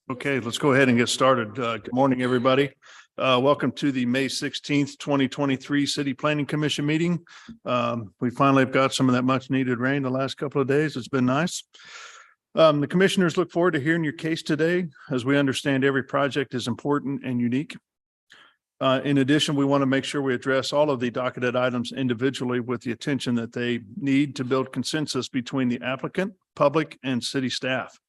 Okay, let's go ahead and get started. Good morning, everybody. Welcome to the May 16th, 2023 City Planning Commission meeting. We finally have got some of that much needed rain the last couple of days. It's been nice. The commissioners look forward to hearing your case today, as we understand every project is important and unique. In addition, we want to make sure we address all of the docketed items individually with the attention that they need to build consensus between the applicant, public, and city staff.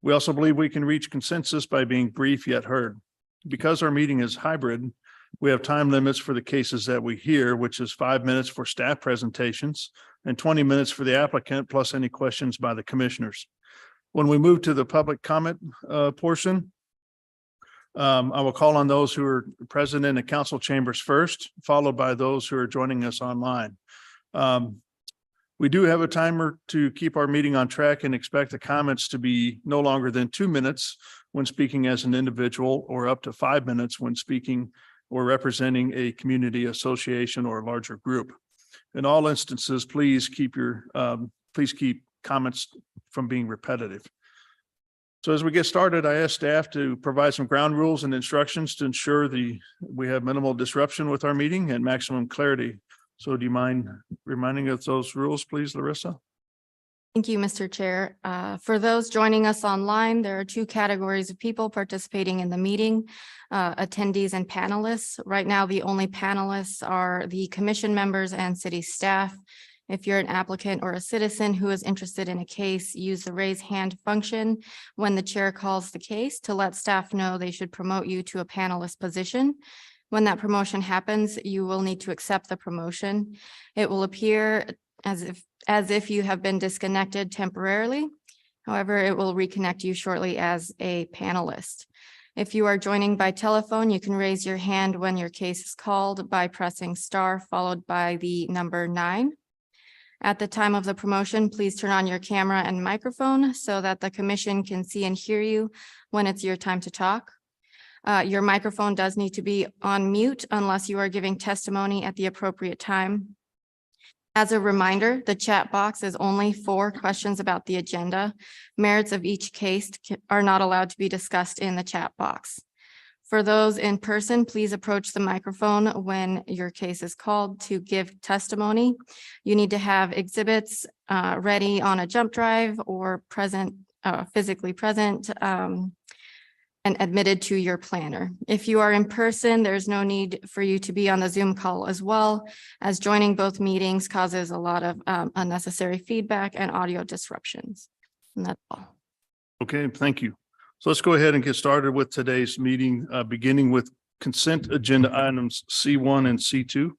We also believe we can reach consensus by being brief yet heard. Because our meeting is hybrid, we have time limits for the cases that we hear, which is 5 minutes for staff presentations and 20 minutes for the applicant, plus any questions by the commissioners. When we move to the public comment portion, I will call on those who are present in the council chambers first, followed by those who are joining us online. We do have a timer to keep our meeting on track and expect the comments to be no longer than 2 minutes when speaking as an individual, or up to 5 minutes when speaking or representing a community association or a larger group. In all instances, please keep comments from being repetitive. So as we get started, I asked staff to provide some ground rules and instructions to ensure we have minimal disruption with our meeting and maximum clarity. So do you mind reminding us those rules, please, Larissa? Thank you, Mr. Chair. For those joining us online, there are two categories of people participating in the meeting, attendees and panelists. Right now, the only panelists are the commission members and city staff. If you're an applicant or a citizen who is interested in a case, use the raise hand function when the chair calls the case to let staff know they should promote you to a panelist position. When that promotion happens, you will need to accept the promotion. It will appear as if you have been disconnected temporarily. However, it will reconnect you shortly as a panelist. If you are joining by telephone, you can raise your hand when your case is called by pressing star followed by the number 9. At the time of the promotion, please turn on your camera and microphone so that the commission can see and hear you when it's your time to talk. Your microphone does need to be on mute unless you are giving testimony at the appropriate time. As a reminder, the chat box is only for questions about the agenda. Merits of each case are not allowed to be discussed in the chat box. For those in person, please approach the microphone when your case is called to give testimony. You need to have exhibits ready on a jump drive or physically present, and admitted to your planner. If you are in person, there's no need for you to be on the Zoom call as well, as joining both meetings causes a lot of unnecessary feedback and audio disruptions. And that's all. Okay, thank you. So let's go ahead and get started with today's meeting, beginning with consent agenda items C1 and C2.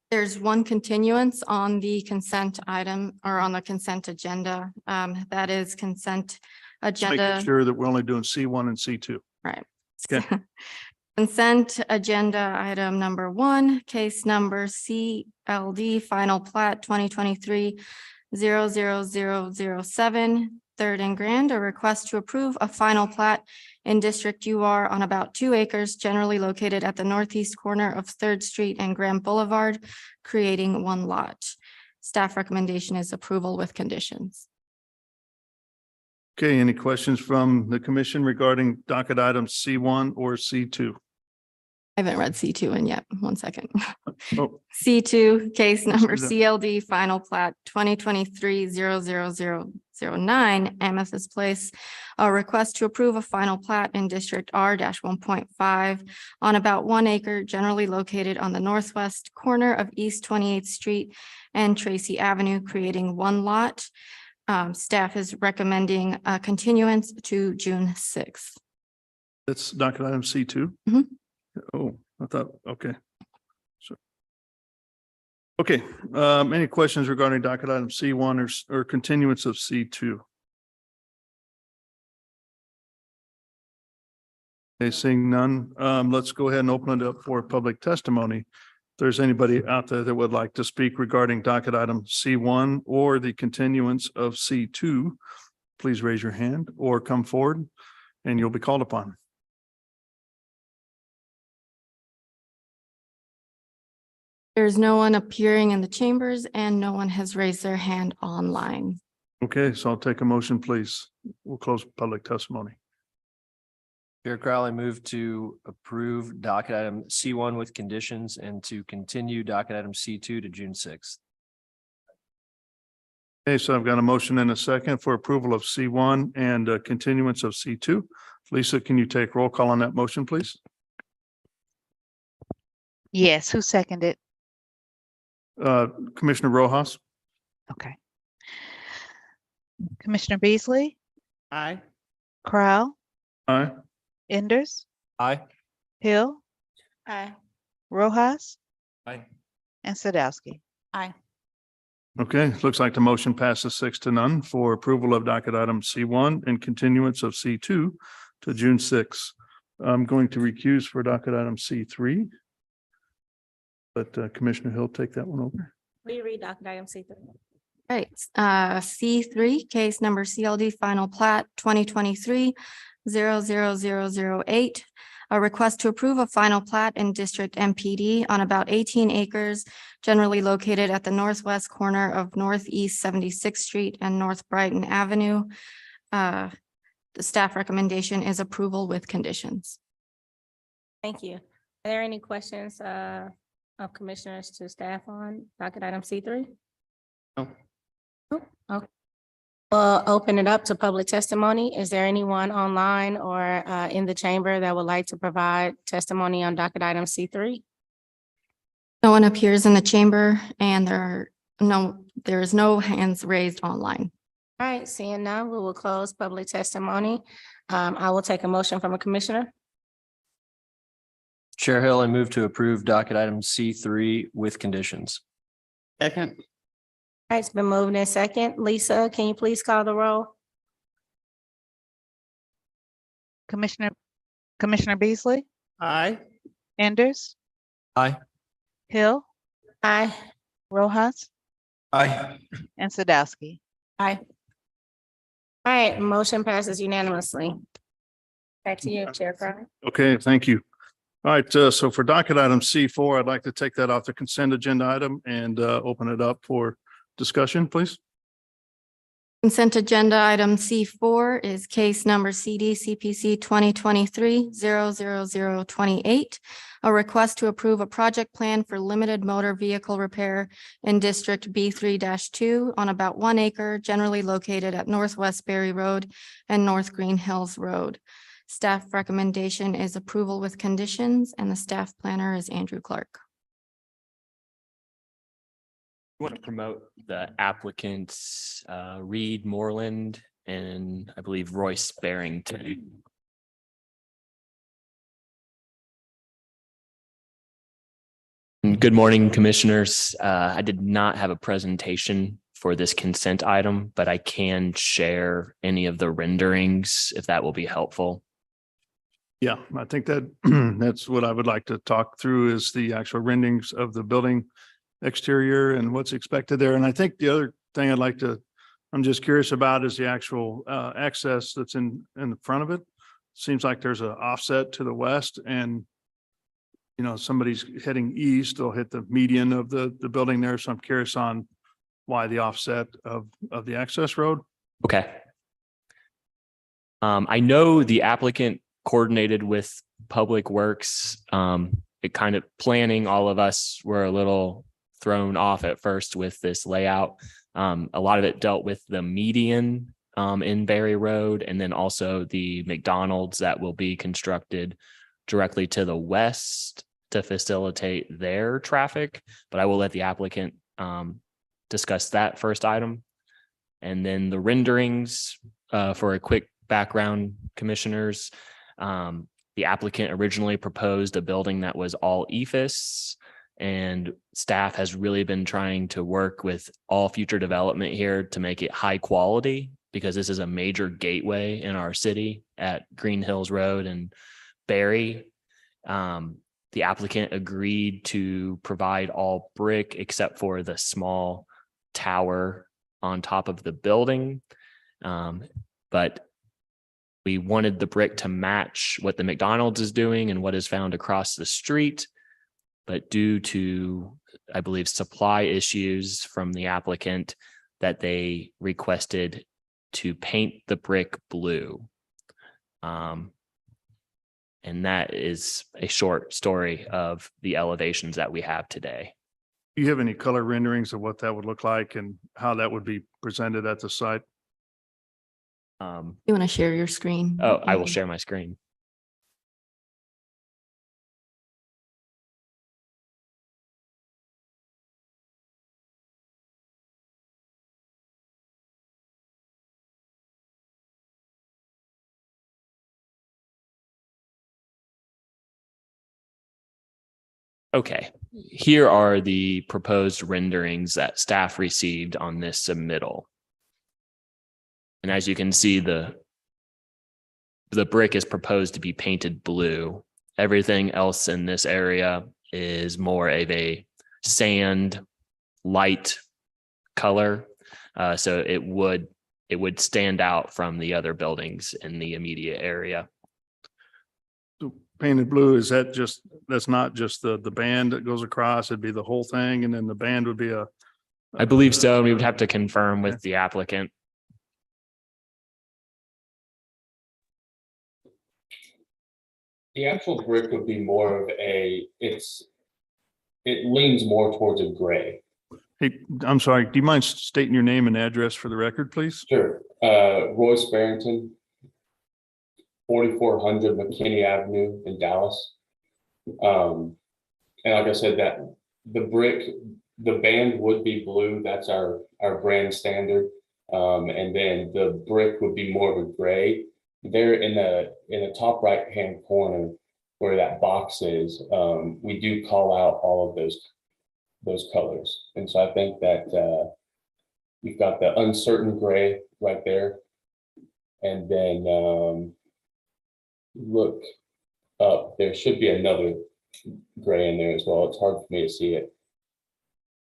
There's one continuance on the consent item or on the consent agenda. That is consent agenda. Making sure that we're only doing C1 and C2. Right. Okay. Consent agenda item number 1, case number CLD final plat 2023-00007, Third and Grand, a request to approve a final plat in District UR on about 2 acres generally located at the northeast corner of 3rd Street and Grand Boulevard, creating 1 lot. Staff recommendation is approval with conditions. Okay, any questions from the commission regarding docket items C1 or C2? I haven't read C2 in yet. 1 second. Oh. C2, case number do that. CLD final plat 2023-00009, Amethyst Place, a request to approve a final plat in District R-1.5 on about 1 acre generally located on the northwest corner of East 28th Street and Tracy Avenue, creating 1 lot. Staff is recommending a continuance to June 6th. That's docket item C2? Mhm. Oh, I thought, okay. So, okay, any questions regarding docket item C1 or continuance of C2? Okay, seeing none, let's go ahead and open it up for public testimony. If there's anybody out there that would like to speak regarding docket item C1 or the continuance of C2, please raise your hand or come forward and you'll be called upon. There's no one appearing in the chambers and no one has raised their hand online. Okay, so I'll take a motion, please. We'll close public testimony. Chair Crowley, move to approve docket item C1 with conditions and to continue docket item C2 to June 6th. Okay, so I've got a motion and a second for approval of C1 and continuance of C2. Lisa, can you take roll call on that motion, please? Yes, who seconded? Commissioner Rojas? Okay. Commissioner Beasley, Aye. Crowe, Aye. Enders, Aye. Hill, Aye. Rojas, Aye. and Sadowski. Aye. Okay, looks like the motion passes 6-0 for approval of docket item C1 and continuance of C2 to June 6. I'm going to recuse for docket item C3. But Commissioner Hill, take that one over. Will you read docket item C3? Right, C3, case number CLD final plat 2023-00008. A request to approve a final plat in District MPD on about 18 acres generally located at the northwest corner of Northeast 76th Street and North Brighton Avenue. The staff recommendation is approval with conditions. Thank you. Are there any questions of commissioners to staff on docket item C3? No. Okay. We'll open it up to public testimony. Is there anyone online or in the chamber that would like to provide testimony on docket item C3? No one appears in the chamber and there is no hands raised online. All right, seeing none, we will close public testimony. I will take a motion from a commissioner. Chair Hill, I move to approve docket item C3 with conditions. Second. All right, it's been moved in second. Lisa, can you please call the roll? Commissioner Beasley, Aye. Enders, Aye. Hill, Aye. Rojas, Aye. and Sadowski. Aye. All right, motion passes unanimously. Back to you, Chair Crowley. Okay, thank you. All right, so for docket item C4, I'd like to take that off the consent agenda item and open it up for discussion, please. Consent agenda item C4 is case number CD CPC 2023-00028. A request to approve a project plan for limited motor vehicle repair in District B3-2 on about 1 acre generally located at Northwest Berry Road and North Green Hills Road. Staff recommendation is approval with conditions and the staff planner is Andrew Clark. Want to promote the applicants, Reed Moreland and I believe Royce Barrington. Good morning, commissioners. I did not have a presentation for this consent item, but I can share any of the renderings if that will be helpful. Yeah, I think that that's what I would like to talk through is the actual renderings of the building exterior and what's expected there. And I think the other thing I'm just curious about is the actual access that's in the front of it. Seems like there's an offset to the west and somebody's heading east, they'll hit the median of the building there. So I'm curious on why the offset of the access road. Okay. I know the applicant coordinated with Public Works. It kind of planning, all of us were a little thrown off at first with this layout. A lot of it dealt with the median in Berry Road and then also the McDonald's that will be constructed directly to the west to facilitate their traffic. But I will let the applicant discuss that first item. And then the renderings for a quick background, commissioners. The applicant originally proposed a building that was all EFS, and staff has really been trying to work with all future development here to make it high quality because this is a major gateway in our city at Green Hills Road and Berry. The applicant agreed to provide all brick except for the small tower on top of the building. But we wanted the brick to match what the McDonald's is doing and what is found across the street. But due to, I believe, supply issues from the applicant, that they requested to paint the brick blue. And that is a short story of the elevations that we have today. Do you have any color renderings of what that would look like and how that would be presented at the site? Um, You want to share your screen? oh, I will share my screen. Okay, here are the proposed renderings that staff received on this submittal. And as you can see, the brick is proposed to be painted blue. Everything else in this area is more of a sand light color. So it would stand out from the other buildings in the immediate area. So painted blue, is that just, that's not just the band that goes across, it'd be the whole thing, and then the band would be a. I believe so. We would have to confirm with the applicant. The actual brick would be more of it leans more towards a gray. Hey, I'm sorry, do you mind stating your name and address for the record, please? Sure. Royce Barrington, 4400 McKinney Avenue in Dallas. And like I said, that the band would be blue. That's our brand standard. And then the brick would be more of a gray. There in the top right hand corner where that box is, we do call out all of those colors. And so I think that you've got the uncertain gray right there. And then look up, there should be another gray in there as well. It's hard for me to see it.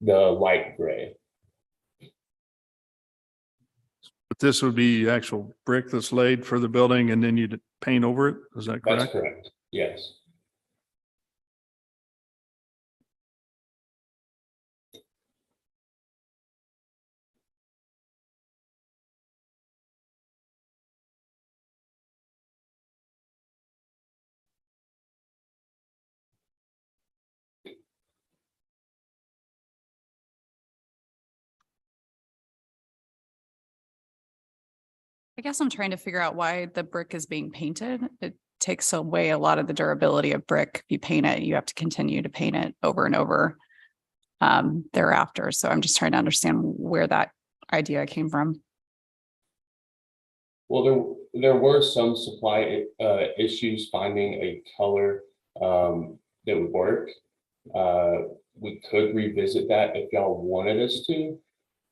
The light gray. But this would be actual brick that's laid for the building and then you'd paint over it, is that That's correct? correct. Yes. I guess I'm trying to figure out why the brick is being painted. It takes away a lot of the durability of brick. If you paint it, you have to continue to paint it over and over thereafter. So I'm just trying to understand where that idea came from. Well, there were some supply issues finding a color that would work. We could revisit that if y'all wanted us to.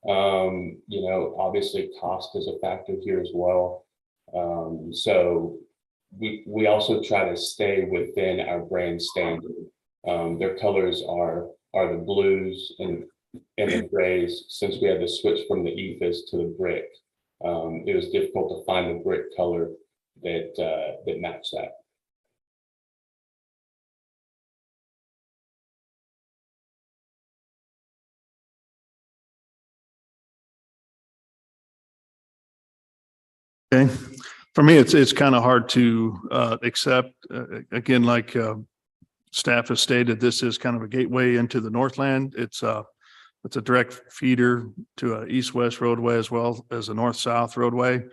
You know, obviously cost is a factor here as well. So we also try to stay within our brand standard. Their colors are the blues and the grays. Since we had to switch from the ethos to the brick, it was difficult to find the brick color that matched that. Okay, for me, it's kind of hard to accept, again, like staff has stated, this is kind of a gateway into the Northland. It's a direct feeder to a east-west roadway as well as a north-south roadway.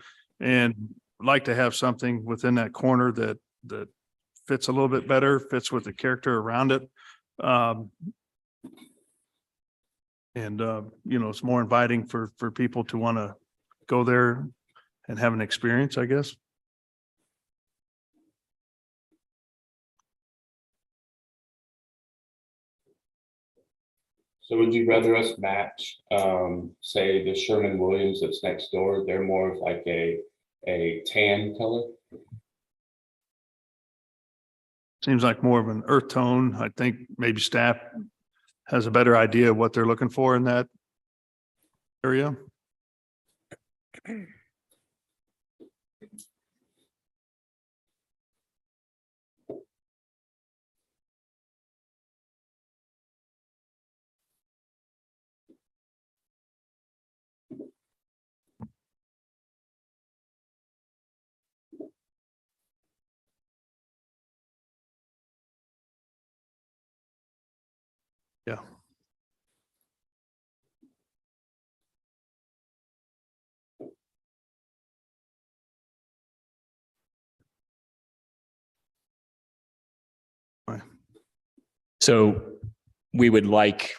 And I'd like to have something within that corner that fits a little bit better, fits with the character around it. You know, it's more inviting for people to want to go there and have an experience, I guess. So would you rather us match, say the Sherman-Williams that's next door? They're more of like a tan color. Seems like more of an earth tone. I think maybe staff has a better idea of what they're looking for in that area. So we would like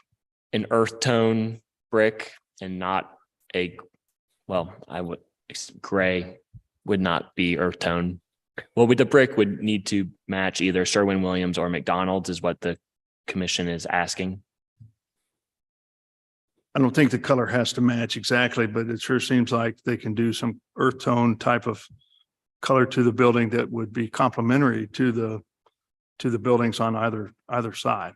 an earth tone brick and not gray would not be earth tone. Well, the brick would need to match either Sherwin-Williams or McDonald's is what the commission is asking. I don't think the color has to match exactly, but it sure seems like they can do some earth tone type of color to the building that would be complementary to the buildings on either side.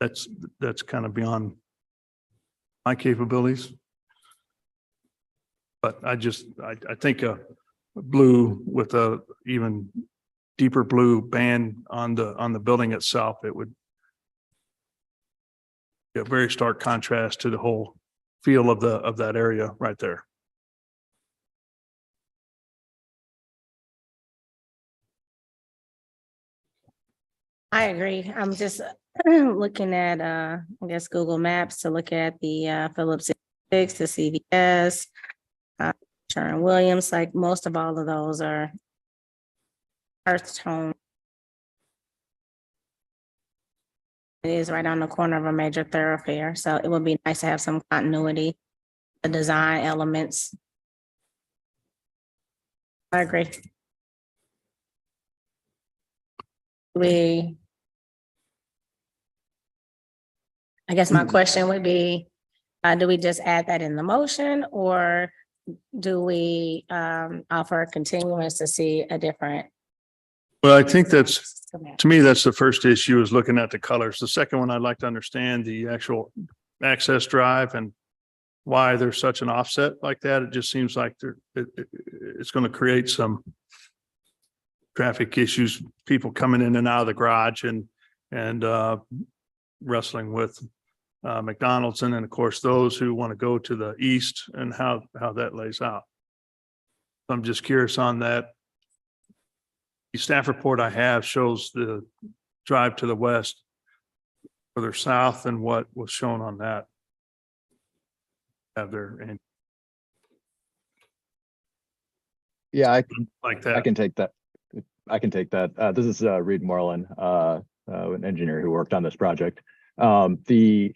That's kind of beyond my capabilities. But I think a blue with a even deeper blue band on the building itself, it would be a very stark contrast to the whole feel of that area right there. I agree. I'm just looking at, I guess, Google Maps to look at the Phillips 6, the CVS, Sherwin-Williams, like most of all of those are earth tone. It is right on the corner of a major thoroughfare, so it would be nice to have some continuity, the design elements. I agree. I guess my question would be, do we just add that in the motion, or do we offer a continuance to see a different? Well, I think to me, that's the first issue is looking at the colors. The second one, I'd like to understand the actual access drive and why there's such an offset like that. It just seems like it's going to create some traffic issues, people coming in and out of the garage and wrestling with McDonald's. And then of course, those who want to go to the east and how that lays out. I'm just curious on that. The staff report I have shows the drive to the west further south than what was shown on that. Have there and Yeah, like I that. can take that. I can take that. This is Reed Moreland, an engineer who worked on this project. The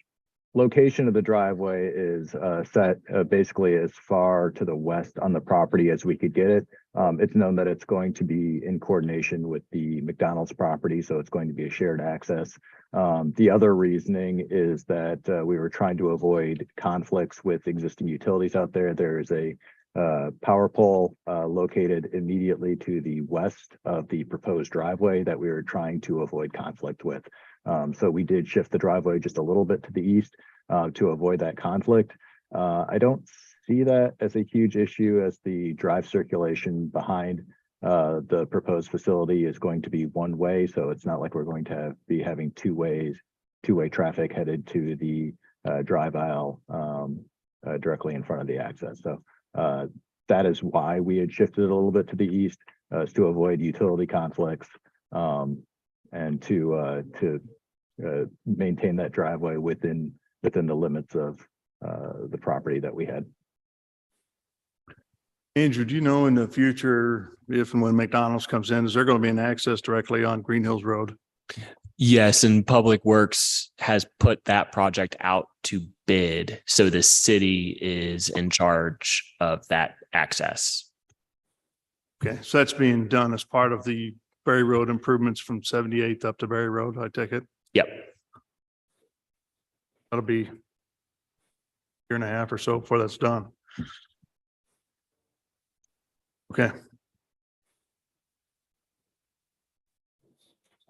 location of the driveway is set basically as far to the west on the property as we could get it. It's known that it's going to be in coordination with the McDonald's property, so it's going to be a shared access. The other reasoning is that we were trying to avoid conflicts with existing utilities out there. There is a power pole located immediately to the west of the proposed driveway that we were trying to avoid conflict with. So we did shift the driveway just a little bit to the east to avoid that conflict. I don't see that as a huge issue, as the drive circulation behind the proposed facility is going to be one way. So it's not like we're going to be having two-way traffic headed to the drive aisle directly in front of the access. So that is why we had shifted it a little bit to the east, is to avoid utility conflicts and to maintain that driveway within the limits of the property that we had. Andrew, do you know in the future, if and when McDonald's comes in, is there going to be an access directly on Green Hills Road? Yes, and Public Works has put that project out to bid. So the city is in charge of that access. Okay, so that's being done as part of the Berry Road improvements from 78th up to Berry Road, I take it? Yep. That'll be a year and a half or so before that's done. Okay.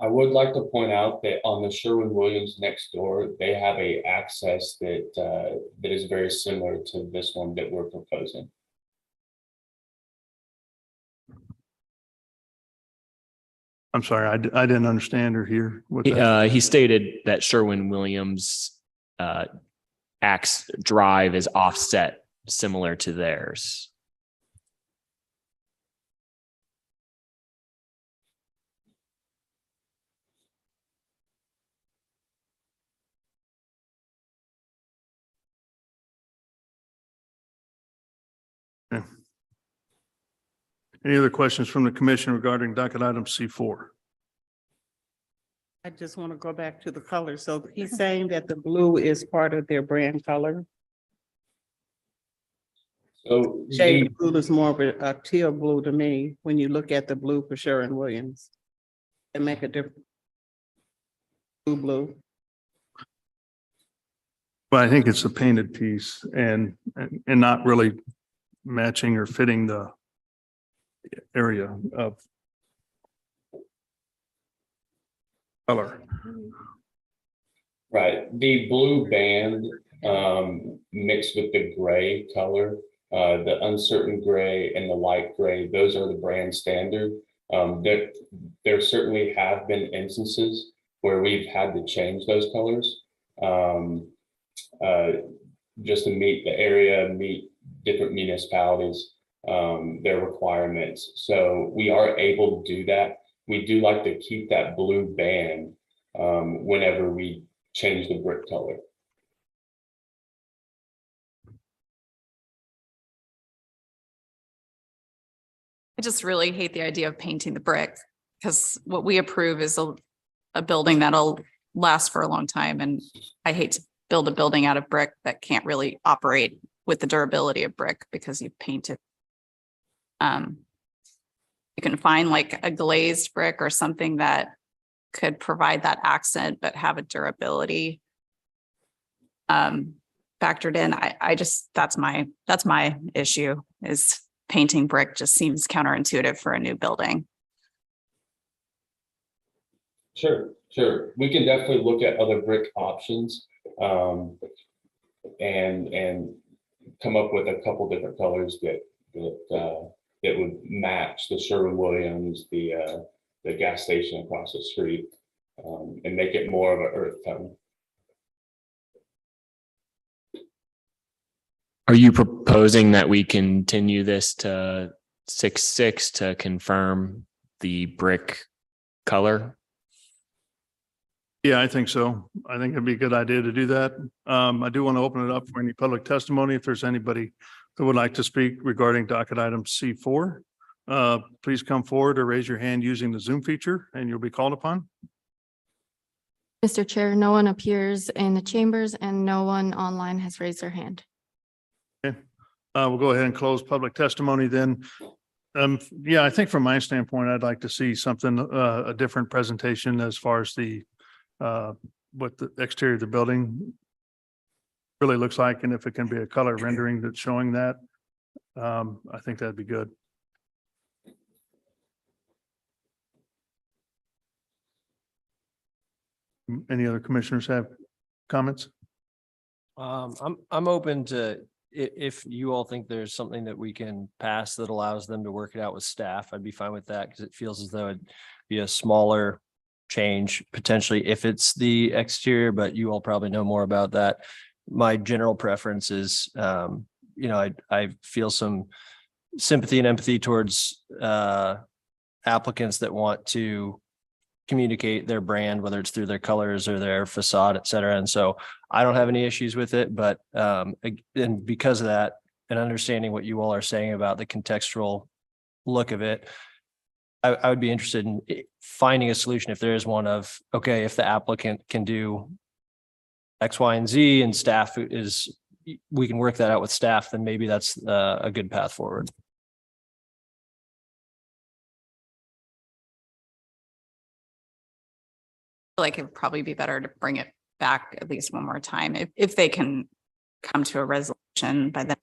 I would like to point out that on the Sherwin-Williams next door, they have a access that is very similar to this one that we're proposing. I'm sorry, I didn't understand or hear what that. He stated that Sherwin-Williams drive is offset similar to theirs. Any other questions from the commission regarding docket item C4? I just want to go back to the color. So he's saying that the blue is part of their brand color. So Shade of blue is more of a teal blue to me when you look at the blue for Sherwin-Williams. And make a difference. Blue. But I think it's a painted piece and not really matching or fitting the area of color. right, the blue band mixed with the gray color, the uncertain gray and the light gray, those are the brand standard. There certainly have been instances where we've had to change those colors just to meet the area, meet different municipalities, their requirements. So we are able to do that. We do like to keep that blue band whenever we change the brick color. I just really hate the idea of painting the brick because what we approve is a building that'll last for a long time. And I hate to build a building out of brick that can't really operate with the durability of brick because you paint it. You can find like a glazed brick or something that could provide that accent, but have a durability factored in. I just, that's my issue is painting brick just seems counterintuitive for a new building. Sure. We can definitely look at other brick options and come up with a couple different colors that would match the Sherwin-Williams, the gas station across the street, and make it more of an earth tone. Are you proposing that we continue this to 6/6 to confirm the brick color? Yeah, I think so. I think it'd be a good idea to do that. I do want to open it up for any public testimony. If there's anybody that would like to speak regarding docket item C4, please come forward or raise your hand using the Zoom feature and you'll be called upon. Mr. Chair, no one appears in the chambers and no one online has raised their hand. Okay, we'll go ahead and close public testimony then. Yeah, I think from my standpoint, I'd like to see something, a different presentation as far as the what the exterior of the building really looks like, and if it can be a color rendering that's showing that, I think that'd be good. Any other commissioners have comments? I'm open to, if you all think there's something that we can pass that allows them to work it out with staff, I'd be fine with that because it feels as though it'd be a smaller change potentially if it's the exterior, but you all probably know more about that. My general preference is, I feel some sympathy and empathy towards applicants that want to communicate their brand, whether it's through their colors or their facade, et cetera. And so I don't have any issues with it, but and because of that and understanding what you all are saying about the contextual look of it, I would be interested in finding a solution if there is one of, okay, if the applicant can do X, Y, and Z and staff is, we can work that out with staff, then maybe that's a good path forward. Like it'd probably be better to bring it back at least one more time if they can come to a resolution by then.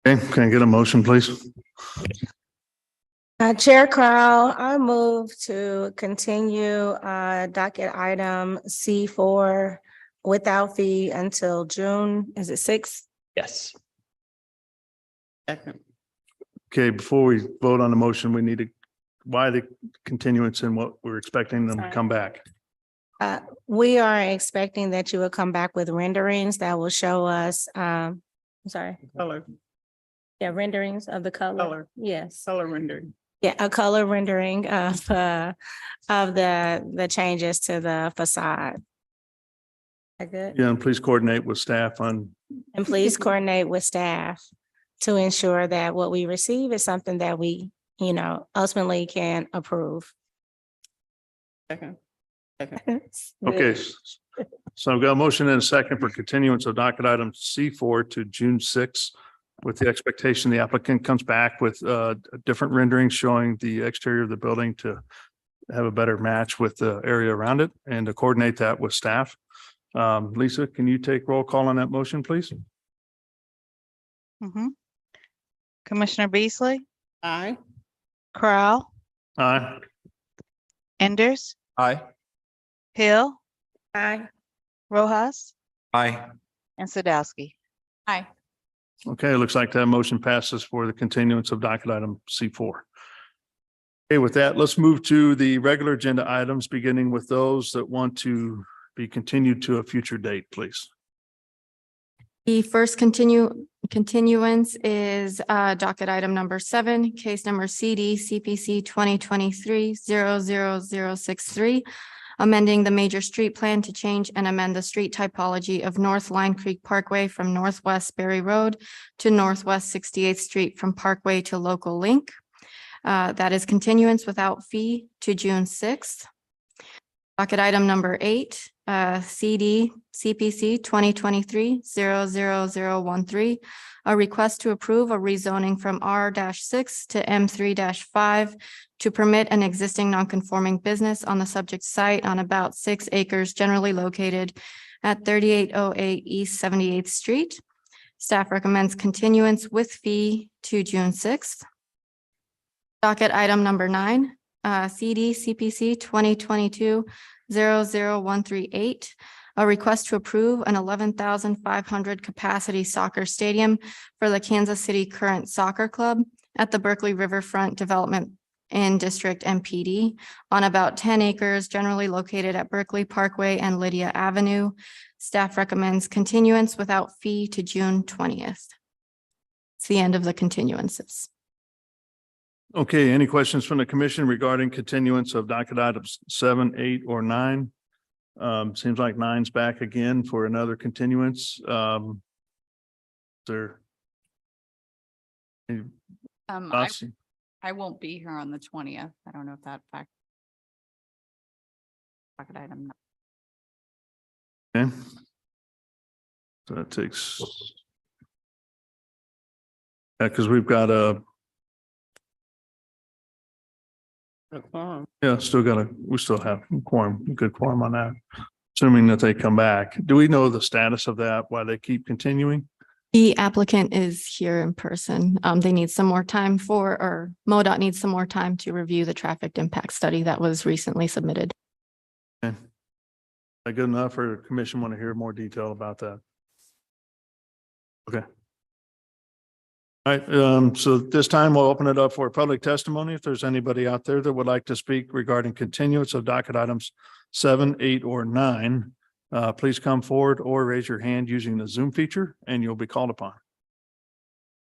Okay, can I get a motion, please? Chair Crow, I move to continue docket item C4 without fee until June, is it 6th? Yes. Second. Okay, before we vote on the motion, we need to, why the continuance and what we're expecting them to come back? We are expecting that you will come back with renderings that will show us, I'm sorry. Color Yeah, renderings of the color. Yes. rendering. Yeah, a color rendering of the changes to the facade. Good. Yeah, and please coordinate with staff on, And please coordinate with staff to ensure that what we receive is something that we, ultimately can approve. Second. okay. So I've got a motion and a second for continuance of docket item C4 to June 6th, with the expectation the applicant comes back with different renderings showing the exterior of the building to have a better match with the area around it and to coordinate that with staff. Lisa, can you take roll call on that motion, please? Mhm. Commissioner Beasley, Aye. Crowell, Aye. Enders, Aye. Hill, Aye. Rojas, Aye. and Sadowski. Aye. Okay, it looks like that motion passes for the continuance of docket item C4. Okay, with that, let's move to the regular agenda items, beginning with those that want to be continued to a future date, please. The first continuance is docket item number 7, case number CD CPC 2023-00063, amending the major street plan to change and amend the street typology of North Line Creek Parkway from Northwest Berry Road to Northwest 68th Street from Parkway to Local Link. That is continuance without fee to June 6th. Docket item number 8, CD CPC 2023-00013, a request to approve a rezoning from R-6 to M3-5 to permit an existing nonconforming business on the subject site on about 6 acres generally located at 3808 East 78th Street. Staff recommends continuance with fee to June 6th. Docket item number 9, CD CPC 2022-00138, a request to approve an 11,500 capacity soccer stadium for the Kansas City Current Soccer Club at the Berkeley Riverfront Development in District MPD on about 10 acres generally located at Berkeley Parkway and Lydia Avenue. Staff recommends continuance without fee to June 20th. It's the end of the continuances. Okay, any questions from the commission regarding continuance of docket items 7, 8, or 9? Seems like 9's back again for another continuance. There. I won't be here on the 20th. I don't know if that fact. Docket item. Okay. So that takes. Yeah, because we've got we still have quorum, good quorum on that. Assuming that they come back. Do we know the status of that, why they keep continuing? The applicant is here in person. They need some more time or MoDOT needs some more time to review the traffic impact study that was recently submitted. Okay. Is that good enough, or the commission want to hear more detail about that? Okay. All right, so this time we'll open it up for public testimony. If there's anybody out there that would like to speak regarding continuance of docket items 7, 8, or 9, please come forward or raise your hand using the Zoom feature and you'll be called upon.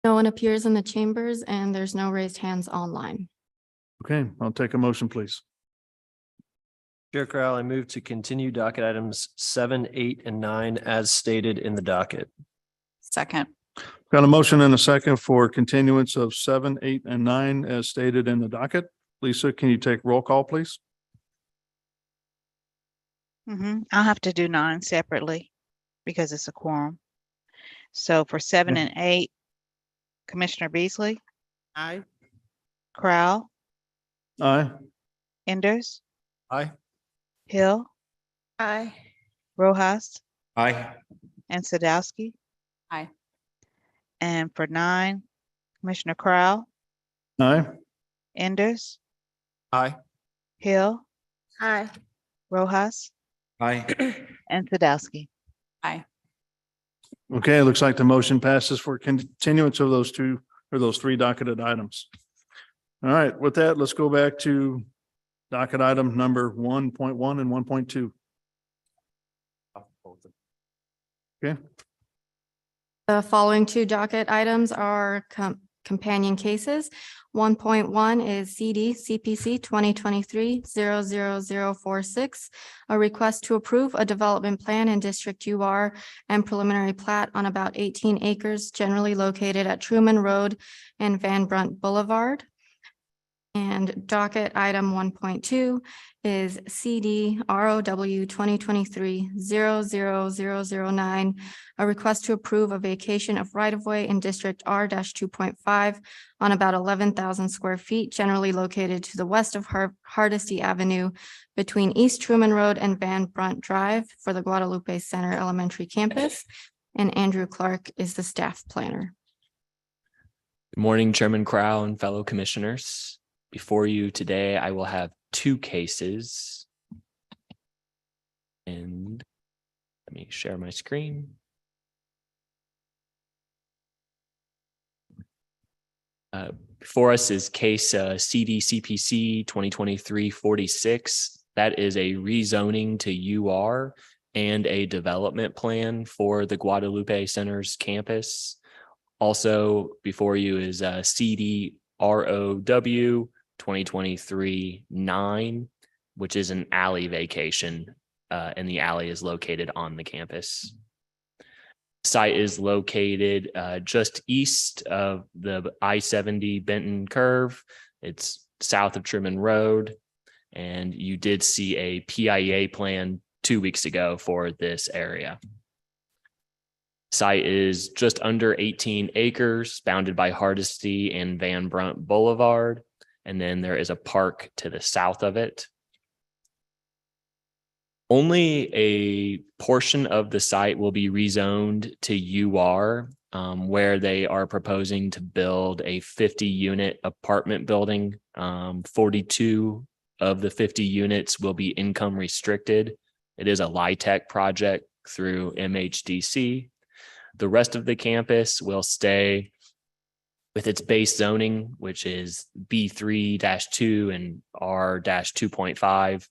No one appears in the chambers and there's no raised hands online. Okay, I'll take a motion, please. Chair Corral, I move to continue docket items 7, 8, and 9 as stated in the docket. Second. Got a motion and a second for continuance of 7, 8, and 9 as stated in the docket. Lisa, can you take roll call, please? I'll have to do 9 separately because it's a quorum. So for 7 and 8, Commissioner Beasley, Aye. Crowell, Aye. Enders, Aye. Hill, Aye. Rojas, Aye. and Sadowski. Aye. And for 9, Commissioner Crowell, Aye. Enders, Aye. Hill, Aye. Rojas, Aye. and Sadowski. Aye. Okay, it looks like the motion passes for continuance of those 2 or those 3 docketed items. All right, with that, let's go back to docket item number 1.1 and 1.2. Okay. The following 2 docket items are companion cases. 1.1 is CD CPC 2023-00046, a request to approve a development plan in District UR and preliminary plat on about 18 acres generally located at Truman Road and Van Brunt Boulevard. And docket item 1.2 is CD ROW 2023-00009, a request to approve a vacation of right-of-way in District R-2.5 on about 11,000 square feet generally located to the west of Hardesty Avenue between East Truman Road and Van Brunt Drive for the Guadalupe Center Elementary Campus. And Andrew Clark is the staff planner. Good morning, Chairman Crow and fellow commissioners. Before you today, I will have two cases. And let me share my screen. Before us is case CD CPC 2023-46. That is a rezoning to UR and a development plan for the Guadalupe Center's campus. Also before you is CD ROW 2023-9, which is an alley vacation, and the alley is located on the campus. Site is located just east of the I-70 Benton curve. It's south of Truman Road, and you did see a PIA plan 2 weeks ago for this area. Site is just under 18 acres, bounded by Hardesty and Van Brunt Boulevard. And then there is a park to the south of it. Only a portion of the site will be rezoned to UR, where they are proposing to build a 50-unit apartment building. 42 of the 50 units will be income restricted. It is a LIHTC project through MHDC. The rest of the campus will stay with its base zoning, which is B3-2 and R-2.5.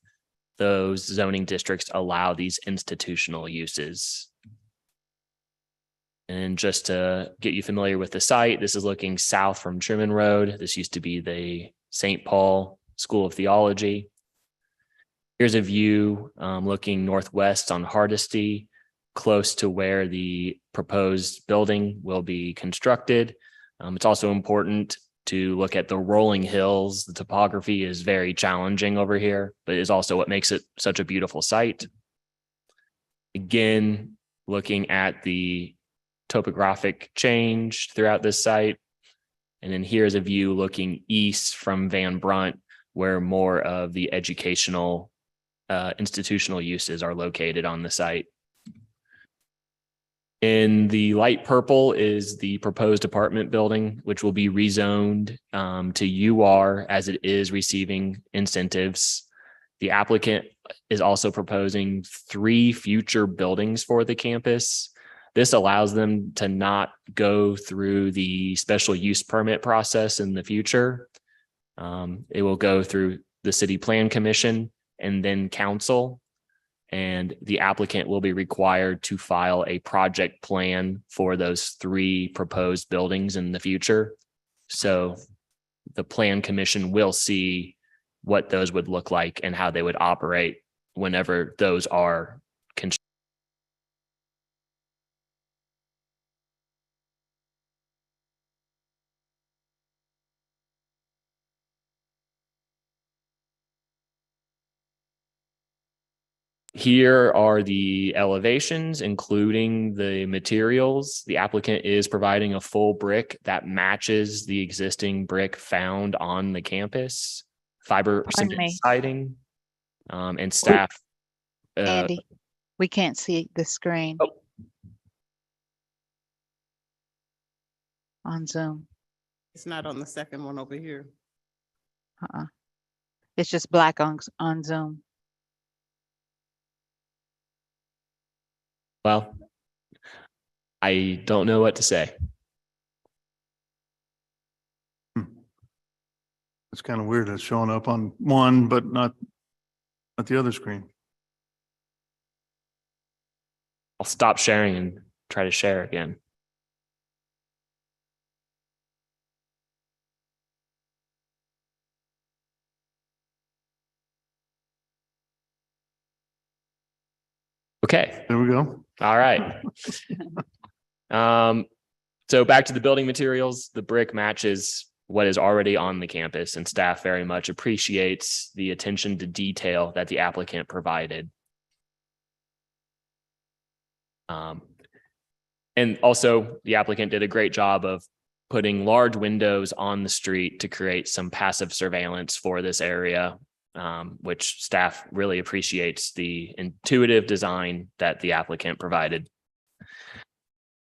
Those zoning districts allow these institutional uses. And just to get you familiar with the site, this is looking south from Truman Road. This used to be the St. Paul School of Theology. Here's a view looking northwest on Hardesty, close to where the proposed building will be constructed. It's also important to look at the rolling hills. The topography is very challenging over here, but is also what makes it such a beautiful site. Again, looking at the topographic change throughout this site. And then here's a view looking east from Van Brunt, where more of the educational institutional uses are located on the site. In the light purple is the proposed apartment building, which will be rezoned to UR as it is receiving incentives. The applicant is also proposing 3 future buildings for the campus. This allows them to not go through the special use permit process in the future. It will go through the City Plan Commission and then council. And the applicant will be required to file a project plan for those 3 proposed buildings in the future. So the Plan Commission will see what those would look like and how they would operate whenever those are constructed. Here are the elevations, including the materials. The applicant is providing a full brick that matches the existing brick found on the campus, fiber Pardon cement me. siding, and staff. Andy, we can't see the screen. Oh. On Zoom. It's not on the second one over here. It's just black on Zoom. Well, I don't know what to say. It's kind of weird. It's showing up on one, but not the other screen. I'll stop sharing and try to share again. There we go. All right. So back to the building materials, the brick matches what is already on the campus, and staff very much appreciates the attention to detail that the applicant provided. And also the applicant did a great job of putting large windows on the street to create some passive surveillance for this area, which staff really appreciates the intuitive design that the applicant provided.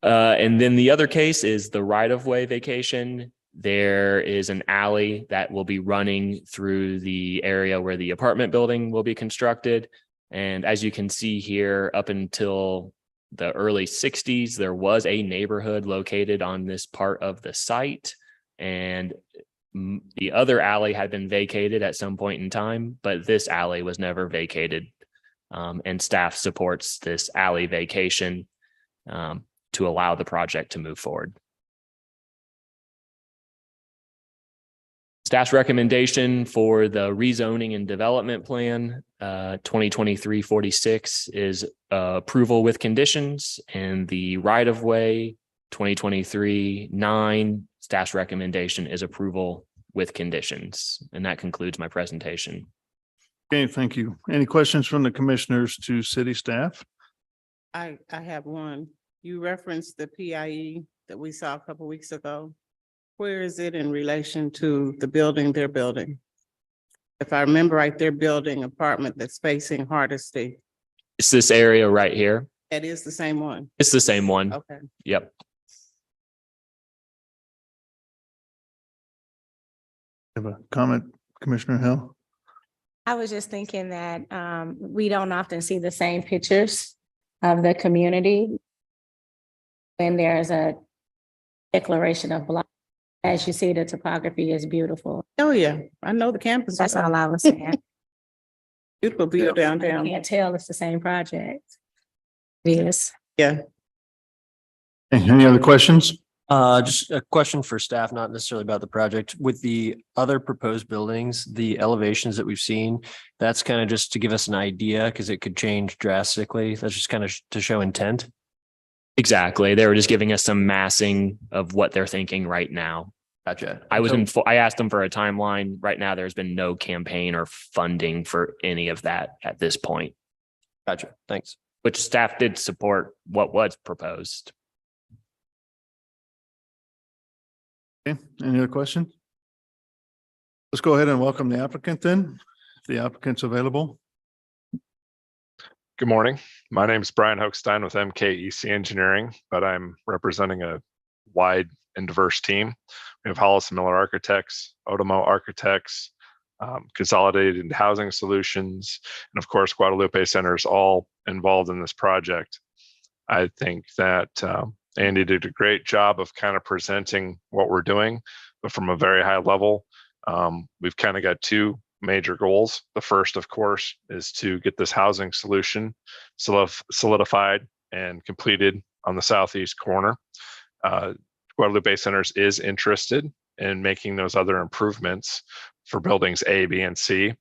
And then the other case is the right-of-way vacation. There is an alley that will be running through the area where the apartment building will be constructed. And as you can see here, up until the early 60s, there was a neighborhood located on this part of the site. And the other alley had been vacated at some point in time, but this alley was never vacated. And staff supports this alley vacation to allow the project to move forward. Staff's recommendation for the rezoning and development plan 2023-46 is approval with conditions, and the right-of-way 2023-9 staff's recommendation is approval with conditions. And that concludes my presentation. Okay, thank you. Any questions from the commissioners to city staff? I have one. You referenced the PIE that we saw a couple weeks ago. Where is it in relation to the building they're building? If I remember right, they're building apartment that's facing Hardesty. It's this area right here. That is the same one. It's the same one. Okay. Yep. Have a comment, Commissioner Hill? I was just thinking that we don't often see the same pictures of the community when there's a declaration of block. As you see, the topography is beautiful. Oh, yeah. I know the campus. That's all I was saying. Beautiful view I downtown. can't tell it's the same project. It is. Yeah. Any other questions? Just a question for staff, not necessarily about the project. With the other proposed buildings, the elevations that we've seen, that's kind of just to give us an idea because it could change drastically. That's just kind of to show intent. Exactly. They were just giving us some massing of what they're thinking right now. Gotcha. I asked them for a timeline. Right now, there's been no campaign or funding for any of that at this point. Gotcha. Thanks. Which staff did support what was proposed. Okay, any other questions? Let's go ahead and welcome the applicant then, if the applicant's available. Good morning. My name is Brian Hochstein with MKEC Engineering, but I'm representing a wide and diverse team. We have Hollis Miller Architects, Otomo Architects, Consolidated Housing Solutions, and of course, Guadalupe Centers, all involved in this project. I think that Andy did a great job of kind of presenting what we're doing, but from a very high level. We've kind of got two major goals. The first, of course, is to get this housing solution solidified and completed on the southeast corner. Guadalupe Centers is interested in making those other improvements for buildings A, B, and C.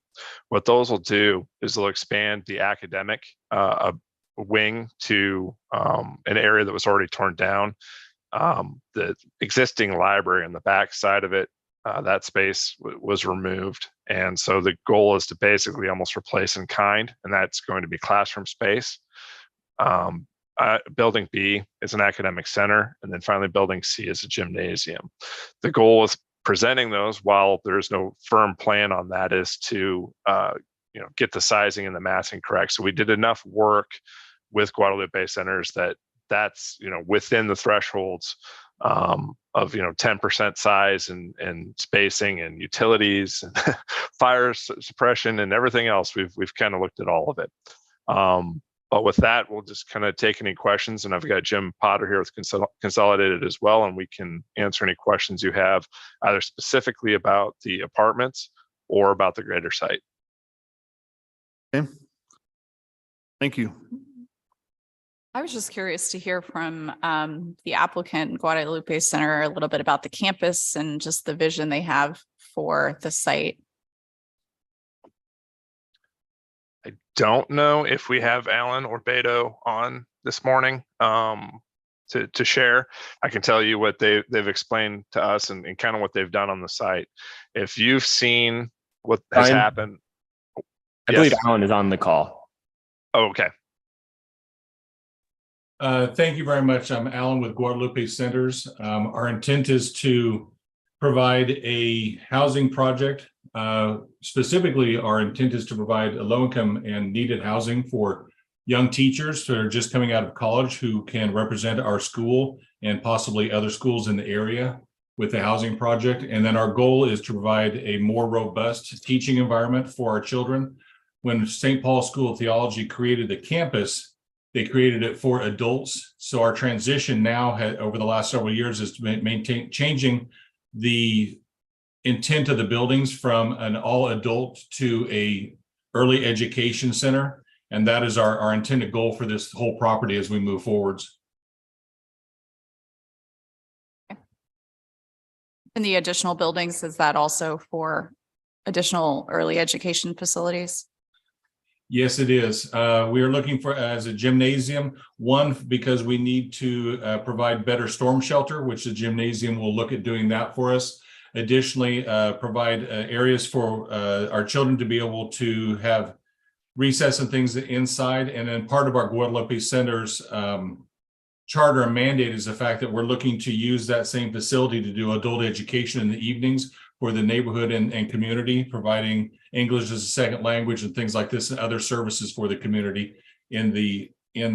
What those will do is they'll expand the academic wing to an area that was already torn down. The existing library on the back side of it, that space was removed. And so the goal is to basically almost replace in kind, and that's going to be classroom space. Building B is an academic center, and then finally building C is a gymnasium. The goal with presenting those, while there's no firm plan on that, is to get the sizing and the massing correct. So we did enough work with Guadalupe Centers that's within the thresholds of 10% size and spacing and utilities and fire suppression and everything else. We've kind of looked at all of it. But with that, we'll just kind of take any questions, and I've got Jim Potter here with Consolidated as well, and we can answer any questions you have either specifically about the apartments or about the greater site. Okay. Thank you. I was just curious to hear from the applicant, Guadalupe Center, a little bit about the campus and just the vision they have for the site. I don't know if we have Alan or Beto on this morning to share. I can tell you what they've explained to us and kind of what they've done on the site. If you've seen what has Brian? happened. I believe Yes. Alan is on the call. Oh, okay. Thank you very much. I'm Alan with Guadalupe Centers. Our intent is to provide a housing project. Specifically, our intent is to provide a low-income and needed housing for young teachers that are just coming out of college who can represent our school and possibly other schools in the area with the housing project. And then our goal is to provide a more robust teaching environment for our children. When St. Paul School of Theology created the campus, they created it for adults. So our transition now over the last several years is to changing the intent of the buildings from an all adult to a early education center. And that is our intended goal for this whole property as we move forwards. And the additional buildings, is that also for additional early education facilities? Yes, it is. We are looking for as a gymnasium, one, because we need to provide better storm shelter, which the gymnasium will look at doing that for us. Additionally, provide areas for our children to be able to have recess and things inside. And then part of our Guadalupe Center's charter and mandate is the fact that we're looking to use that same facility to do adult education in the evenings for the neighborhood and community, providing English as a second language and things like this and other services for the community in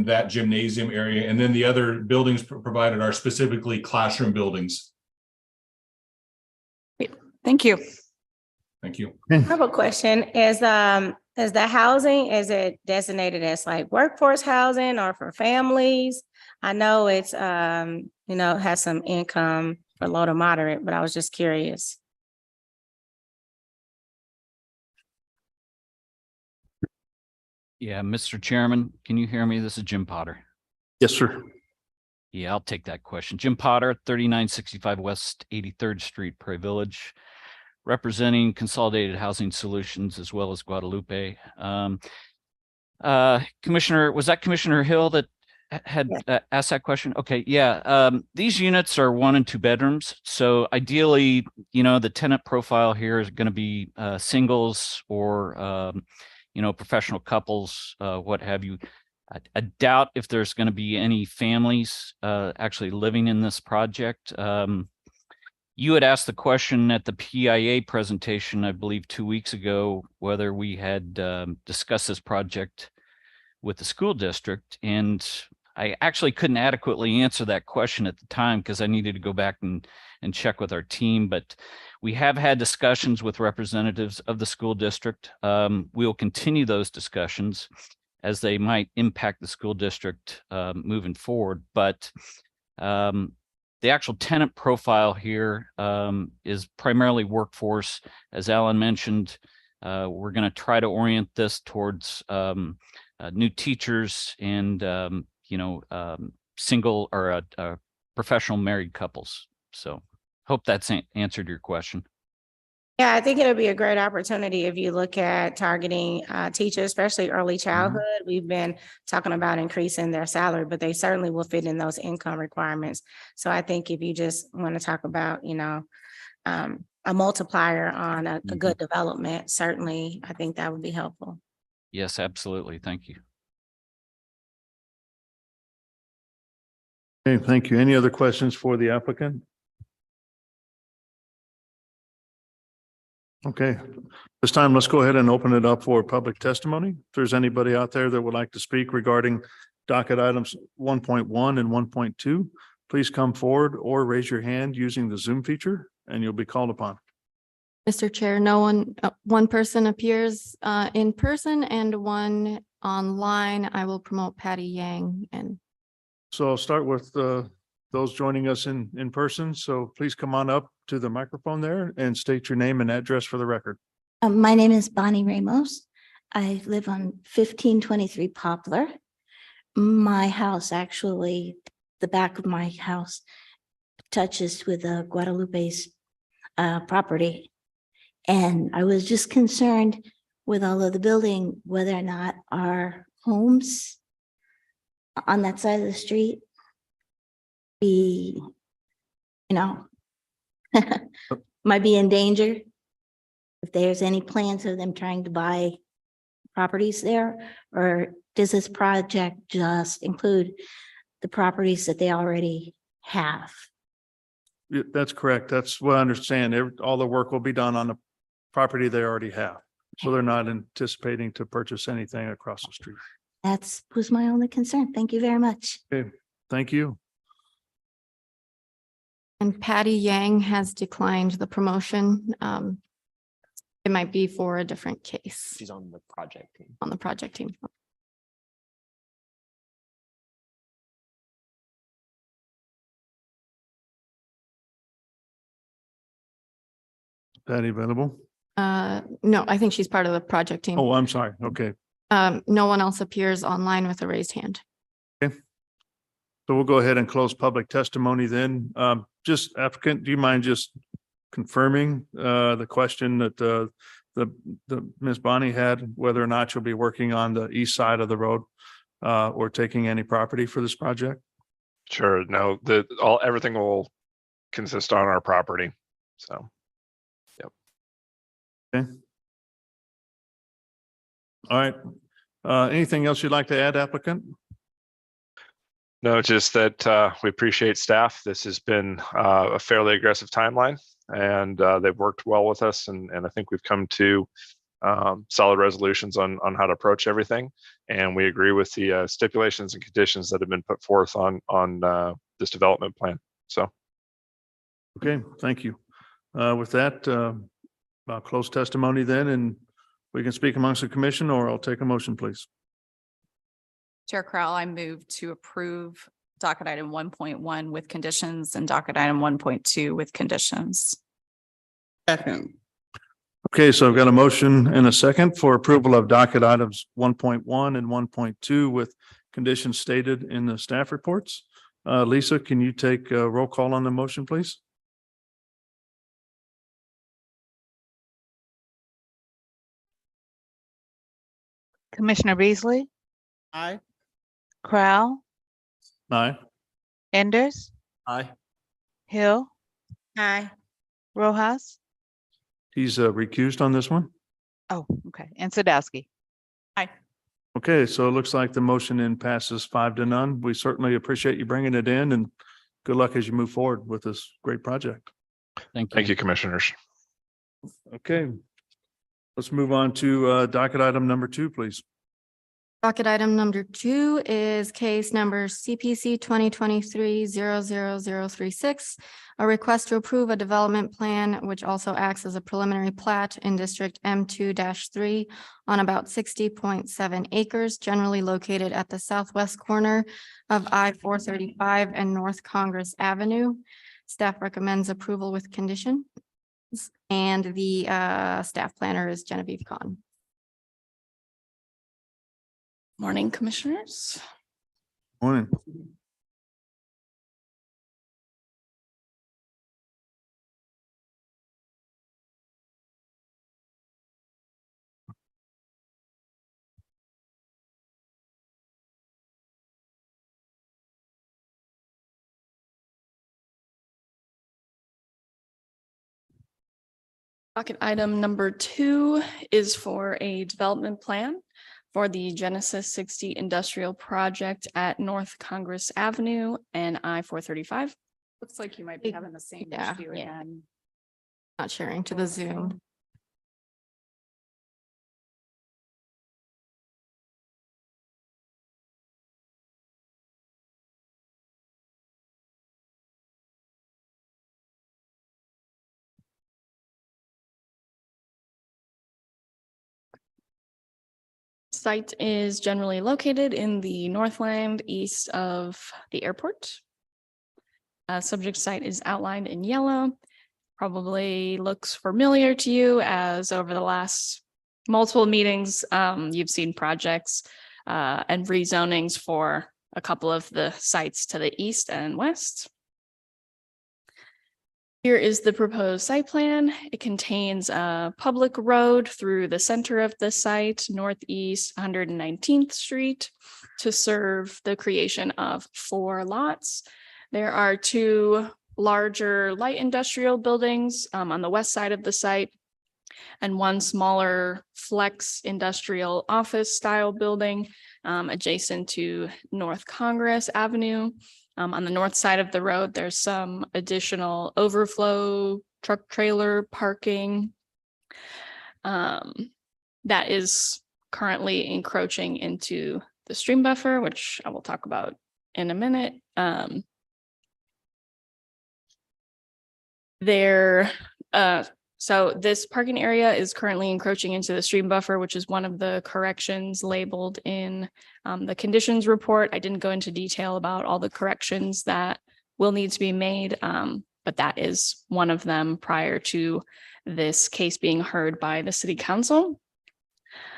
that gymnasium area. And then the other buildings provided are specifically classroom buildings. Thank you. Thank you. I have a question. Is the housing, is it designated as like workforce housing or for families? I know it's, has some income for low to moderate, but I was just curious. Yeah, Mr. Chairman, can you hear me? This is Jim Potter. Yes, sir. Yeah, I'll take that question. Jim Potter, 3965 West 83rd Street, Prairie Village, representing Consolidated Housing Solutions as well as Guadalupe. Commissioner, was that Commissioner Hill that had asked that question? Okay, yeah. These units are 1 and 2 bedrooms. So ideally, the tenant profile here is going to be singles or professional couples, what have you. I doubt if there's going to be any families actually living in this project. You had asked the question at the PIA presentation, I believe 2 weeks ago, whether we had discussed this project with the school district. And I actually couldn't adequately answer that question at the time because I needed to go back and check with our team. But we have had discussions with representatives of the school district. We'll continue those discussions as they might impact the school district moving forward. But the actual tenant profile here is primarily workforce. As Alan mentioned, we're going to try to orient this towards new teachers and single or professional married couples. So hope that's answered your question. Yeah, I think it'll be a great opportunity if you look at targeting teachers, especially early childhood. We've been talking about increasing their salary, but they certainly will fit in those income requirements. So I think if you just want to talk about, a multiplier on a good development, certainly, I think that would be helpful. Yes, absolutely. Thank you. Okay, thank you. Any other questions for the applicant? Okay, this time let's go ahead and open it up for public testimony. If there's anybody out there that would like to speak regarding docket items 1.1 and 1.2, please come forward or raise your hand using the Zoom feature and you'll be called upon. Mr. Chair, one person appears in person and one online. I will promote Patty Yang. And So I'll start with those joining us in person. So please come on up to the microphone there and state your name and address for the record. My name is Bonnie Ramos. I live on 1523 Poplar. My house, actually, the back of my house touches with Guadalupe's property. And I was just concerned with all of the building, whether or not our homes on that side of the street be, might be in danger. If there's any plans of them trying to buy properties there, or does this project just include the properties that they already have? Yeah, that's correct. That's what I understand. All the work will be done on the property they already have. So they're not anticipating to purchase anything across the street. That's was my only concern. Thank you very much. Okay, thank you. And Patty Yang has declined the promotion. It might be for a different case She's on the project team. on the project team. Patty available? No, I think she's part of the project team. Oh, I'm sorry. Okay. No one else appears online with a raised hand. So we'll go ahead and close public testimony then. Just applicant, do you mind just confirming the question that the Ms. Bonnie had, whether or not you'll be working on the east side of the road or taking any property for this project? Sure. No, everything will consist on our property. So. Okay. All right. Anything else you'd like to add, applicant? No, just that we appreciate staff. This has been a fairly aggressive timeline, and they've worked well with us. And I think we've come to solid resolutions on how to approach everything. And we agree with the stipulations and conditions that have been put forth on this development plan. So. Okay, thank you. With that, I'll close testimony then, and we can speak amongst the commission, or I'll take a motion, please. Chair Crowell, I move to approve docket item 1.1 with conditions and docket item 1.2 with conditions. Second. Okay, so I've got a motion and a second for approval of docket items 1.1 and 1.2 with conditions stated in the staff reports. Lisa, can you take a roll call on the motion, please? Commissioner Beasley, Aye. Crowell, Aye. Enders, Aye. Hill, Aye. Rojas. He's recused on this one. Oh, okay. And Sadowski. Okay, so it looks like the motion then passes 5-0. We certainly appreciate you bringing it in, and good luck as you move forward with this great project. Thank you, commissioners. Okay. Let's move on to docket item number 2, please. Docket item number 2 is case number CPC 2023-00036, a request to approve a development plan which also acts as a preliminary plat in District M2-3 on about 60.7 acres, generally located at the southwest corner of I-435 and North Congress Avenue. Staff recommends approval with condition, and the staff planner is Genevieve Kahn. Morning, commissioners. Morning. Docket item number 2 is for a development plan for the Genesis 60 industrial project at North Congress Avenue and I-435. Looks like you might be having the same Yeah. issue again. Not sharing to the Zoom. Site is generally located in the Northland east of the airport. Subject site is outlined in yellow. Probably looks familiar to you as over the last multiple meetings, you've seen projects and rezonings for a couple of the sites to the east and west. Here is the proposed site plan. It contains a public road through the center of the site, northeast 119th Street, to serve the creation of 4 lots. There are 2 larger light industrial buildings on the west side of the site, and 1 smaller flex industrial office style building adjacent to North Congress Avenue. On the north side of the road, there's some additional overflow truck trailer parking that is currently encroaching into the stream buffer, which I will talk about in a minute. So this parking area is currently encroaching into the stream buffer, which is one of the corrections labeled in the conditions report. I didn't go into detail about all the corrections that will need to be made, but that is one of them prior to this case being heard by the city council.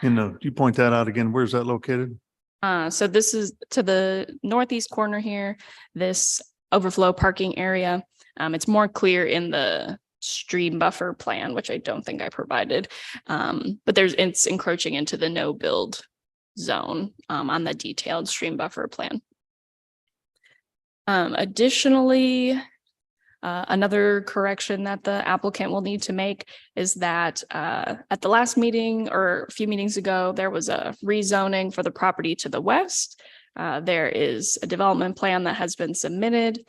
And you point that out again, where's that located? So this is to the northeast corner here, this overflow parking area. It's more clear in the stream buffer plan, which I don't think I provided. But it's encroaching into the no build zone on the detailed stream buffer plan. Additionally, another correction that the applicant will need to make is that at the last meeting or a few meetings ago, there was a rezoning for the property to the west. There is a development plan that has been submitted.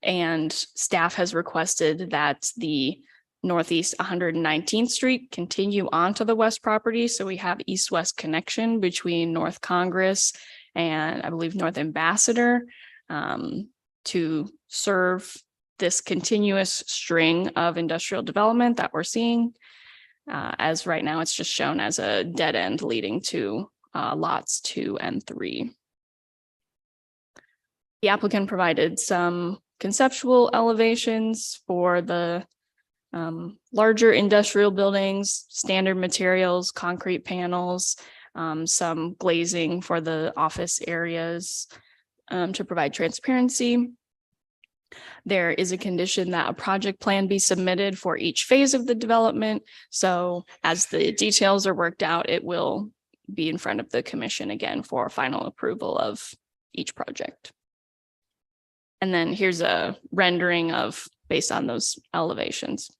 And staff has requested that the northeast 119th Street continue on to the west property. So we have east-west connection between North Congress and I believe North Ambassador to serve this continuous string of industrial development that we're seeing. As right now, it's just shown as a dead end leading to lots 2 and 3. The applicant provided some conceptual elevations for the larger industrial buildings, standard materials, concrete panels, some glazing for the office areas to provide transparency. There is a condition that a project plan be submitted for each phase of the development. So as the details are worked out, it will be in front of the commission again for final approval of each project. And then here's a rendering of based on those elevations.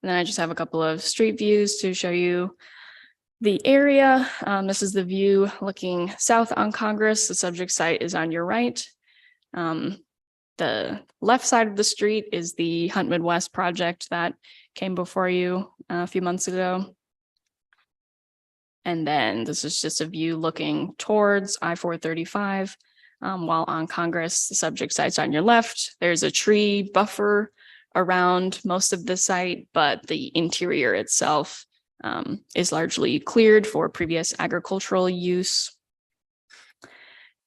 And then I just have a couple of street views to show you the area. This is the view looking south on Congress. The subject site is on your right. The left side of the street is the Hunt Midwest project that came before you a few months ago. And then this is just a view looking towards I-435. While on Congress, the subject site's on your left. There's a tree buffer around most of the site, but the interior itself is largely cleared for previous agricultural use.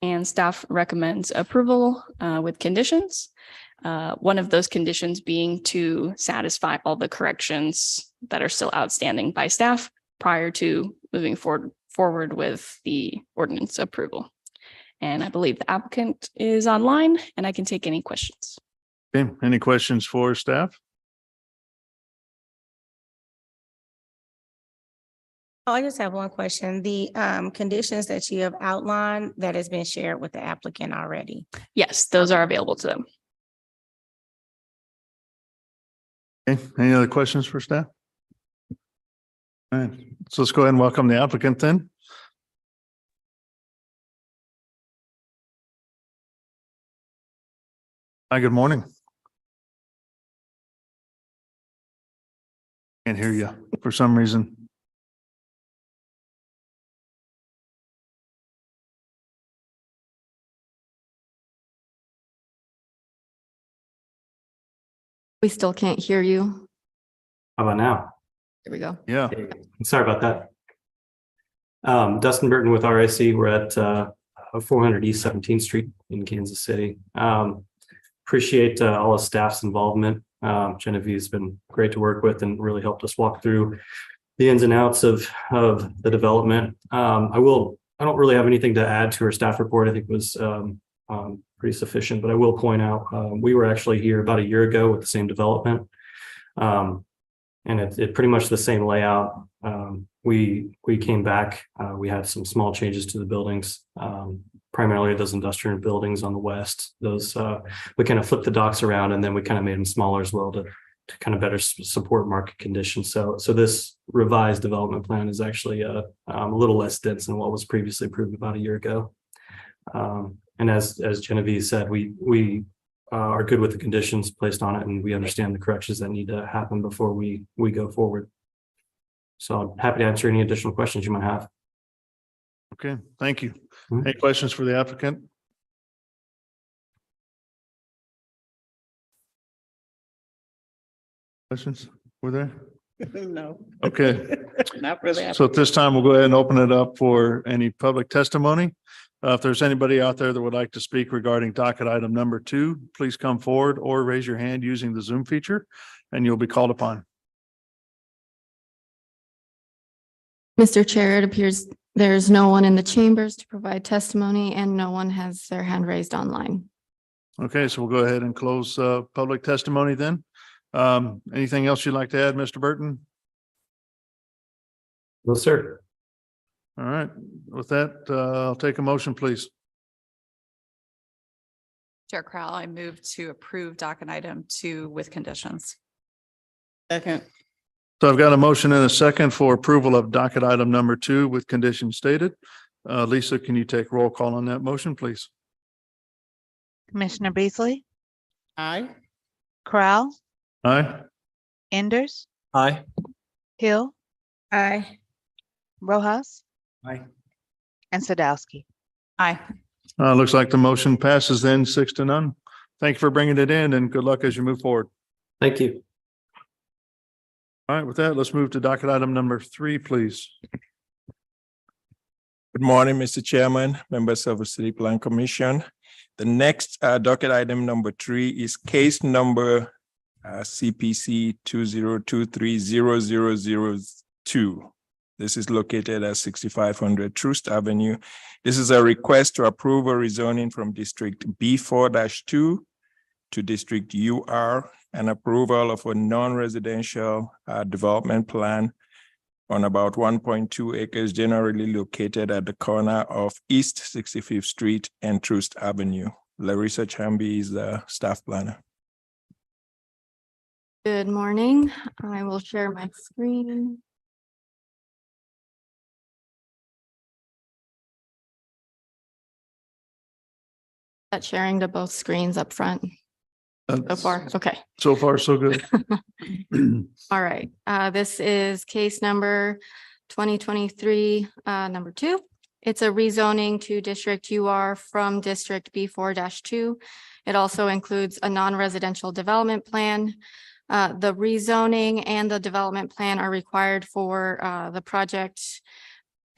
And staff recommends approval with conditions. One of those conditions being to satisfy all the corrections that are still outstanding by staff prior to moving forward with the ordinance approval. And I believe the applicant is online and I can take any questions. Okay, any questions for staff? Oh, I just have one question. The conditions that you have outlined that has been shared with the applicant already. Yes, those are available to them. Okay, any other questions for staff? All right, so let's go ahead and welcome the applicant then. Hi, good morning. Can't hear you for some reason. We still can't hear you. How about now? Here we go. Yeah. Sorry about that. Dustin Burton with RIC. We're at 400 East 17th Street in Kansas City. Appreciate all the staff's involvement. Genevieve's been great to work with and really helped us walk through the ins and outs of the development. I don't really have anything to add to our staff report. I think it was pretty sufficient, but I will point out, we were actually here about a year ago with the same development. And it's pretty much the same layout. We came back, we had some small changes to the buildings, primarily those industrial buildings on the west. Those, we kind of flipped the docks around and then we kind of made them smaller as well to kind of better support market conditions. So this revised development plan is actually a little less dense than what was previously approved about a year ago. And as Genevieve said, we are good with the conditions placed on it, and we understand the corrections that need to happen before we go forward. So I'm happy to answer any additional questions you might have. Okay, thank you. Mhm. Any questions for the applicant? Questions? Were there? No. Okay. Not for that. So at this time, we'll go ahead and open it up for any public testimony. If there's anybody out there that would like to speak regarding docket item number 2, please come forward or raise your hand using the Zoom feature and you'll be called upon. Mr. Chair, it appears there's no one in the chambers to provide testimony and no one has their hand raised online. Okay, so we'll go ahead and close public testimony then. Anything else you'd like to add, Mr. Burton? No, sir. All right, with that, I'll take a motion, please. Chair Crowell, I move to approve docket item 2 with conditions. Second. So I've got a motion and a second for approval of docket item number 2 with conditions stated. Lisa, can you take roll call on that motion, please? Commissioner Beasley, Aye. Crowell, Aye. Enders, Aye. Hill, Aye. Rojas, Aye. and Sadowski. Aye. Looks like the motion passes then 6-0. Thank you for bringing it in and good luck as you move forward. Thank you. All right, with that, let's move to docket item number 3, please. Good morning, Mr. Chairman, members of the City Plan Commission. The next docket item number 3 is case number CPC 20230002. This is located at 6500 Troost Avenue. This is a request to approve a rezoning from District B4-2 to District UR and approval of a non-residential development plan on about 1.2 acres generally located at the corner of East 65th Street and Troost Avenue. Larissa Chambi is the staff planner. Good morning. I will share my screen. That sharing to both screens up front so far. Okay. So far, so good. All right. This is case number 2023, number 2. It's a rezoning to District UR from District B4-2. It also includes a non-residential development plan. The rezoning and the development plan are required for the project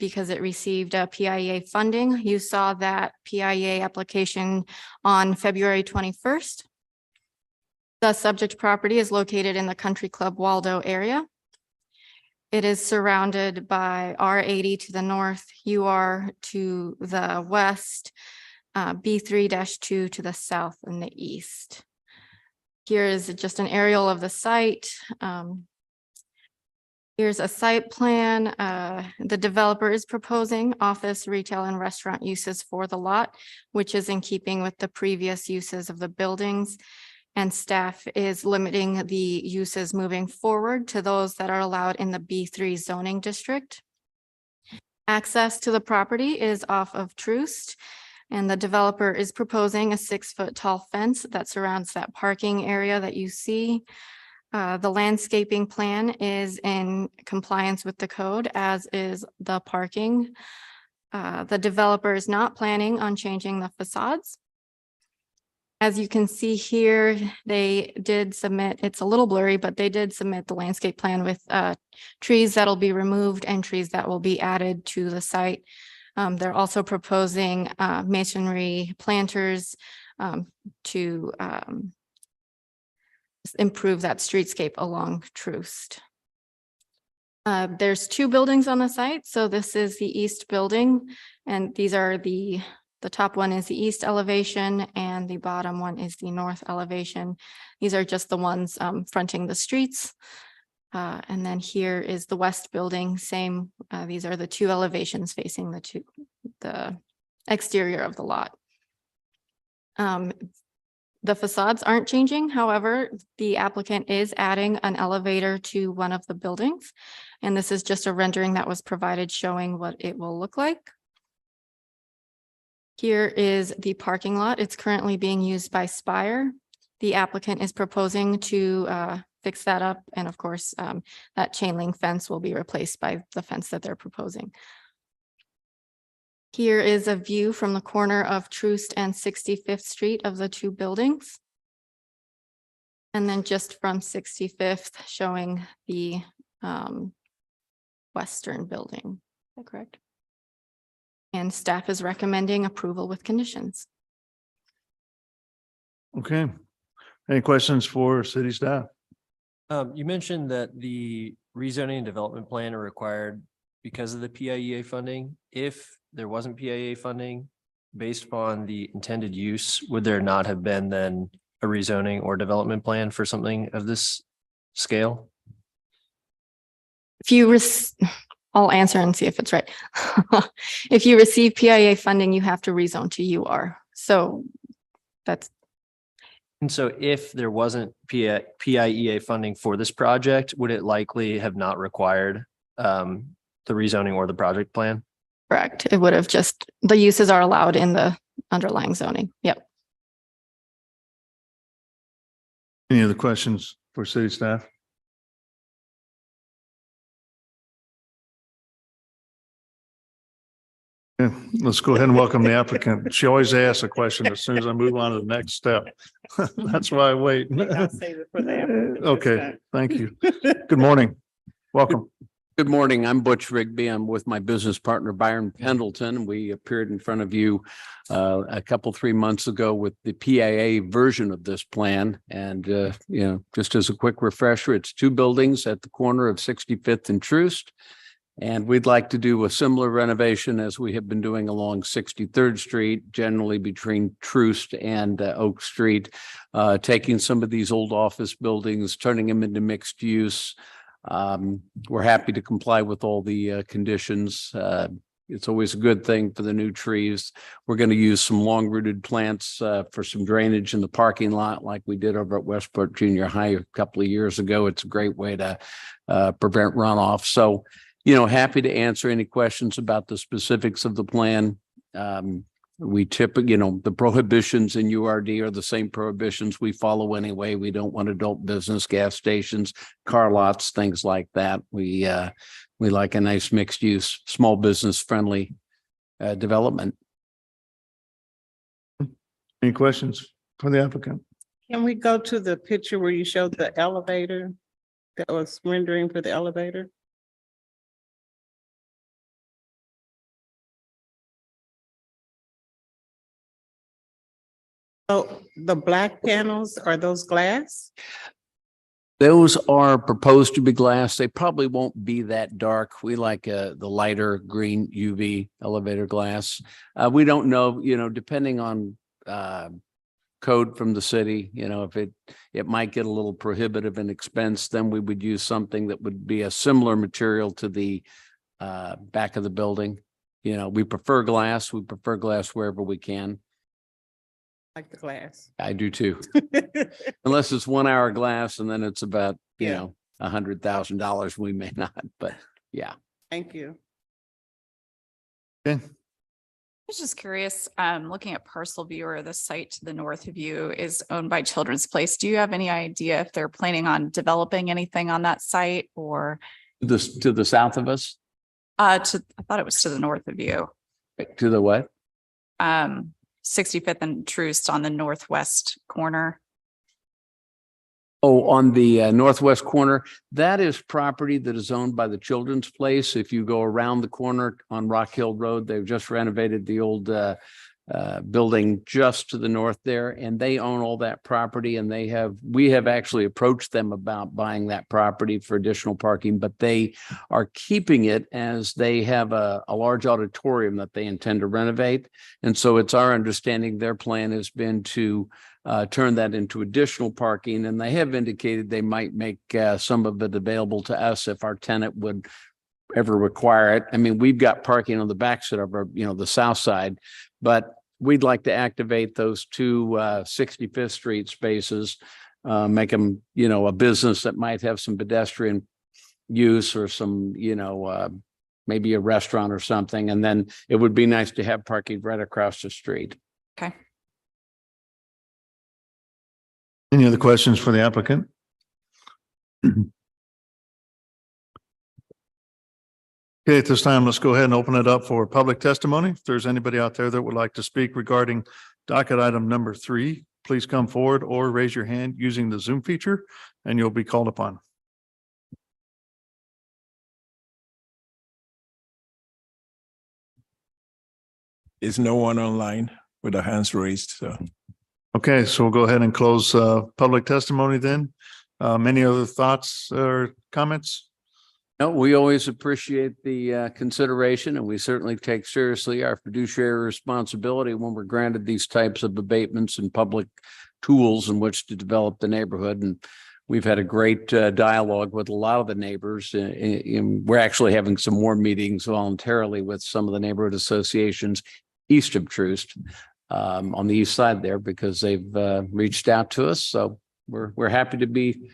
because it received a PIA funding. You saw that PIA application on February 21st. The subject property is located in the Country Club Waldo area. It is surrounded by R80 to the north, UR to the west, B3-2 to the south and the east. Here is just an aerial of the site. Here's a site plan. The developer is proposing office, retail, and restaurant uses for the lot, which is in keeping with the previous uses of the buildings. And staff is limiting the uses moving forward to those that are allowed in the B3 zoning district. Access to the property is off of Troost, and the developer is proposing a 6-foot tall fence that surrounds that parking area that you see. The landscaping plan is in compliance with the code, as is the parking. The developer is not planning on changing the facades. As you can see here, they did submit, it's a little blurry, but they did submit the landscape plan with trees that'll be removed and trees that will be added to the site. They're also proposing masonry planters to improve that streetscape along Troost. There's 2 buildings on the site. So this is the east building, and these are the The top one is the east elevation and the bottom one is the north elevation. These are just the ones fronting the streets. And then here is the west building, same. These are the two elevations facing the exterior of the lot. The facades aren't changing. However, the applicant is adding an elevator to one of the buildings. And this is just a rendering that was provided showing what it will look like. Here is the parking lot. It's currently being used by Spire. The applicant is proposing to fix that up. And of course, that chain link fence will be replaced by the fence that they're proposing. Here is a view from the corner of Troost and 65th Street of the two buildings. And then just from 65th showing the western building. Is that correct? And staff is recommending approval with conditions. Okay. Any questions for city staff? You mentioned that the rezoning and development plan are required because of the PIEA funding. If there wasn't PIEA funding, based upon the intended use, would there not have been then a rezoning or development plan for something of this scale? If you I'll answer and see if it's right. If you receive PIA funding, you have to rezone to UR. So that's. And so if there wasn't PIEA funding for this project, would it likely have not required the rezoning or the project plan? Correct. It would have just, the uses are allowed in the underlying zoning. Yep. Any other questions for city staff? Yeah, let's go ahead and welcome the applicant. She always asks a question as soon as I move on to the next step. That's why I wait. I'll save it for them. Okay, thank you. Good morning. Welcome. Good morning. I'm Butch Rigby. I'm with my business partner Byron Pendleton. We appeared in front of you a couple, 3 months ago with the PIA version of this plan. And, just as a quick refresher, it's 2 buildings at the corner of 65th and Troost. And we'd like to do a similar renovation as we have been doing along 63rd Street, generally between Troost and Oak Street, taking some of these old office buildings, turning them into mixed use. We're happy to comply with all the conditions. It's always a good thing for the new trees. We're going to use some long rooted plants for some drainage in the parking lot like we did over at Westport Junior High a couple of years ago. It's a great way to prevent runoff. So, happy to answer any questions about the specifics of the plan. We typically, the prohibitions in URD are the same prohibitions we follow anyway. We don't want adult business, gas stations, car lots, things like that. We like a nice mixed use, small business friendly development. Any questions for the applicant? Can we go to the picture where you showed the elevator that was rendering for the elevator? Oh, the black panels, are those glass? Those are proposed to be glass. They probably won't be that dark. We like the lighter green UV elevator glass. We don't know, depending on code from the city, if it might get a little prohibitive in expense, then we would use something that would be a similar material to the back of the building. We prefer glass. We prefer glass wherever we can. Like the glass. I do too. Unless it's 1 hour glass and then it's about, $100,000, we may not, but yeah. Thank you. Okay. I was just curious, looking at parcel viewer, the site to the north of you is owned by Children's Place. Do you have any idea if they're planning on developing anything on that site or? To the south of us? I thought it was to the north of you. To the what? 65th and Troost on the northwest corner. Oh, on the northwest corner, that is property that is owned by the Children's Place. If you go around the corner on Rock Hill Road, they've just renovated the old building just to the north there, and they own all that property, and we have actually approached them about buying that property for additional parking, but they are keeping it as they have a large auditorium that they intend to renovate. And so it's our understanding their plan has been to turn that into additional parking, and they have indicated they might make some of it available to us if our tenant would ever require it. I mean, we've got parking on the backside of our, the south side, but we'd like to activate those two 65th Street spaces, make them, a business that might have some pedestrian use or some, maybe a restaurant or something. And then it would be nice to have parking right across the street. Okay. Any other questions for the applicant? Okay, at this time, let's go ahead and open it up for public testimony. If there's anybody out there that would like to speak regarding docket item number 3, please come forward or raise your hand using the Zoom feature and you'll be called upon. Is no one online with their hands raised? So. Okay, so we'll go ahead and close public testimony then. Any other thoughts or comments? No, we always appreciate the consideration, and we certainly take seriously our fiduciary responsibility when we're granted these types of abatements and public tools in which to develop the neighborhood. And we've had a great dialogue with a lot of the neighbors. We're actually having some more meetings voluntarily with some of the neighborhood associations east of Troost, on the east side there, because they've reached out to us. So we're happy to be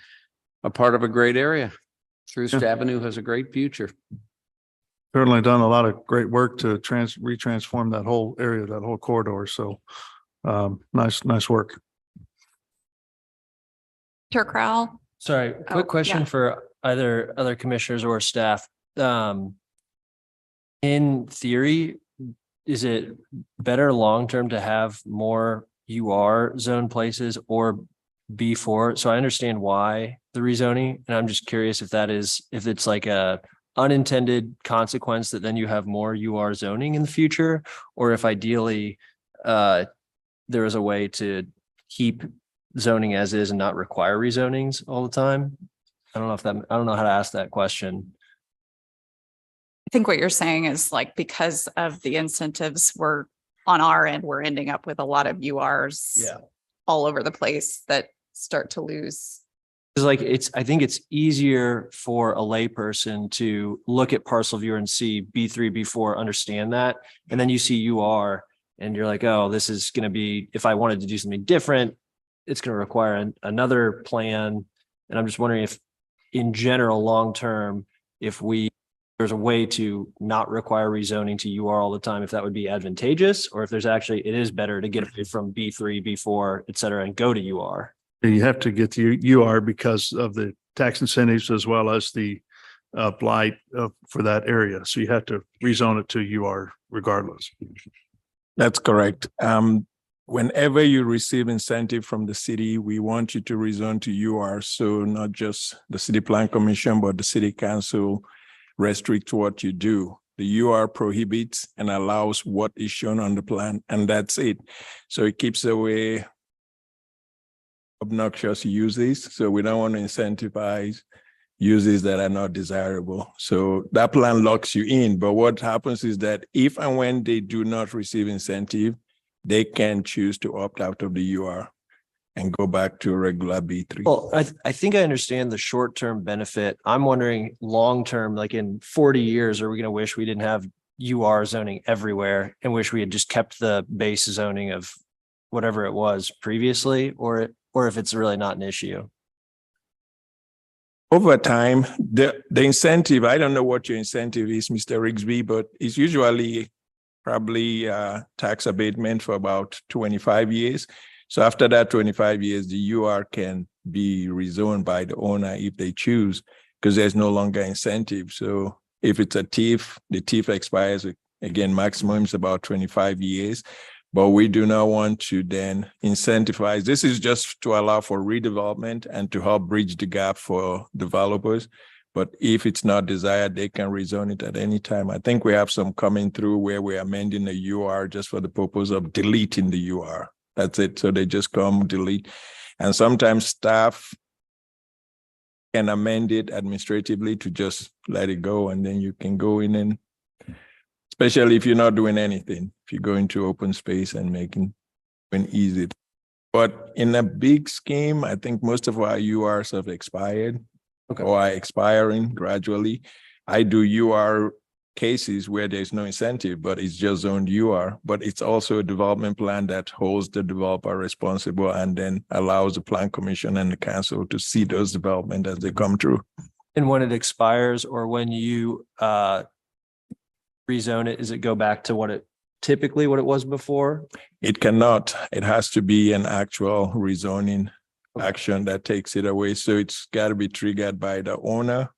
a part of a great area. Troost Avenue has a great future. Certainly done a lot of great work to retransform that whole area, that whole corridor. So nice work. Chair Crowell. Sorry, Oh, quick question yeah. for either other commissioners or staff. In theory, is it better long-term to have more UR zone places or B4? So I understand why the rezoning, and I'm just curious if it's like a unintended consequence that then you have more UR zoning in the future, or if ideally there is a way to keep zoning as is and not require rezonings all the time. I don't know how to ask that question. I think what you're saying is like, because of the incentives we're on our end, we're ending up with a lot of URs all over the place that start to lose. I think it's easier for a layperson to look at parcel viewer and see B3, B4, understand that. And then you see UR and you're like, oh, this is going to be, if I wanted to do something different, it's going to require another plan. And I'm just wondering if in general, long-term, there's a way to not require rezoning to UR all the time, if that would be advantageous, or if it is better to get away from B3, B4, et cetera, and go to UR. You have to get to UR because of the tax incentives as well as the blight for that area. So you have to rezone it to UR regardless. That's correct. Whenever you receive incentive from the city, we want you to rezone to UR. So not just the City Plan Commission, but the City Council restrict what you do. The UR prohibits and allows what is shown on the plan, and that's it. So it keeps away obnoxious uses. So we don't want to incentivize uses that are not desirable. So that plan locks you in. But what happens is that if and when they do not receive incentive, they can choose to opt out of the UR and go back to a regular B3. Well, I think I understand the short-term benefit. I'm wondering long-term, like in 40 years, are we going to wish we didn't have UR zoning everywhere and wish we had just kept the base zoning of whatever it was previously, or if it's really not an issue? Over time, the incentive, I don't know what your incentive is, Mr. Rigsby, but it's usually probably tax abatement for about 25 years. So after that 25 years, the UR can be rezoned by the owner if they choose, because there's no longer incentive. So if it's a TIF, the TIF expires, again, maximum is about 25 years. But we do not want to then incentivize. This is just to allow for redevelopment and to help bridge the gap for developers. But if it's not desired, they can rezone it at any time. I think we have some coming through where we're amending the UR just for the purpose of deleting the UR. That's it. So they just come delete. And sometimes staff can amend it administratively to just let it go, and then you can go in and, especially if you're not doing anything, if you go into open space and making it easy. But in a big scheme, I think most of our URs have expired or are expiring gradually. I do UR cases where there's no incentive, but it's just zoned UR, but it's also a development plan that holds the developer responsible and then allows the plan commission and the council to see those development as they come through. And when it expires or when you rezone it, does it go back to what it was before? It cannot. It has to be an actual rezoning action that takes it away. So it's got to be triggered by the owner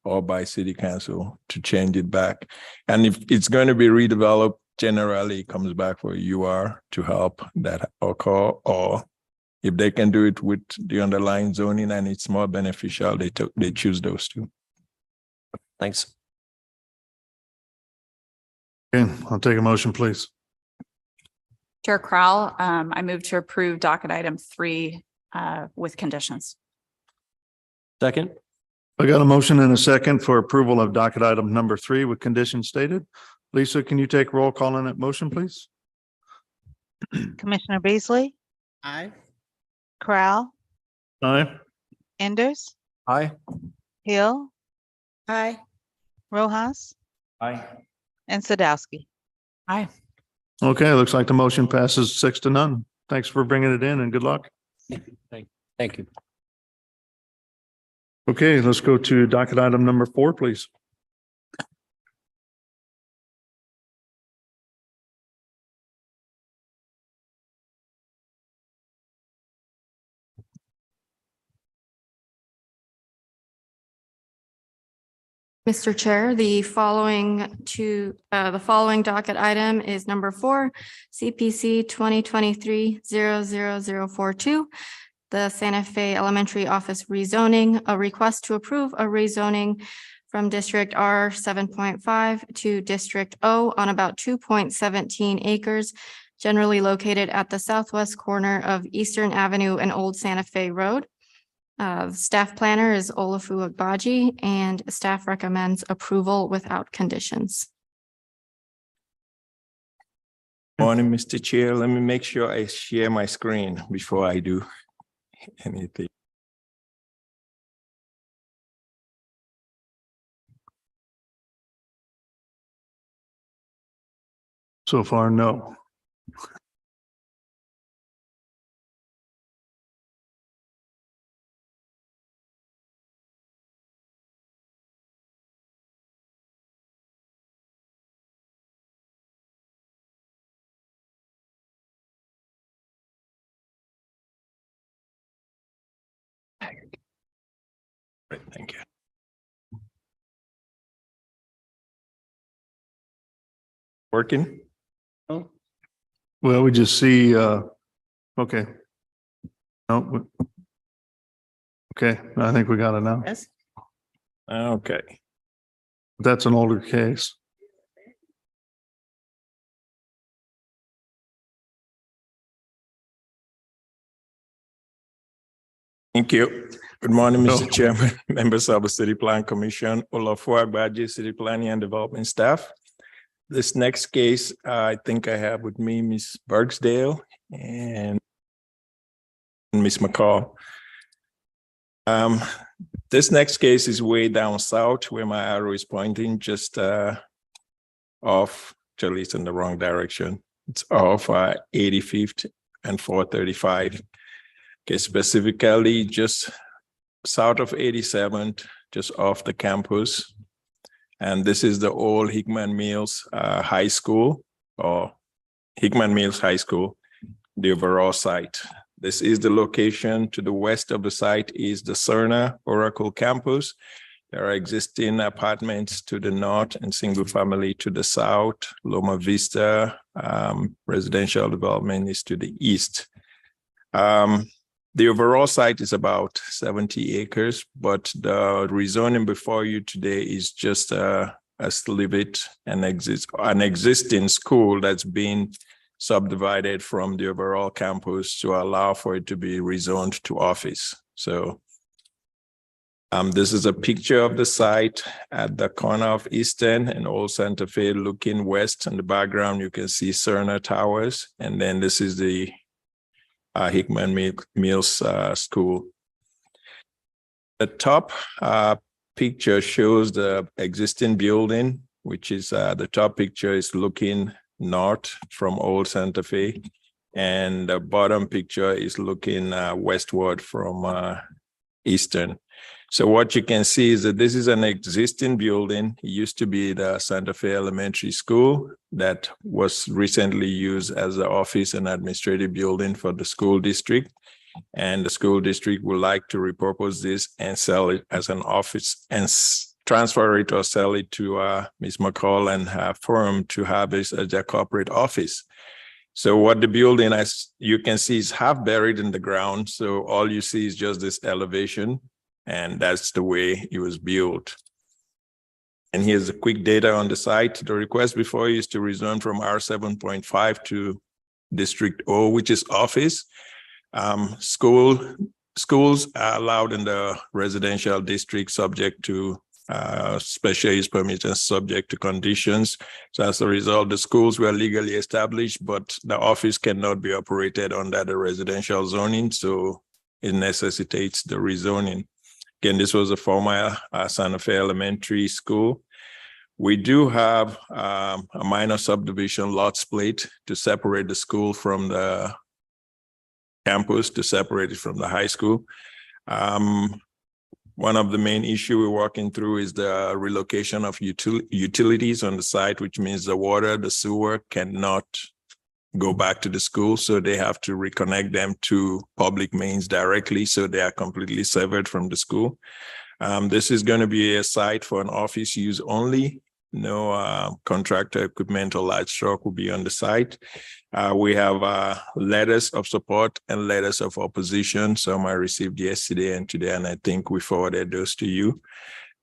or by city council to change it back. And if it's going to be redeveloped, generally it comes back for UR to help that occur, or if they can do it with the underlying zoning and it's more beneficial, they choose those two. Thanks. Okay, I'll take a motion, please. Chair Crowell, I move to approve docket item 3 with conditions. Second. I got a motion and a second for approval of docket item number 3 with conditions stated. Lisa, can you take roll call on that motion, please? Commissioner Beasley, Aye. Crowell, Aye. Enders, Aye. Hill, Aye. Rojas, Aye. and Sadowski. Aye. Okay, looks like the motion passes 6-0. Thanks for bringing it in and good luck. Thank you. Okay, let's go to docket item number 4, please. Mr. Chair, the following docket item is number 4, CPC 2023-00042. The Santa Fe Elementary Office rezoning, a request to approve a rezoning from District R 7.5 to District O on about 2.17 acres, generally located at the southwest corner of Eastern Avenue and Old Santa Fe Road. Staff planner is Olafu Agbaji, and staff recommends approval without conditions. Morning, Mr. Chair. Let me make sure I share my screen before I do anything. So far, no. Great, thank you. Working? Well, we just see, okay. No. Okay, I think we got it now. Yes. Okay. That's an older case. Thank you. Good morning, Mr. Chairman, members of the City Plan Commission, Olafu Agbaji, City Planning and Development staff. This next case, I think I have with me Ms. Bergsdale and Ms. McCall. This next case is way down south where my arrow is pointing, just off, actually it's in the wrong direction. It's off 85th and 435. Okay, specifically just south of 87th, just off the campus. And this is the old Hickman Mills High School, or Hickman Mills High School, the overall site. This is the location. To the west of the site is the Cerner Oracle campus. There are existing apartments to the north and single family to the south. Loma Vista residential development is to the east. The overall site is about 70 acres, but the rezoning before you today is just a slivet, an existing school that's been subdivided from the overall campus to allow for it to be rezoned to office. So this is a picture of the site at the corner of Eastern and Old Santa Fe, looking west. In the background, you can see Cerner Towers. And then this is the Hickman Mills School. The top picture shows the existing building, which is the top picture is looking north from Old Santa Fe. And the bottom picture is looking westward from Eastern. So what you can see is that this is an existing building. It used to be the Santa Fe Elementary School that was recently used as the office and administrative building for the school district. And the school district would like to repurpose this and sell it as an office and transfer it or sell it to Ms. McCall and her firm to have this as their corporate office. So what the building, as you can see, is half buried in the ground. So all you see is just this elevation. And that's the way it was built. And here's a quick data on the site. The request before you is to rezone from R7.5 to District O, which is office. Schools are allowed in the residential district subject to special use permits and subject to conditions. So as a result, the schools were legally established, but the office cannot be operated under the residential zoning. So it necessitates the rezoning. Again, this was a former Santa Fe Elementary School. We do have a minor subdivision lot split to separate the school from the campus, to separate it from the high school. One of the main issues we're working through is the relocation of utilities on the site, which means the water, the sewer cannot go back to the school. So they have to reconnect them to public mains directly. So they are completely severed from the school. This is going to be a site for an office use only. No contractor equipment or large truck will be on the site. We have letters of support and letters of opposition. Some I received yesterday and today, and I think we forwarded those to you.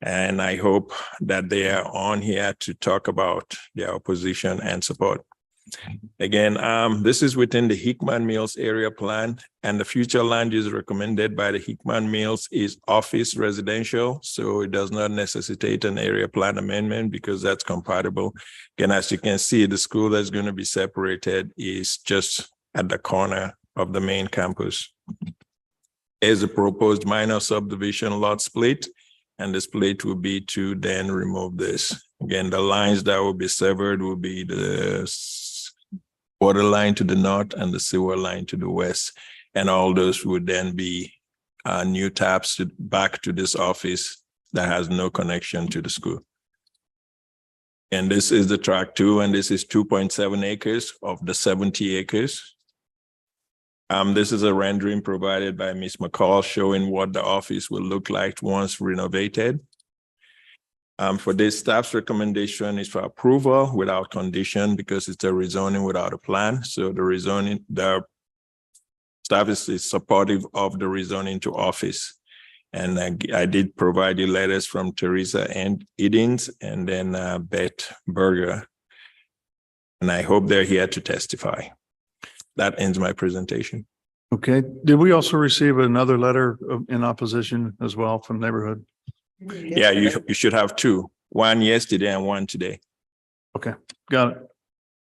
And I hope that they are on here to talk about their opposition and support. Again, this is within the Hickman Mills area plan, and the future land use recommended by the Hickman Mills is office residential. So it does not necessitate an area plan amendment because that's compatible. Again, as you can see, the school that's going to be separated is just at the corner of the main campus. Is a proposed minor subdivision lot split, and the split will be to then remove this. Again, the lines that will be severed will be the water line to the north and the sewer line to the west. And all those would then be new taps back to this office that has no connection to the school. And this is the track 2, and this is 2.7 acres of the 70 acres. This is a rendering provided by Ms. McCall showing what the office will look like once renovated. For this, staff's recommendation is for approval without condition because it's a rezoning without a plan. So the rezoning, the staff is supportive of the rezoning to office. And I did provide you letters from Teresa and Edens and then Beth Berger. And I hope they're here to testify. That ends my presentation. Okay. Did we also receive another letter in opposition as well from neighborhood? Yeah, you should have 2, one yesterday and one today. Okay, got it.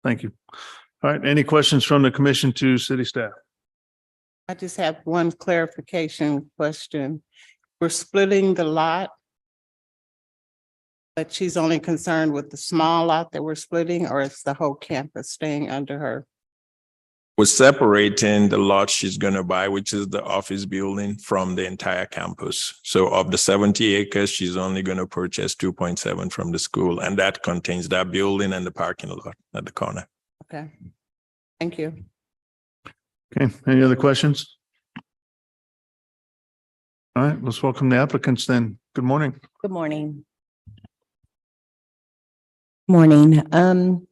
Thank you. All right, any questions from the commission to city staff? I just have one clarification question. We're splitting the lot, but she's only concerned with the small lot that we're splitting, or is the whole campus staying under her? We're separating the lot she's going to buy, which is the office building, from the entire campus. So of the 70 acres, she's only going to purchase 2.7 from the school, and that contains that building and the parking lot at the corner. Okay, thank you. Okay, any other questions? All right, let's welcome the applicants then. Good morning. Good morning. Morning.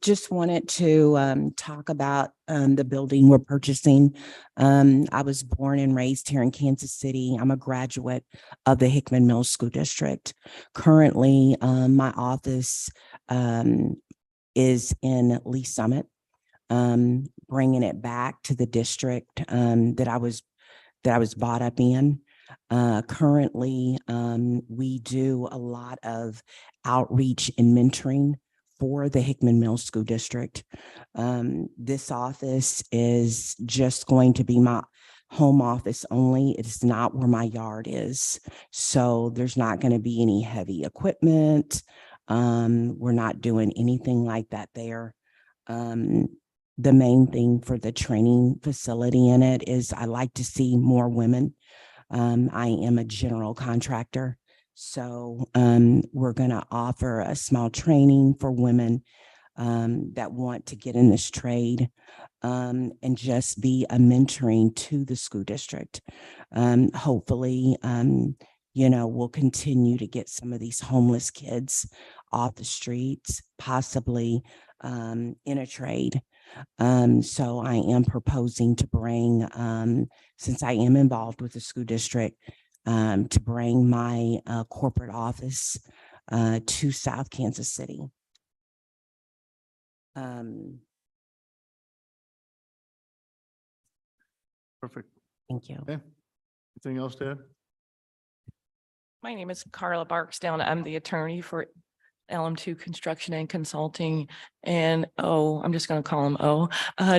Just wanted to talk about the building we're purchasing. I was born and raised here in Kansas City. I'm a graduate of the Hickman Mills School District. Currently, my office is in Lee Summit, bringing it back to the district that I was brought up in. Currently, we do a lot of outreach and mentoring for the Hickman Mills School District. This office is just going to be my home office only. It is not where my yard is. So there's not going to be any heavy equipment. We're not doing anything like that there. The main thing for the training facility in it is I like to see more women. I am a general contractor. So we're going to offer a small training for women that want to get in this trade and just be a mentoring to the school district. Hopefully, we'll continue to get some of these homeless kids off the streets, possibly in a trade. So I am proposing to bring, since I am involved with the school district, to bring my corporate office to South Kansas City. Perfect. Thank you. Okay. Anything else, Dad? My name is Carla Barksdale. I'm the attorney for LM2 Construction and Consulting. And I'm just going to call him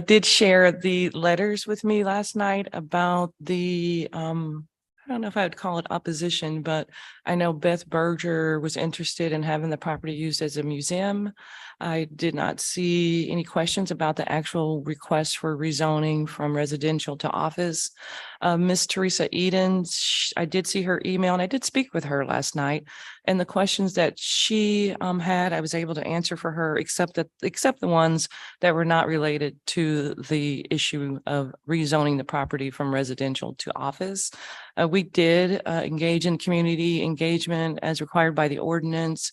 did share the letters with me last night about the, I don't know if I would call it opposition, but I know Beth Berger was interested in having the property used as a museum. I did not see any questions about the actual request for rezoning from residential to office. Miss Teresa Eden, I did see her email and I did speak with her last night. And the questions that she had, I was able to answer for her, except the ones that were not related to the issue of rezoning the property from residential to office. We did engage in community engagement as required by the ordinance.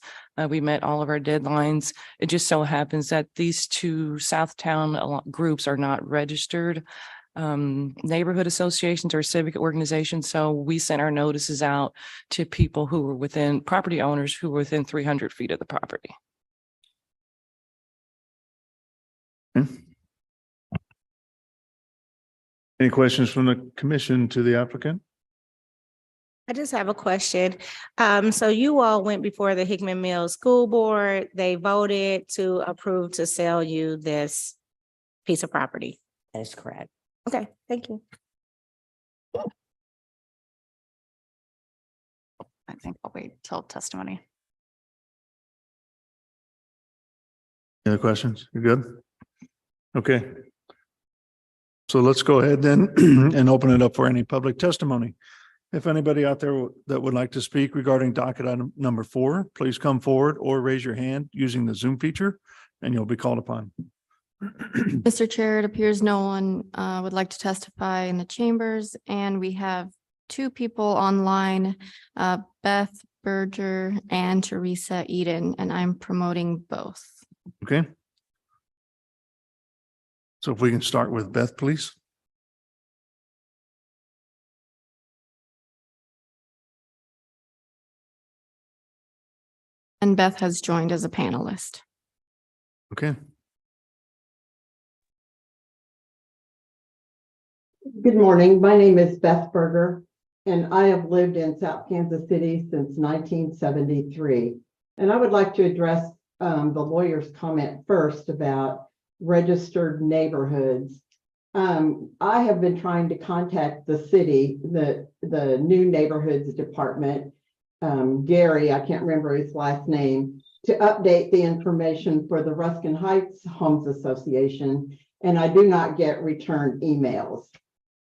We met all of our deadlines. It just so happens that these two Southtown groups are not registered neighborhood associations or civic organizations. So we sent our notices out to people who were property owners who were within 300 feet of the property. Any questions from the commission to the applicant? I just have a question. So you all went before the Hickman Mills School Board. They voted to approve to sell you this piece of property. That is correct. Okay, thank you. I think I'll wait till testimony. Any other questions? You good? Okay. So let's go ahead then and open it up for any public testimony. If anybody out there that would like to speak regarding docket item number 4, please come forward or raise your hand using the Zoom feature and you'll be called upon. Mr. Chair, it appears no one would like to testify in the chambers, and we have 2 people online, Beth Berger and Teresa Eden, and I'm promoting both. Okay. So if we can start with Beth, please. And Beth has joined as a panelist. Okay. Good morning. My name is Beth Berger, and I have lived in South Kansas City since 1973. And I would like to address the lawyer's comment first about registered neighborhoods. I have been trying to contact the city, the new neighborhoods department, Gary, I can't remember his last name, to update the information for the Ruskin Heights Homes Association, and I do not get returned emails.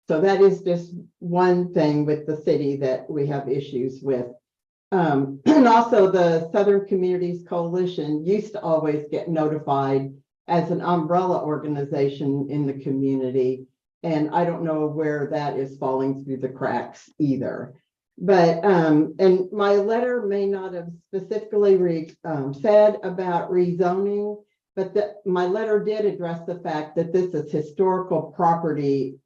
So that is just one thing with the city that we have issues with. And also the Southern Communities Coalition used to always get notified as an umbrella organization in the community. And I don't know where that is falling through the cracks either. But, and my letter may not have specifically said about rezoning, but my letter did address the fact that this is historical property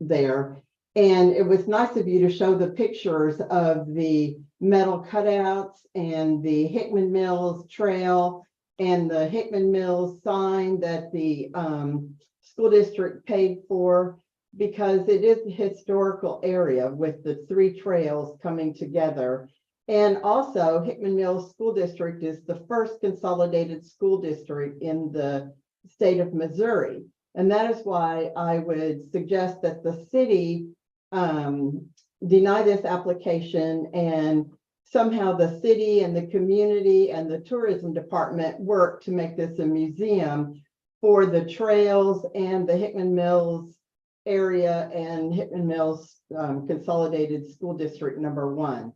there. And it was nice of you to show the pictures of the metal cutouts and the Hickman Mills Trail and the Hickman Mills sign that the school district paid for, because it is a historical area with the three trails coming together. And also Hickman Mills School District is the first consolidated school district in the state of Missouri. And that is why I would suggest that the city deny this application, and somehow the city and the community and the tourism department work to make this a museum for the trails and the Hickman Mills area and Hickman Mills Consolidated School District #1.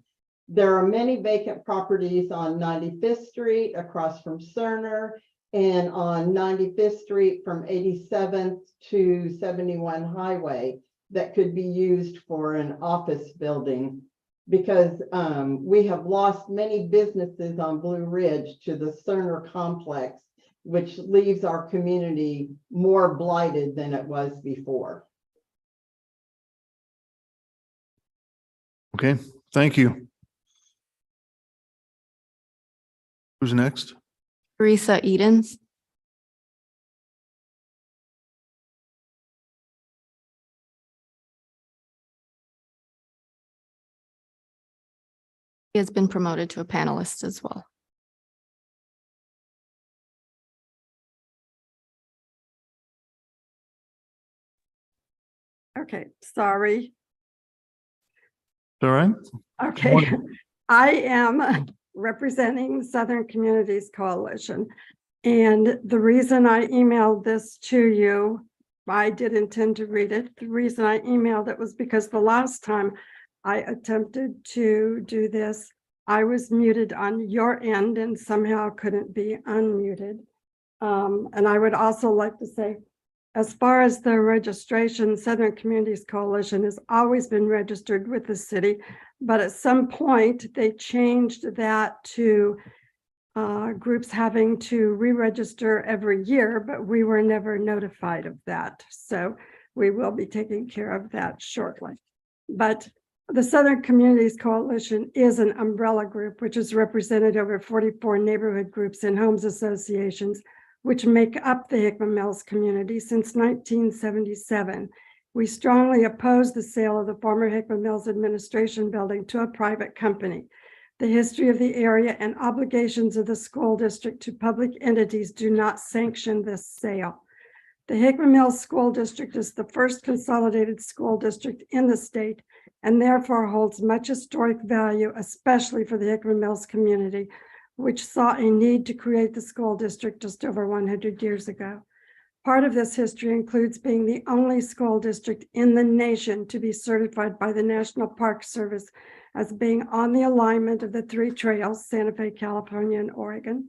There are many vacant properties on 95th Street across from Cerner, and on 95th Street from 87th to 71 Highway that could be used for an office building, because we have lost many businesses on Blue Ridge to the Cerner complex, which leaves our community more blighted than it was before. Okay, thank you. Who's next? Teresa Edens. He has been promoted to a panelist as well. Okay, sorry. All right. Okay, I am representing Southern Communities Coalition. And the reason I emailed this to you, I did intend to read it. The reason I emailed it was because the last time I attempted to do this, I was muted on your end and somehow couldn't be unmuted. And I would also like to say, as far as the registration, Southern Communities Coalition has always been registered with the city, but at some point they changed that to groups having to re-register every year, but we were never notified of that. So we will be taking care of that shortly. But the Southern Communities Coalition is an umbrella group, which has represented over 44 neighborhood groups and homes associations, which make up the Hickman Mills community since 1977. We strongly oppose the sale of the former Hickman Mills Administration Building to a private company. The history of the area and obligations of the school district to public entities do not sanction this sale. The Hickman Mills School District is the first consolidated school district in the state and therefore holds much historic value, especially for the Hickman Mills community, which saw a need to create the school district just over 100 years ago. Part of this history includes being the only school district in the nation to be certified by the National Park Service as being on the alignment of the three trails, Santa Fe, California, and Oregon.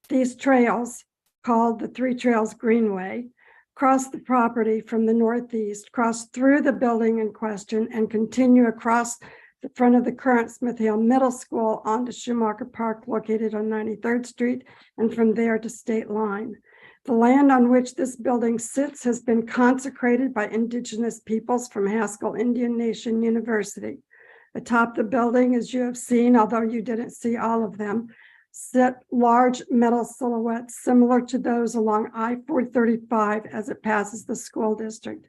These trails, called the Three Trails Greenway, cross the property from the northeast, cross through the building in question, and continue across the front of the current Smith Hill Middle School onto Schumacher Park, located on 93rd Street, and from there to State Line. The land on which this building sits has been consecrated by indigenous peoples from Haskell Indian Nation University. Atop the building, as you have seen, although you didn't see all of them, sit large metal silhouettes similar to those along I-435 as it passes the school district.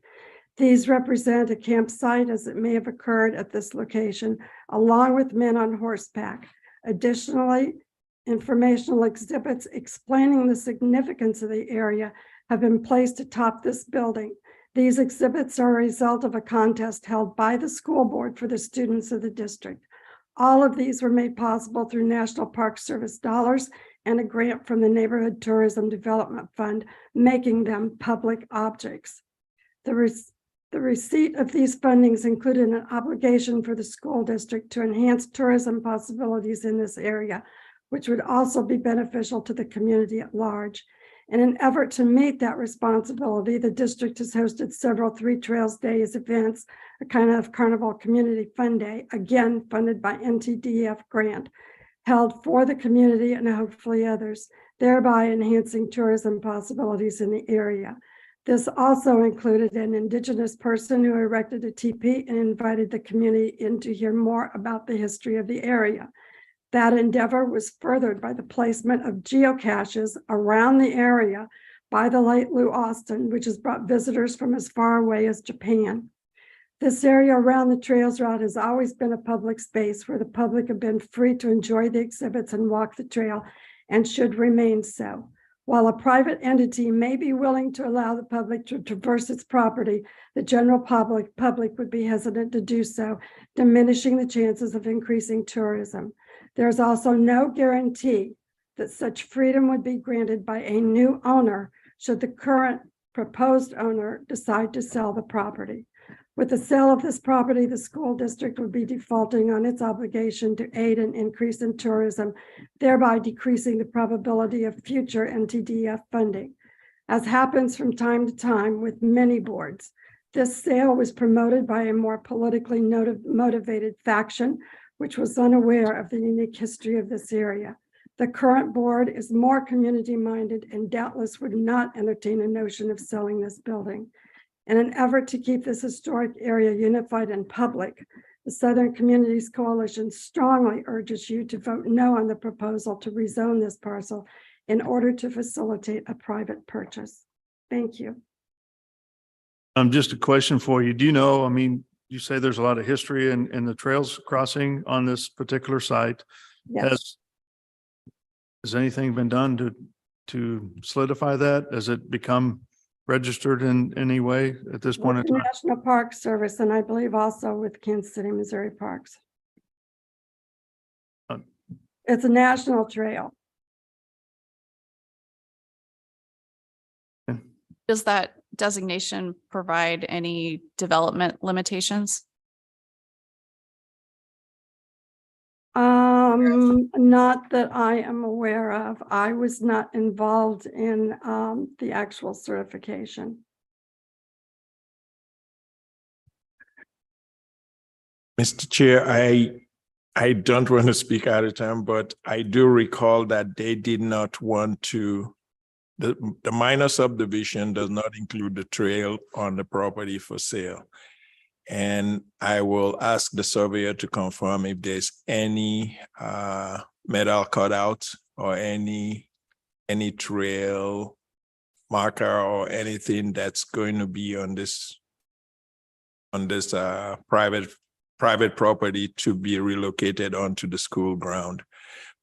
These represent a campsite as it may have occurred at this location, along with men on horseback. Additionally, informational exhibits explaining the significance of the area have been placed atop this building. These exhibits are a result of a contest held by the school board for the students of the district. All of these were made possible through National Park Service dollars and a grant from the Neighborhood Tourism Development Fund, making them public objects. The receipt of these fundings included an obligation for the school district to enhance tourism possibilities in this area, which would also be beneficial to the community at large. In an effort to meet that responsibility, the district has hosted several Three Trails Days events, a kind of Carnival Community Fun Day, again funded by NTDF grant, held for the community and hopefully others, thereby enhancing tourism possibilities in the area. This also included an Indigenous person who erected a teepee and invited the community in to hear more about the history of the area. That endeavor was furthered by the placement of geocaches around the area by the late Lou Austin, which has brought visitors from as far away as Japan. This area around the trails route has always been a public space where the public have been free to enjoy the exhibits and walk the trail, and should remain so. While a private entity may be willing to allow the public to traverse its property, the general public would be hesitant to do so, diminishing the chances of increasing tourism. There is also no guarantee that such freedom would be granted by a new owner should the current proposed owner decide to sell the property. With the sale of this property, the school district would be defaulting on its obligation to aid an increase in tourism, thereby decreasing the probability of future NTDF funding. As happens from time to time with many boards, this sale was promoted by a more politically motivated faction, which was unaware of the unique history of this area. The current board is more community-minded and doubtless would not entertain a notion of selling this building. In an effort to keep this historic area unified and public, the Southern Communities Coalition strongly urges you to vote no on the proposal to rezone this parcel in order to facilitate a private purchase. Thank you. Just a question for you. Do you know, I mean, you say there's a lot of history in the trails crossing on this particular site. Yes. Has anything been done to solidify that? Has it become registered in any way at this point in With the time? National Park Service, and I believe also with Kansas City, Missouri Parks. It's a national trail. Does that designation provide any development limitations? Not that I am aware of. I was not involved in the actual certification. Mr. Chair, I don't want to speak out of time, but I do recall that they did not want to, the minor subdivision does not include the trail on the property for sale. And I will ask the surveyor to confirm if there's any metal cutout or any trail marker or anything that's going to be on this private property to be relocated onto the school ground.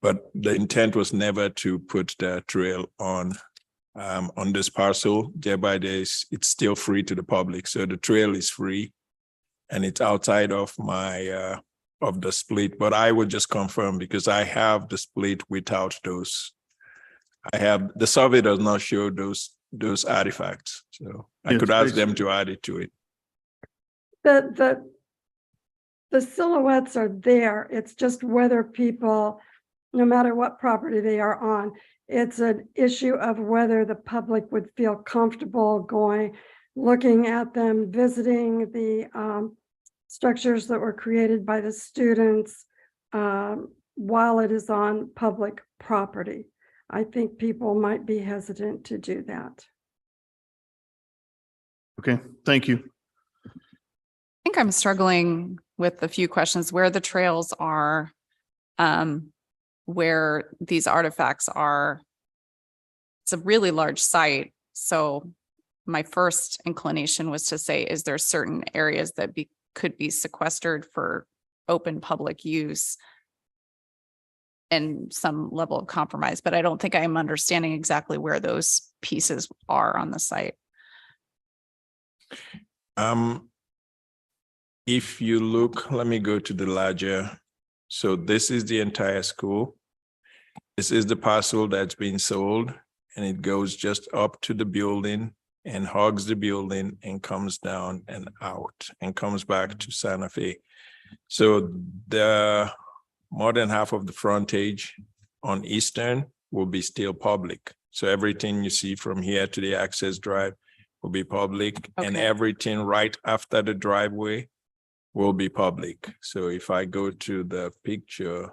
But the intent was never to put the trail on this parcel. Thereby it's still free to the public. So the trail is free and it's outside of my of the split, but I would just confirm because I have the split without those. The survey does not show those artifacts. So I could ask them to add it to it. The silhouettes are there. It's just whether people, no matter what property they are on, it's an issue of whether the public would feel comfortable looking at them, visiting the structures that were created by the students while it is on public property. I think people might be hesitant to do that. Okay, thank you. I think I'm struggling with a few questions where the trails are, where these artifacts are. It's a really large site. So my first inclination was to say, is there certain areas that could be sequestered for open public use and some level of compromise, but I don't think I'm understanding exactly where those pieces are on the site. If you look, let me go to the larger. So this is the entire school. This is the parcel that's been sold, and it goes just up to the building and hugs the building and comes down and out and comes back to Santa Fe. So the more than half of the frontage on Eastern will be still public. So everything you see from here to the access drive will be public, and Okay. everything right after the driveway will be public. So if I go to the picture,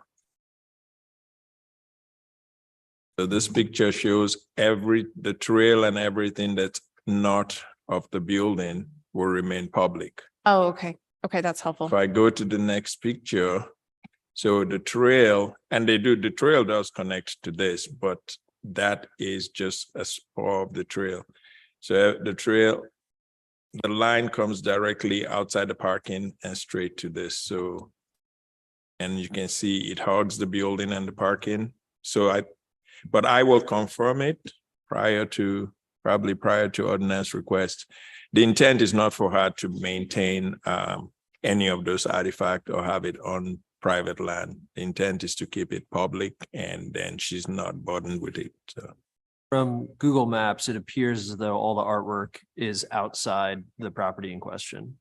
so this picture shows the trail and everything that's not of the building will remain public. Oh, okay. Okay, that's helpful. If I go to the next picture, so the trail, and the trail does connect to this, but that is just a spur of the trail. So the trail, the line comes directly outside the parking and straight to this. So, and you can see it hugs the building and the parking. So but I will confirm it probably prior to ordinance request. The intent is not for her to maintain any of those artifacts or have it on private land. The intent is to keep it public, and then she's not burdened with it. So. From Google Maps, it appears as though all the artwork is outside the property in question.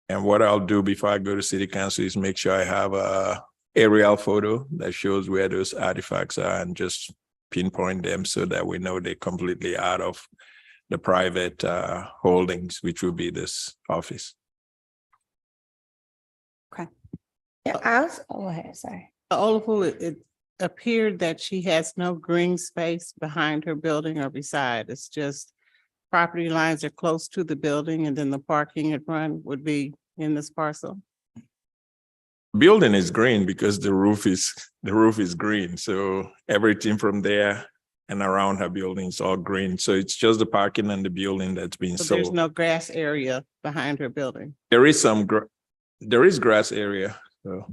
And what I'll do before I go to city council is make sure I have a aerial photo that shows where those artifacts are and just pinpoint them so that we know they're completely out of the private holdings, which will be this office. Yeah, I was, oh, go ahead, sorry. Olaful, it appeared that she has no green space behind her building or beside. It's just property lines are close to the building, and then the parking and run would be in this parcel. Building is green because the roof is green. So everything from there and around her building is all green. So it's just the parking and the building that's being So there's sold. no grass area behind her building. There is there is grass area. So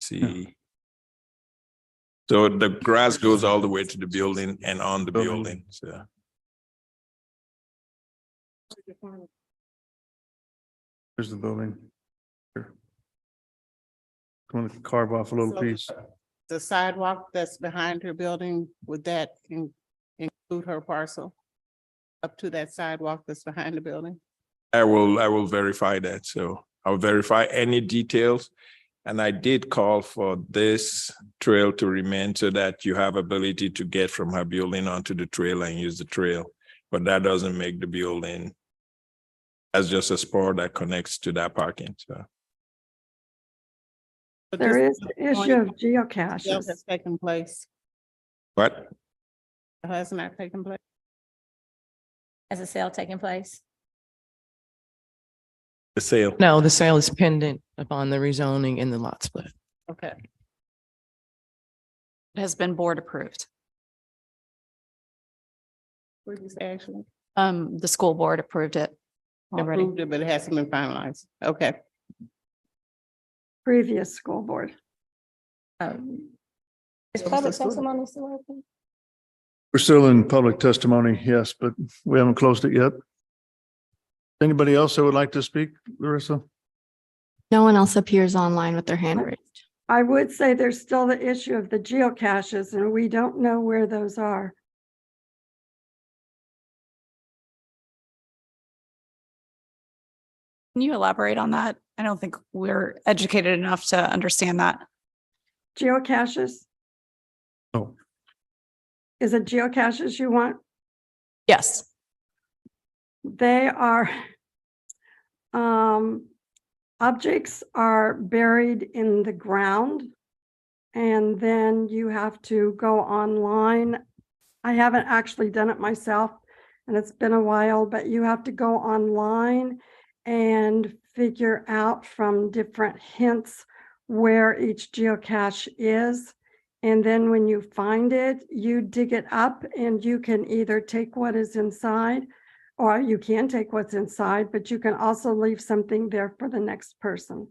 see. So the grass goes all the way to the building and on the building. So Here's the building. Here. I'm gonna carve off a little So piece. The sidewalk that's behind her building, would that include her parcel? Up to that sidewalk that's behind the building? I will verify that. So I'll verify any details. And I did call for this trail to remain so that you have ability to get from her building onto the trail and use the trail. But that doesn't make the building as just a spur that connects to that parking. So There is the issue of geocaches. Sale has taken place. what? Has not taken place. Has a sale taking place? The sale. No, the sale is pending upon the rezoning and the lot split. Okay. It has been board approved. Where's this actually? The school board approved it already. Approved it, but it hasn't been finalized. Okay. Previous school board. Is public testimony still open? We're still in public testimony, yes, but we haven't closed it yet. Anybody else that would like to speak, Larissa? No one else appears online with their hand raised. I would say there's still the issue of the geocaches, and we don't know where those are. Can you elaborate on that? I don't think we're educated enough to understand that. Geocaches? Oh. Is it geocaches you want? Yes. They are objects are buried in the ground, and then you have to go online. I haven't actually done it myself, and it's been a while, but you have to go online and figure out from different hints where each geocache is. And then when you find it, you dig it up, and you can either take what is inside, or you can take what's inside, but you can also leave something there for the next person.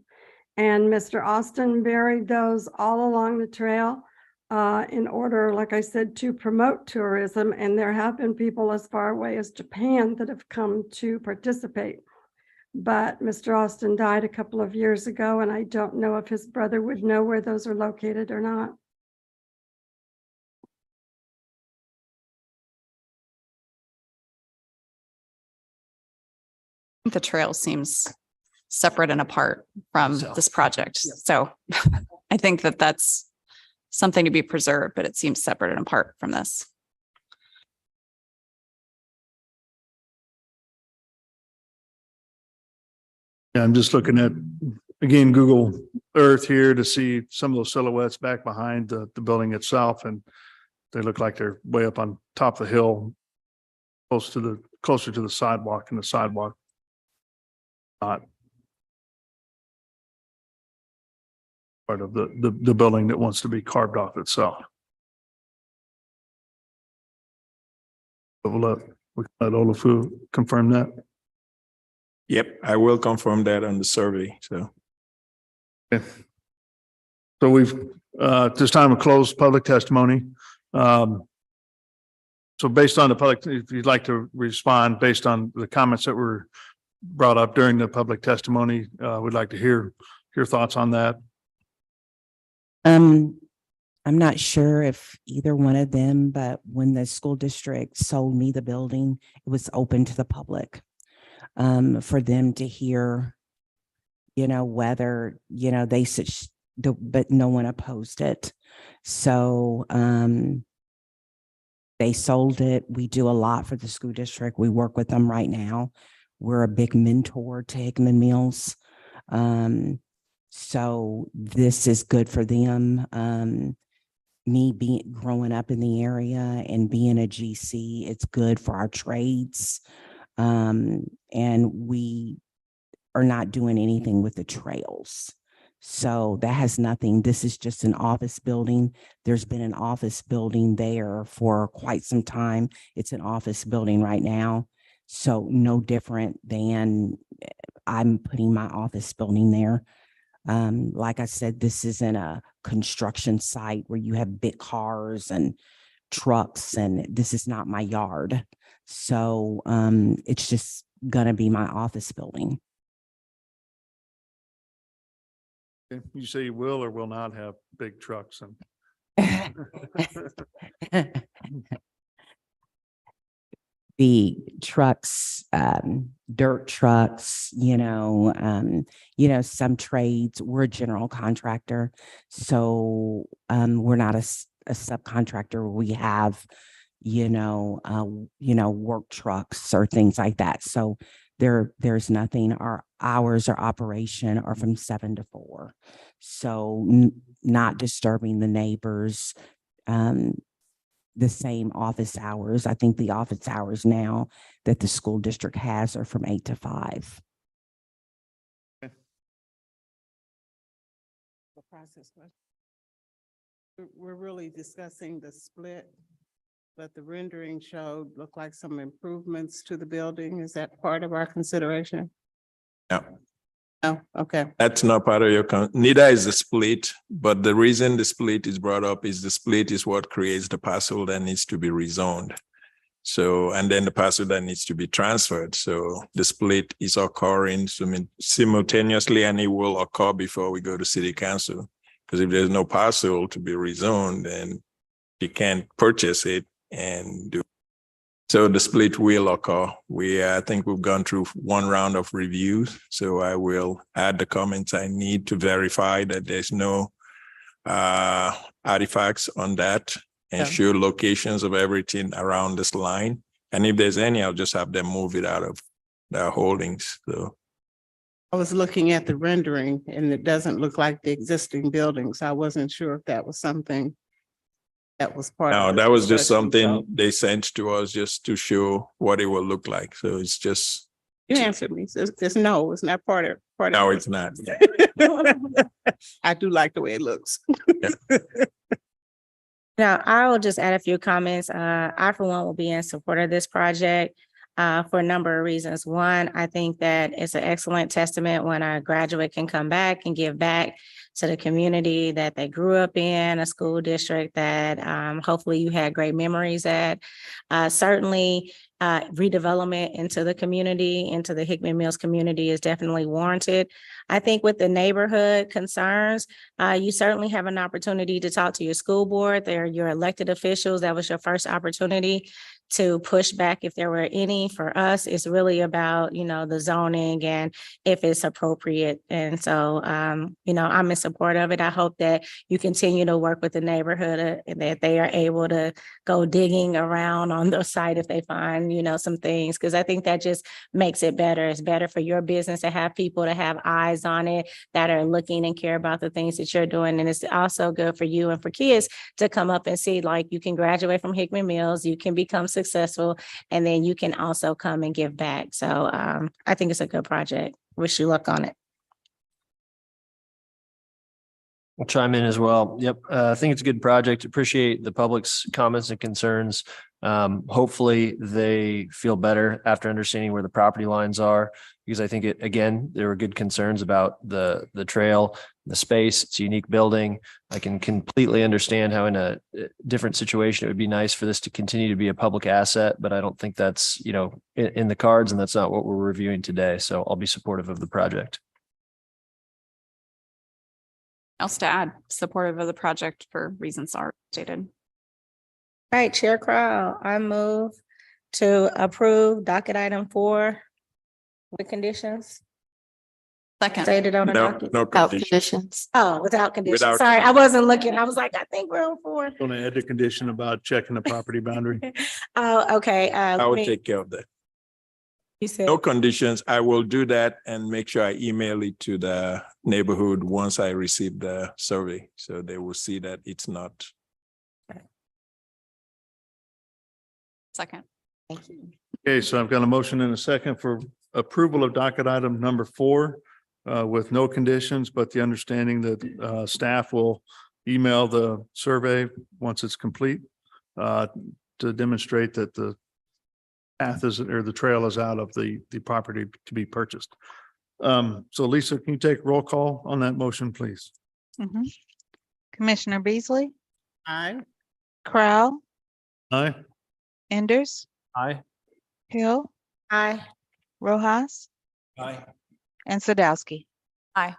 And Mr. Austin buried those all along the trail in order, like I said, to promote tourism. And there have been people as far away as Japan that have come to participate. But Mr. Austin died a couple of years ago, and I don't know if his brother would know where those are located or not. The trail seems separate and apart from this project. So I think that that's something to be preserved, but it seems separate and apart from this. Yeah, I'm just looking at, again, Google Earth here to see some of those silhouettes back behind the building itself, and they look like they're way up on top of the hill, closer to the sidewalk, and the sidewalk not part of the building that wants to be carved off itself. But we can let Olafu confirm that. Yep, I will confirm that on the survey, so. Okay. So we've, this time we closed public testimony. So based on the public, if you'd like to respond based on the comments that were brought up during the public testimony, we'd like to hear your thoughts on that. I'm not sure if either one of them, but when the school district sold me the building, it was open to the public. For them to hear, whether, they said, but no one opposed it. So, they sold it. We do a lot for the school district. We work with them right now. We're a big mentor to Hickman Mills. So this is good for them. Me growing up in the area and being a GC, it's good for our trades. And we are not doing anything with the trails. So that has nothing. This is just an office building. There's been an office building there for quite some time. It's an office building right now. So no different than I'm putting my office building there. Like I said, this isn't a construction site where you have big cars and trucks, and this is not my yard. So it's just gonna be my office building. You say you will or will not have big trucks and the trucks, dirt trucks, some trades. We're a general contractor. So we're not a subcontractor. We have, work trucks or things like that. So there's nothing. Our hours of operation are from 7 to 4. So not disturbing the neighbors. The same office hours. I think the office hours now that the school district has are from 8 to 5. The process question. We're really discussing the split, but the rendering showed look like some improvements to the building. Is that part of our consideration? No. Oh, okay. That's not part of your, neither is the split, but the reason the split is brought up is the split is what creates the parcel that needs to be rezoned. So, and then the parcel that needs to be transferred. So the split is occurring simultaneously, and it will occur before we go to city council. Because if there's no parcel to be rezoned, then you can't purchase it and do. So the split will occur. I think we've gone through one round of reviews. So I will add the comments I need to verify that there's no artifacts on that, and show locations of everything around this line. And if there's any, I'll just have them move it out of their holdings. So I was looking at the rendering and it doesn't look like the existing buildings. I wasn't sure if that was something that was part of. no, the that was just discussion, something so. they sent to us just to show what it will look like. So it's just, You answered me. It's no, it's not part of. no, it's not. I do like the way it looks. Now, I will just add a few comments. I, for one, will be in support of this project for a number of reasons. One, I think that it's an excellent testament when a graduate can come back and give back to the community that they grew up in, a school district that hopefully you had great memories at. Certainly, redevelopment into the community, into the Hickman Mills community is definitely warranted. I think with the neighborhood concerns, you certainly have an opportunity to talk to your school board. They're your elected officials. That was your first opportunity to push back if there were any. For us, it's really about, you know, the zoning and if it's appropriate. And so, you know, I'm in support of it. I hope that you continue to work with the neighborhood and that they are able to go digging around on the site if they find, you know, some things, because I think that just makes it better. It's better for your business to have people to have eyes on it that are looking and care about the things that you're doing. And it's also good for you and for kids to come up and see, like, you can graduate from Hickman Mills, you can become successful, and then you can also come and give back. So I think it's a good project. Wish you luck on it. I'll chime in as well. Yep. I think it's a good project. Appreciate the public's comments and concerns. Hopefully they feel better after understanding where the property lines are, because I think there were good concerns about the trail, the space. It's a unique building. I can completely understand how in a different situation, it would be nice for this to continue to be a public asset, but I don't think that's, you know, in the cards, and that's not what we're reviewing today. So I'll be supportive of the project. Else to add, supportive of the project for reasons already stated. All right, Chair Crow, I move to approve docket item 4 with conditions. Second. Stated on the No, docket. no Without condition. conditions. Oh, without conditions. Without Sorry, I wasn't looking. I was like, I think we're on 4. Going to add the condition about checking the property boundary. Oh, okay. I will take care of that. You said, No conditions. I will do that and make sure I email it to the neighborhood once I receive the survey. So they will see that it's not. Second. thank you. Okay, so I've got a motion and a second for approval of docket item number 4 with no conditions, but the understanding that staff will email the survey once it's complete to demonstrate that the path is, or the trail is out of the property to be purchased. So Lisa, can you take roll call on that motion, please? Mhm. Commissioner Beasley, Aye. Crowe, Aye. Enders, Aye. Hill, Aye. Rojas, Aye. and Sadowski. Aye.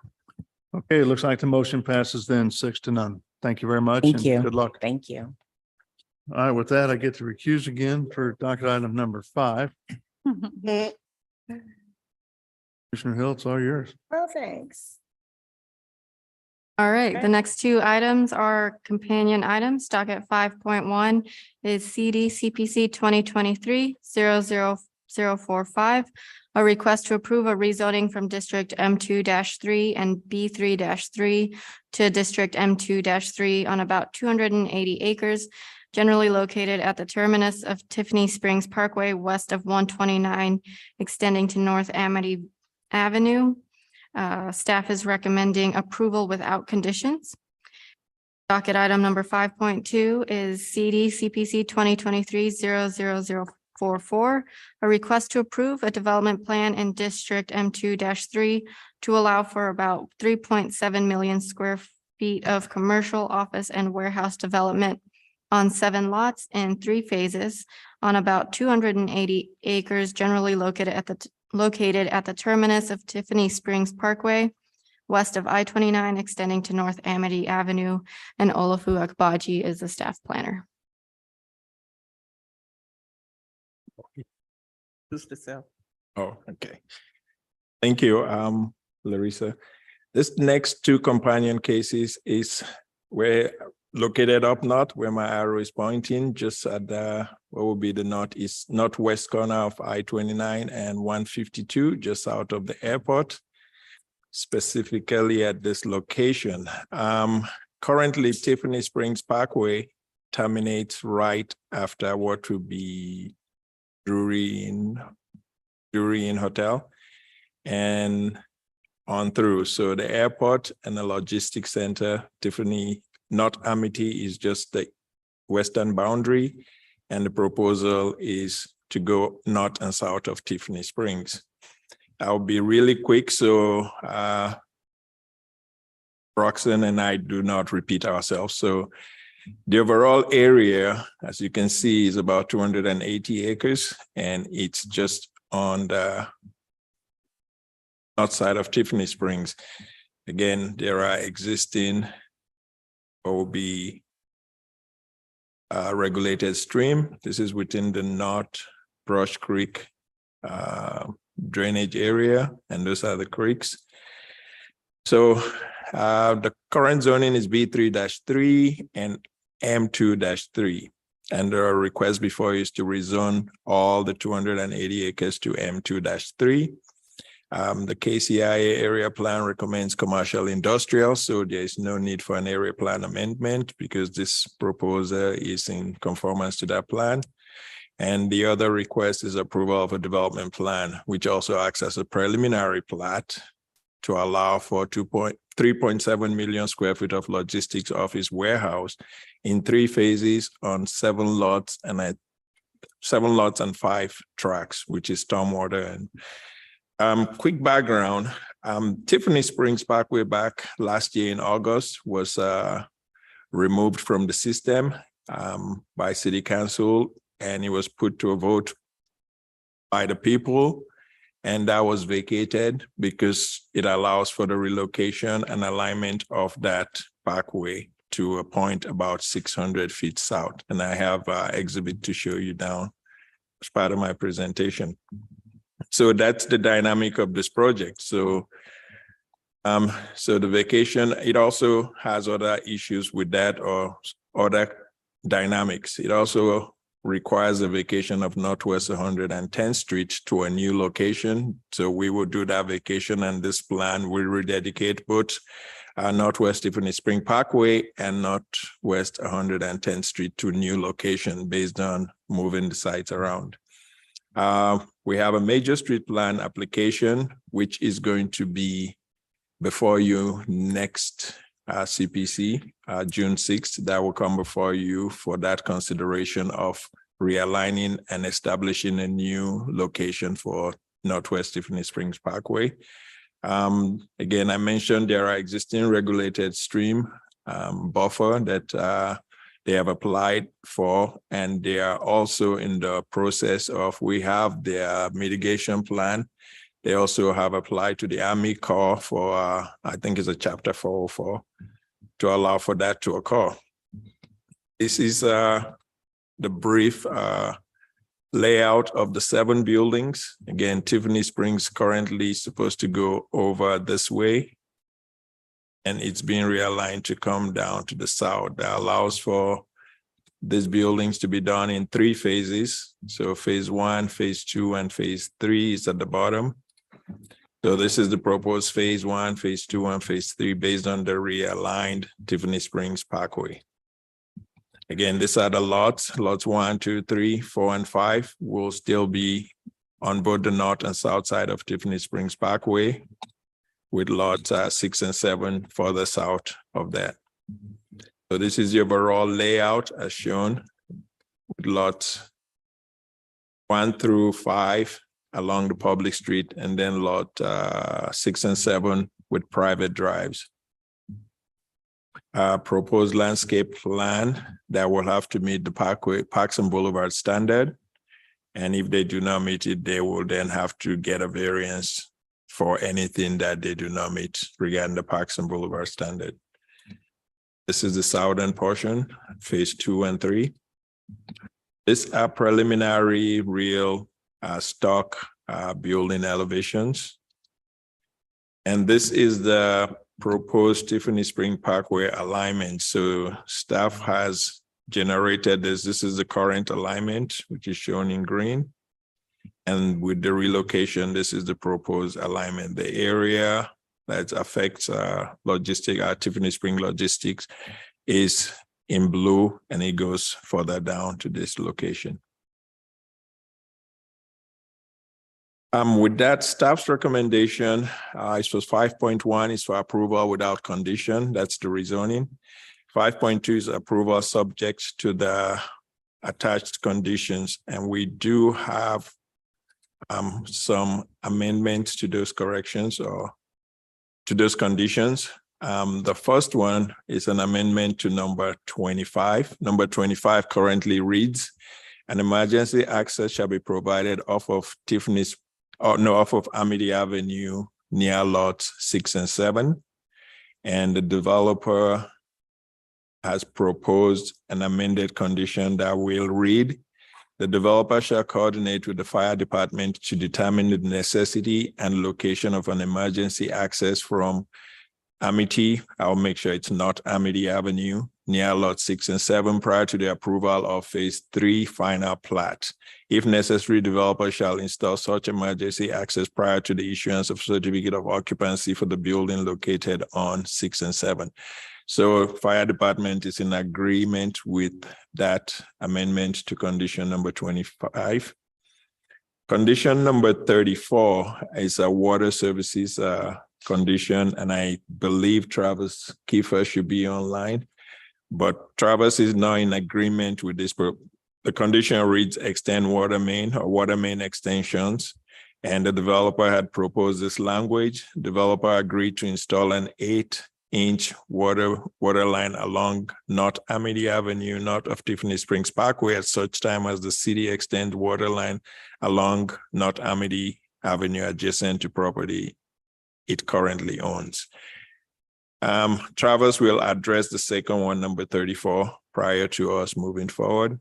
Okay, it looks like the motion passes then 6-0. Thank you very much. Thank and you. Good luck. Thank you. All right, with that, I get to recuse again for docket item number 5. Commissioner Hill, it's all yours. Oh, thanks. All right, Okay. the next 2 items are companion items. Docket 5.1 is CD CPC 2023-00045, a request to approve a rezoning from District M2-3 and B3-3 to District M2-3 on about 280 acres, generally located at the terminus of Tiffany Springs Parkway, west of 129, extending to North Amity Avenue. Staff is recommending approval without conditions. Docket item number 5.2 is CD CPC 2023-00044, a request to approve a development plan in District M2-3 to allow for about 3.7 million square feet of commercial, office, and warehouse development on 7 lots in 3 phases on about 280 acres, generally located at the terminus of Tiffany Springs Parkway, west of I-29, extending to North Amity Avenue, and Olafu Akbaji is the staff planner. Who's the self? Oh, okay. Thank you, Larissa. This next 2 companion cases is where located up north, where my arrow is pointing, just at the what will be the northwest corner of I-29 and 152, just out of the airport, specifically at this location. Currently, Tiffany Springs Parkway terminates right after what will be Drury Inn Hotel and on through. So the airport and the logistics center, Tiffany, North Amity is just the western boundary, and the proposal is to go north and south of Tiffany Springs. I'll be really quick, so Roxanne and I do not repeat ourselves. So The overall area, as you can see, is about 280 acres, and it's just on the outside of Tiffany Springs. Again, there are existing OB regulated stream. This is within the North Brush Creek drainage area, and those are the creeks. So the current zoning is B3-3 and M2-3. And there are requests before you is to rezone all the 280 acres to M2-3. The KCIA area plan recommends commercial industrial, so there is no need for an area plan amendment because this proposal is in conformance to that plan. And the other request is approval of a development plan, which also acts as a preliminary plat to allow for 3.7 million square feet of logistics office warehouse in 3 phases on 7 lots and 5 tracks, which is stormwater. And quick background, Tiffany Springs Parkway back last year in August was removed from the system by City Council, and it was put to a vote by the people, and that was vacated because it allows for the relocation and alignment of that parkway to a point about 600 feet south. And I have an exhibit to show you down as part of my presentation. So that's the dynamic of this project. So the vacation, it also has other issues with that or other dynamics. It also requires a vacation of Northwest 110th Street to a new location. So we will do that vacation, and this plan will rededicate both Northwest Tiffany Spring Parkway and Northwest 110th Street to new location based on moving the sites around. We have a major street plan application, which is going to be before you next CPC, June 6th. That will come before you for that consideration of realigning and establishing a new location for Northwest Tiffany Springs Parkway. Again, I mentioned there are existing regulated stream buffer that they have applied for, and they are also in the process of, we have their mitigation plan. They also have applied to the Army Corps for, I think it's a chapter 404, to allow for that to occur. This is the brief layout of the 7 buildings. Again, Tiffany Springs currently supposed to go over this way, and it's being realigned to come down to the south. That allows for these buildings to be done in 3 phases. So phase 1, phase 2, and phase 3 is at the bottom. So this is the proposed phase 1, phase 2, and phase 3 based on the realigned Tiffany Springs Parkway. Again, these are the lots 1, 2, 3, 4, and 5 will still be on both the north and south side of Tiffany Springs Parkway, with lots 6 and 7 further south of that. So this is the overall layout as shown, with lots 1 through 5 along the public street, and then lot 6 and 7 with private drives. Proposed landscape plan that will have to meet the Parks and Boulevard standard. And if they do not meet it, they will then have to get a variance for anything that they do not meet regarding the Parks and Boulevard standard. This is the southern portion, phase 2 and 3. These are preliminary real stock building elevations. And this is the proposed Tiffany Spring Parkway alignment. So staff has generated this. This is the current alignment, which is shown in green. And with the relocation, this is the proposed alignment. The area that affects Tiffany Spring Logistics is in blue, and it goes further down to this location. With that, staff's recommendation, it was 5.1 is for approval without condition. That's the rezoning. 5.2 is approval subject to the attached conditions. And we do have some amendments to those corrections or to those conditions. The first one is an amendment to number 25. Number 25 currently reads, an emergency access shall be provided off of off of Amity Avenue near lots 6 and 7. And the developer has proposed an amended condition that will read, the developer shall coordinate with the fire department to determine the necessity and location of an emergency access from Amity, I'll make sure it's not Amity Avenue, near lot 6 and 7 prior to the approval of phase 3 final plat. If necessary, developer shall install such emergency access prior to the issuance of certificate of occupancy for the building located on 6 and 7. So fire department is in agreement with that amendment to condition number 25. Condition number 34 is a water services condition, and I believe Travis Kiefer should be online, but Travis is not in agreement with this. The condition reads extend water main or water main extensions, and the developer had proposed this language. Developer agreed to install an 8-inch water line along North Amity Avenue, north of Tiffany Springs Parkway, at such time as the city extends water line along North Amity Avenue adjacent to property it currently owns. Travis will address the second one, number 34, prior to us moving forward.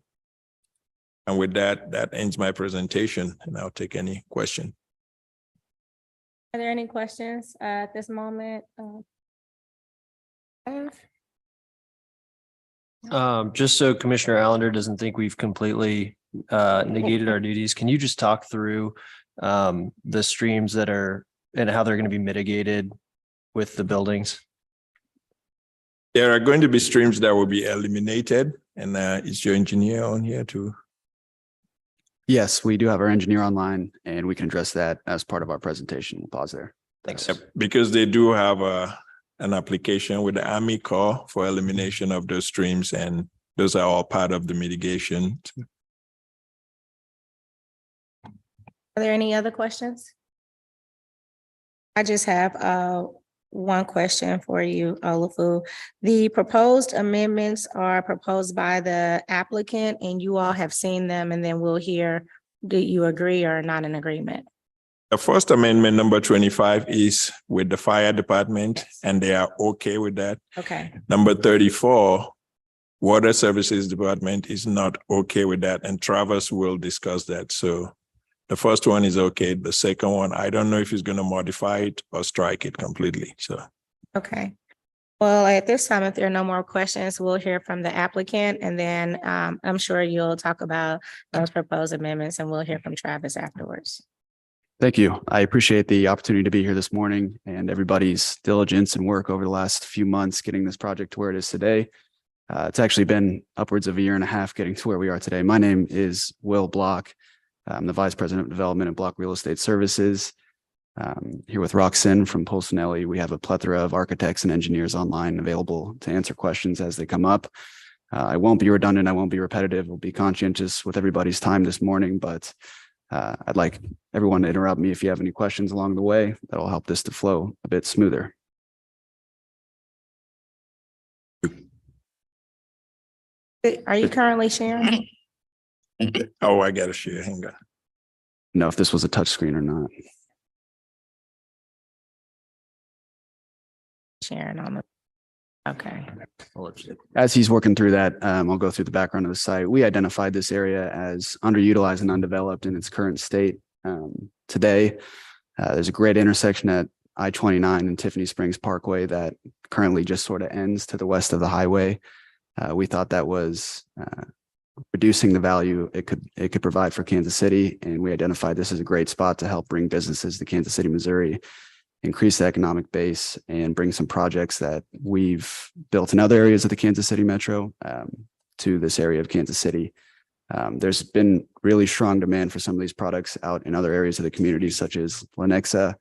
And with that, that ends my presentation, and I'll take any question. Are there any questions at this moment? Just so Commissioner Allender doesn't think we've completely negated our duties, can you just talk through the streams that are and how they're going to be mitigated with the buildings? There are going to be streams that will be eliminated, and is your engineer on here too? Yes, we do have our engineer online, and we can address that as part of our presentation. We'll pause there. Thanks. Because they do have an application with the Army Corps for elimination of those streams, and those are all part of the mitigation. Are there any other questions? I just have one question for you, Olufu. The proposed amendments are proposed by the applicant, and you all have seen them, and then we'll hear, do you agree or not in agreement? The first amendment, number 25, is with the fire department, and they are okay with that. Okay. Number 34, water services department is not okay with that, and Travis will discuss that. So the first one is okay. The second one, I don't know if he's going to modify it or strike it completely. So. Okay. Well, at this time, if there are no more questions, we'll hear from the applicant, and then I'm sure you'll talk about those proposed amendments, and we'll hear from Travis afterwards. Thank you. I appreciate the opportunity to be here this morning and everybody's diligence and work over the last few months getting this project to where it is today. It's actually been upwards of a year and a half getting to where we are today. My name is Will Block. I'm the Vice President of Development at Block Real Estate Services. Here with Roxanne from Polsonelli. We have a plethora of architects and engineers online available to answer questions as they come up. I won't be redundant. I won't be repetitive. We'll be conscientious with everybody's time this morning, but I'd like everyone to interrupt me if you have any questions along the way. That'll help this to flow a bit smoother. Are you currently sharing? Oh, I got to share. Hang on. Know if this was a touch screen or not. Sharing on the, okay. As he's working through that, I'll go through the background of the site. We identified this area as underutilized and undeveloped in its current state. Today, there's a great intersection at I-29 and Tiffany Springs Parkway that currently just sort of ends to the west of the highway. We thought that was reducing the value it could provide for Kansas City, and we identified this as a great spot to help bring businesses to Kansas City, Missouri, increase the economic base, and bring some projects that we've built in other areas of the Kansas City metro to this area of Kansas City. There's been really strong demand for some of these products out in other areas of the community, such as Lenexa,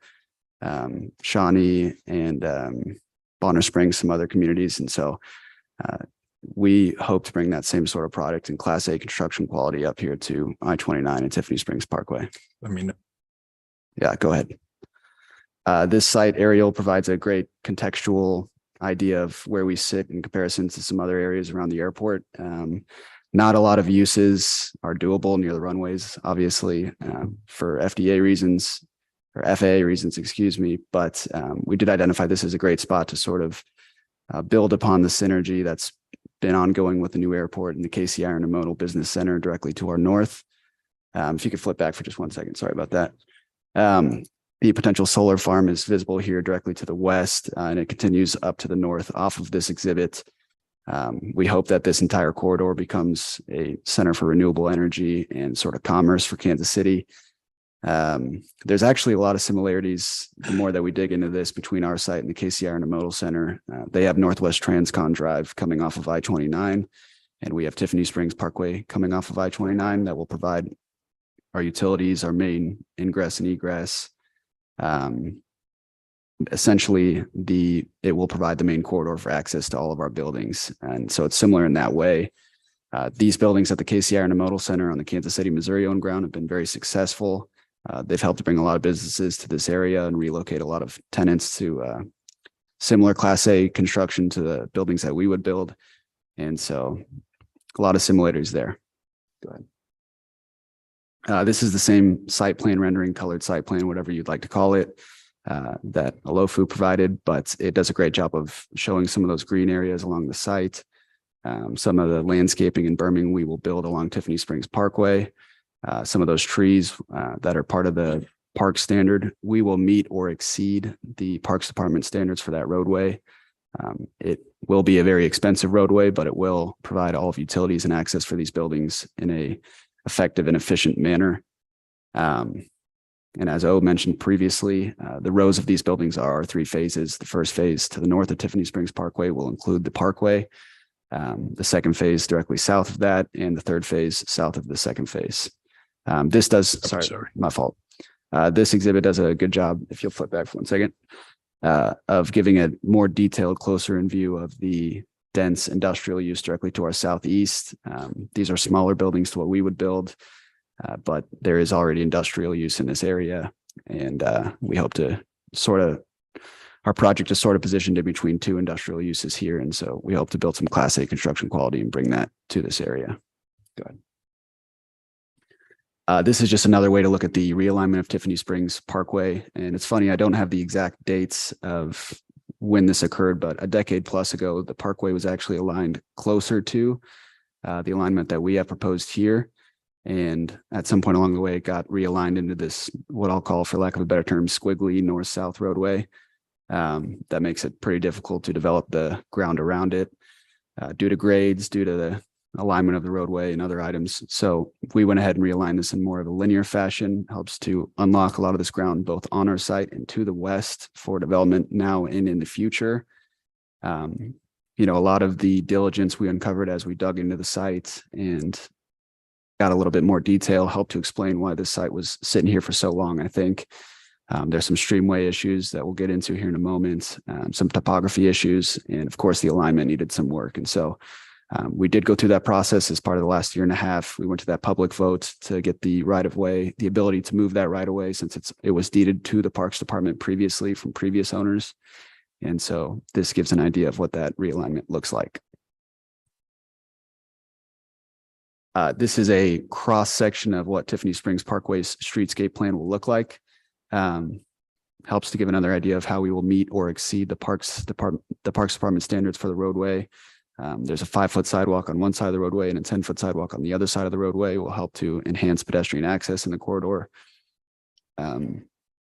Shawnee, and Bonner Springs, some other communities. And so we hope to bring that same sort of product in Class A construction quality up here to I-29 and Tiffany Springs Parkway. Let me know. Yeah, go ahead. This site aerial provides a great contextual idea of where we sit in comparison to some other areas around the airport. Not a lot of uses are doable near the runways, obviously, for FDA reasons or FAA reasons, excuse me. But we did identify this as a great spot to sort of build upon the synergy that's been ongoing with the new airport and the KCI Intermodal Business Center directly to our north. If you could flip back for just 1 second, sorry about that. The potential solar farm is visible here directly to the west, and it continues up to the north off of this exhibit. We hope that this entire corridor becomes a center for renewable energy and sort of commerce for Kansas City. There's actually a lot of similarities the more that we dig into this between our site and the KCI Intermodal Center. They have Northwest Transcon Drive coming off of I-29, and we have Tiffany Springs Parkway coming off of I-29 that will provide our utilities, our main ingress and egress. Essentially, it will provide the main corridor for access to all of our buildings. And so it's similar in that way. These buildings at the KCI Intermodal Center on the Kansas City, Missouri owned ground have been very successful. They've helped to bring a lot of businesses to this area and relocate a lot of tenants to similar Class A construction to the buildings that we would build. And so a lot of similarities there. Go ahead. This is the same site plan rendering, colored site plan, whatever you'd like to call it, that Alofu provided, but it does a great job of showing some of those green areas along the site. Some of the landscaping and berming we will build along Tiffany Springs Parkway. Some of those trees that are part of the park standard, we will meet or exceed the Parks Department standards for that roadway. It will be a very expensive roadway, but it will provide all of utilities and access for these buildings in a effective and efficient manner. And as O mentioned previously, the rows of these buildings are 3 phases. The first phase to the north of Tiffany Springs Parkway will include the parkway. The second phase directly south of that, and the third phase south of the second phase. Sorry, my fault. This exhibit does a good job, if you'll flip back for 1 second, of giving a more detailed, closer in view of the dense industrial use directly to our southeast. These are smaller buildings to what we would build, but there is already industrial use in this area. And we hope to our project is sort of positioned in between 2 industrial uses here. And so we hope to build some Class A construction quality and bring that to this area. Go ahead. This is just another way to look at the realignment of Tiffany Springs Parkway. And it's funny, I don't have the exact dates of when this occurred, but a decade plus ago, the parkway was actually aligned closer to the alignment that we have proposed here. And at some point along the way, it got realigned into this, what I'll call, for lack of a better term, squiggly north-south roadway. That makes it pretty difficult to develop the ground around it due to grades, due to the alignment of the roadway and other items. So we went ahead and realigned this in more of a linear fashion, helps to unlock a lot of this ground both on our site and to the west for development now and in the future. A lot of the diligence we uncovered as we dug into the site and got a little bit more detail helped to explain why this site was sitting here for so long. I think there's some streamway issues that we'll get into here in a moment, some topography issues, and of course the alignment needed some work. And so we did go through that process as part of the last 1.5 years. We went to that public vote to get the right of way, the ability to move that right of way, since it was deeded to the Parks Department previously from previous owners. And so this gives an idea of what that realignment looks like. This is a cross section of what Tiffany Springs Parkway's streetscape plan will look like. Helps to give another idea of how we will meet or exceed the Parks Department standards for the roadway. There's a 5-foot sidewalk on one side of the roadway and a 10-foot sidewalk on the other side of the roadway. Will help to enhance pedestrian access in the corridor.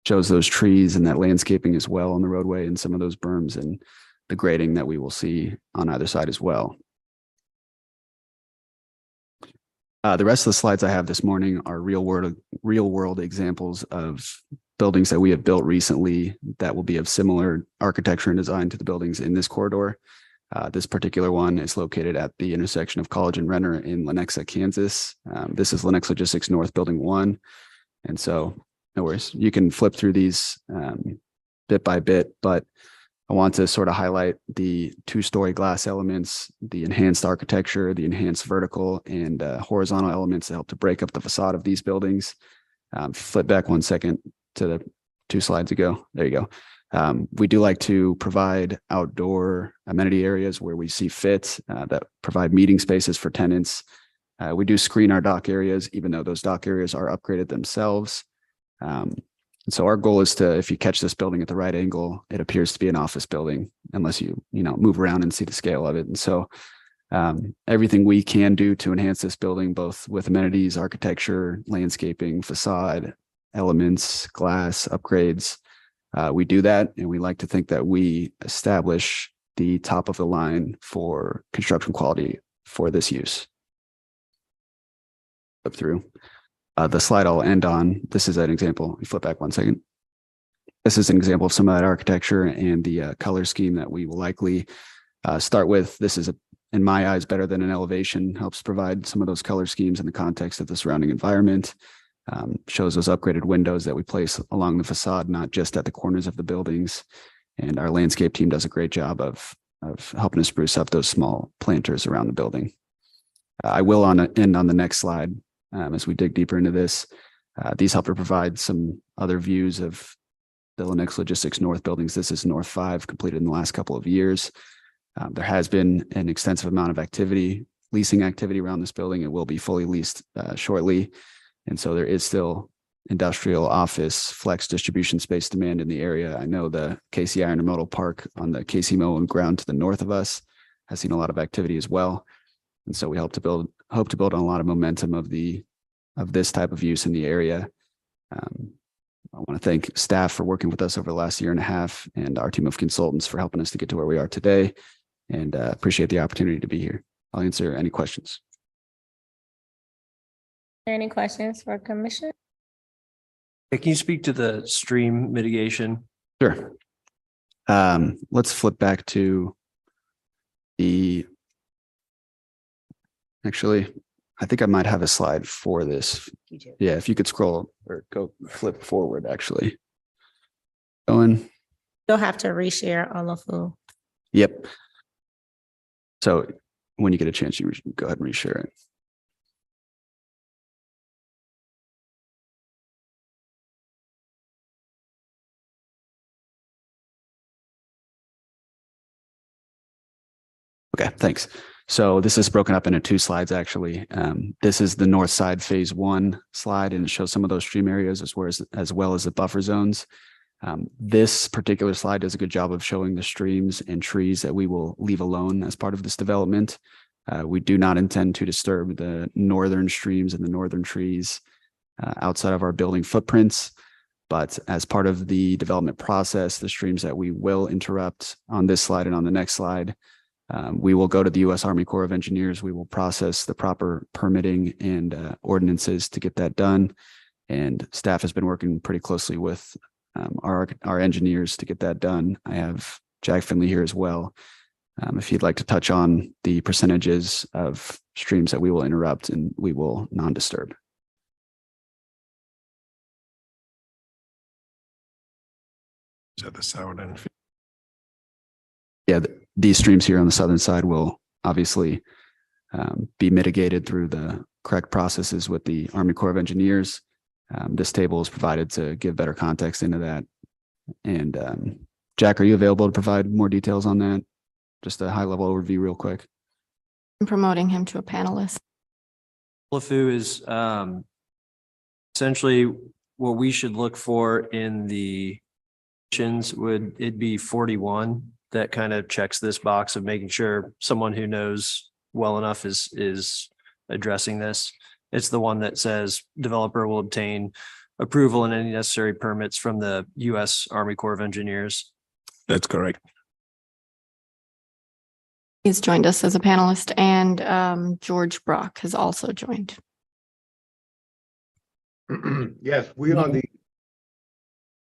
Shows those trees and that landscaping as well on the roadway and some of those berms and the grading that we will see on either side as well. The rest of the slides I have this morning are real world examples of buildings that we have built recently that will be of similar architecture and design to the buildings in this corridor. This particular one is located at the intersection of College and Renner in Lenexa, Kansas. This is Lennox Logistics North Building 1. And so no worries, you can flip through these bit by bit, but I want to sort of highlight the 2-story glass elements, the enhanced architecture, the enhanced vertical and horizontal elements that help to break up the facade of these buildings. Flip back 1 second to the 2 slides ago. There you go. We do like to provide outdoor amenity areas where we see fit that provide meeting spaces for tenants. We do screen our dock areas, even though those dock areas are upgraded themselves. And so our goal is to, if you catch this building at the right angle, it appears to be an office building, unless you move around and see the scale of it. And so everything we can do to enhance this building, both with amenities, architecture, landscaping, facade, elements, glass, upgrades, we do that. And we like to think that we establish the top of the line for construction quality for this use. Up through. The slide I'll end on, this is an example. You flip back 1 second. This is an example of some of that architecture and the color scheme that we will likely start with. This is, in my eyes, better than an elevation, helps provide some of those color schemes in the context of the surrounding environment, shows those upgraded windows that we place along the facade, not just at the corners of the buildings. And our landscape team does a great job of helping us spruce up those small planters around the building. I will end on the next slide. As we dig deeper into this, these help to provide some other views of the Lennox Logistics North buildings. This is North 5, completed in the last couple of years. There has been an extensive amount of leasing activity around this building. It will be fully leased shortly. And so there is still industrial, office, flex distribution space demand in the area. I know the KCI Intermodal Park on the KC Moen ground to the north of us has seen a lot of activity as well. And so we hope to build on a lot of momentum of this type of use in the area. I want to thank staff for working with us over the last 1.5 years and our team of consultants for helping us to get to where we are today, and appreciate the opportunity to be here. I'll answer any questions. Any questions for Commissioner? Can you speak to the stream mitigation? Sure. Let's flip back to actually, I think I might have a slide for this. Yeah, if you could scroll or flip forward, actually. Going. You'll have to reshare Olafu. Yep. So when you get a chance, you go ahead and reshare it. Okay, thanks. So this is broken up into 2 slides, actually. This is the north side phase 1 slide, and it shows some of those stream areas as well as the buffer zones. This particular slide does a good job of showing the streams and trees that we will leave alone as part of this development. We do not intend to disturb the northern streams and the northern trees outside of our building footprints. But as part of the development process, the streams that we will interrupt on this slide and on the next slide, we will go to the U.S. Army Corps of Engineers. We will process the proper permitting and ordinances to get that done. And staff has been working pretty closely with our engineers to get that done. I have Jack Finley here as well. If you'd like to touch on the percentages of streams that we will interrupt and we will non-disturb. So the southern. Yeah, these streams here on the southern side will obviously be mitigated through the correct processes with the Army Corps of Engineers. This table is provided to give better context into that. And Jack, are you available to provide more details on that? Just a high level overview real quick. I'm promoting him to a panelist. LeFou is essentially what we should look for in the would it be 41 that kind of checks this box of making sure someone who knows well enough is addressing this. It's the one that says developer will obtain approval and any necessary permits from the U.S. Army Corps of Engineers. That's correct. He's joined us as a panelist, and George Brock has also joined. Yes, we are the.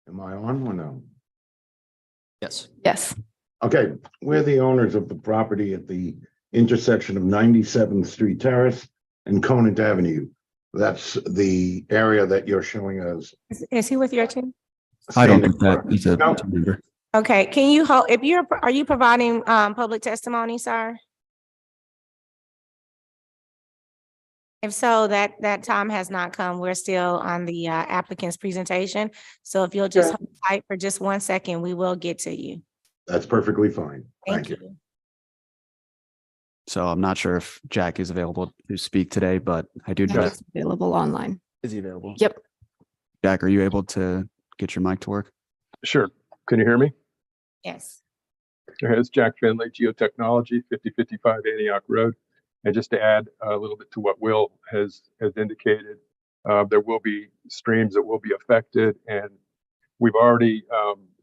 Am I on or no? Yes. Yes. Okay, we're the owners of the property at the intersection of 97th Street Terrace and Conant Avenue. That's the area that you're showing us. Is he with your team? I don't think that is a team member. Okay, can you hold, are you providing public testimony, sir? If so, that time has not come. We're still on the applicant's presentation. So if you'll just hold tight for just 1 second, we will get to you. That's perfectly fine. Thank you. So I'm not sure if Jack is available to speak today, but I do. Jack is available online. Is he available? Yep. Jack, are you able to get your mic to work? Sure. Can you hear me? Yes. It's Jack Finley, Geotechnology, 5055 Antioch Road. And just to add a little bit to what Will has indicated, there will be streams that will be affected, and we've already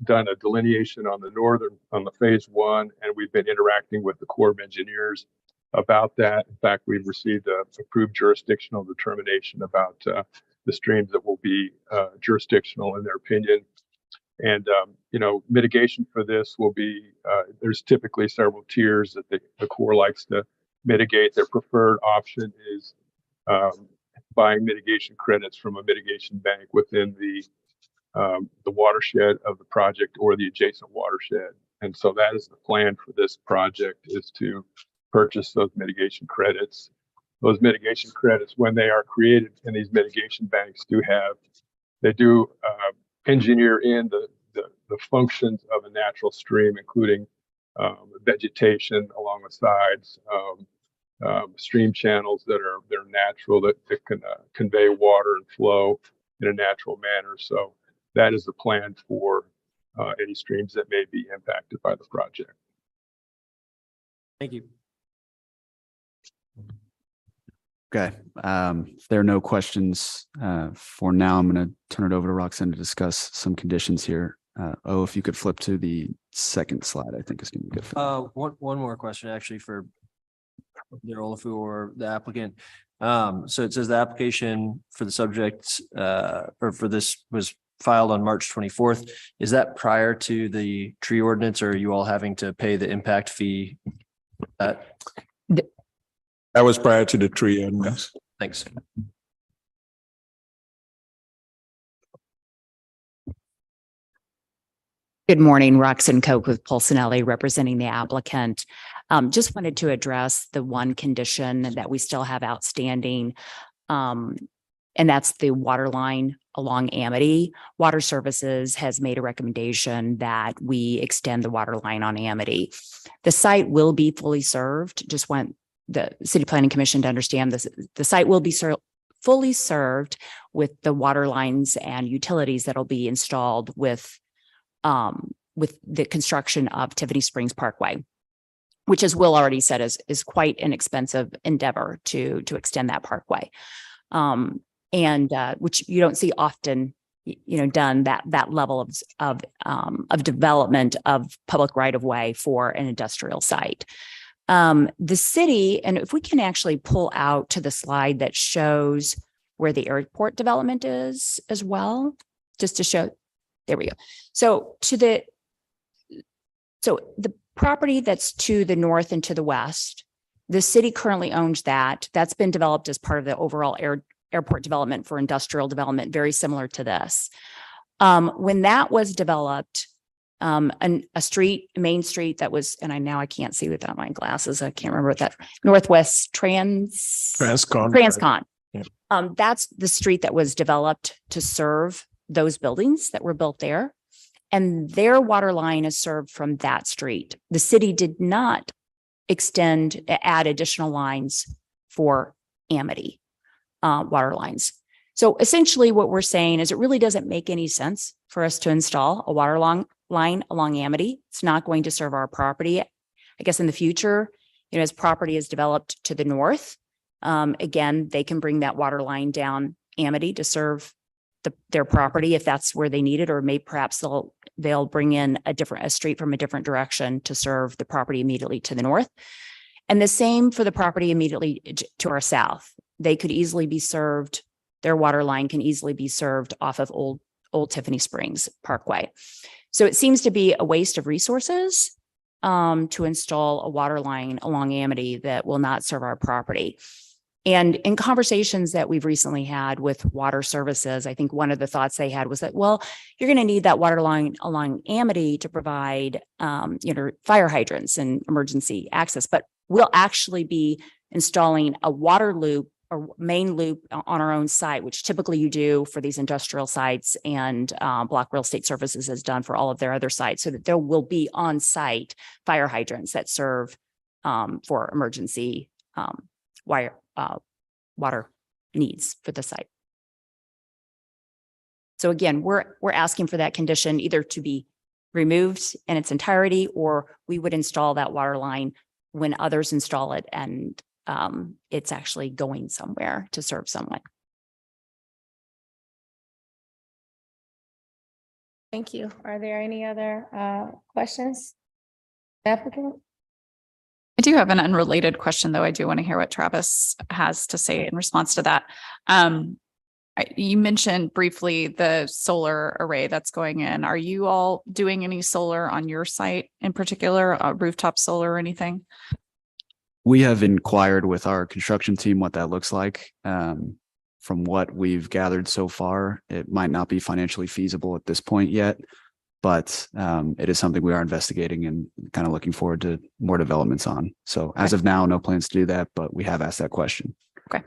done a delineation on the phase 1, and we've been interacting with the Corps of Engineers about that. In fact, we've received a approved jurisdictional determination about the streams that will be jurisdictional in their opinion. And, mitigation for this will be, there's typically several tiers that the Corps likes to mitigate. Their preferred option is buying mitigation credits from a mitigation bank within the watershed of the project or the adjacent watershed. And so that is the plan for this project, is to purchase those mitigation credits. Those mitigation credits, when they are created in these mitigation banks, they do engineer in the functions of a natural stream, including vegetation along the sides, stream channels that are natural, that can convey water and flow in a natural manner. So that is the plan for any streams that may be impacted by the project. Thank you. Okay. If there are no questions for now, I'm going to turn it over to Roxanne to discuss some conditions here. If you could flip to the second slide, I think is going to be good. One more question actually for either Olafu or the applicant. So it says the application for the subject or for this was filed on March 24th. Is that prior to the tree ordinance, or are you all having to pay the impact fee? That was prior to the tree ordinance. Thanks. Good morning, Roxanne Koch with Pulsinelli, representing the applicant. Just wanted to address the one condition that we still have outstanding, and that's the water line along Amity. Water Services has made a recommendation that we extend the water line on Amity. The site will be fully served. Just want the City Planning Commission to understand this. The site will be fully served with the water lines and utilities that'll be installed with the construction of Tiffany Springs Parkway, which, as Will already said, is quite an expensive endeavor to extend that parkway, and which you don't see often, done that level of development of public right of way for an industrial site. The city, and if we can actually pull out to the slide that shows where the airport development is as well, just to show. There we go. So the property that's to the north and to the west, the city currently owns that. That's been developed as part of the overall airport development for industrial development, very similar to this. When that was developed, a main street that was, and I can't see without my glasses. I can't remember what that Northwest Transcon. Yeah. That's the street that was developed to serve those buildings that were built there, and their water line is served from that street. The city did not add additional lines for Amity water lines. So essentially what we're saying is it really doesn't make any sense for us to install a water line along Amity. It's not going to serve our property. I guess in the future, as property is developed to the north, again, they can bring that water line down Amity to serve their property if that's where they need it, or perhaps they'll bring in a street from a different direction to serve the property immediately to the north. And the same for the property immediately to our south. They could easily be served, their water line can easily be served off of Old Tiffany Springs Parkway. So it seems to be a waste of resources to install a water line along Amity that will not serve our property. And in conversations that we've recently had with Water Services, I think one of the thoughts they had was that, well, you're going to need that water line along Amity to provide, fire hydrants and emergency access, but we'll actually be installing a water loop a main loop on our own site, which typically you do for these industrial sites, and Block Real Estate Services has done for all of their other sites, so that there will be on-site fire hydrants that serve for emergency water needs for the site. So again, we're asking for that condition either to be removed in its entirety, or we would install that water line when others install it and it's actually going somewhere to serve someone. Thank you. Are there any other questions? Applicant? I do have an unrelated question, though. I do want to hear what Travis has to say in response to that. You mentioned briefly the solar array that's going in. Are you all doing any solar on your site in particular, rooftop solar or anything? We have inquired with our construction team what that looks like. From what we've gathered so far, it might not be financially feasible at this point yet, but it is something we are investigating and kind of looking forward to more developments on. So as of now, no plans to do that, but we have asked that question. Okay.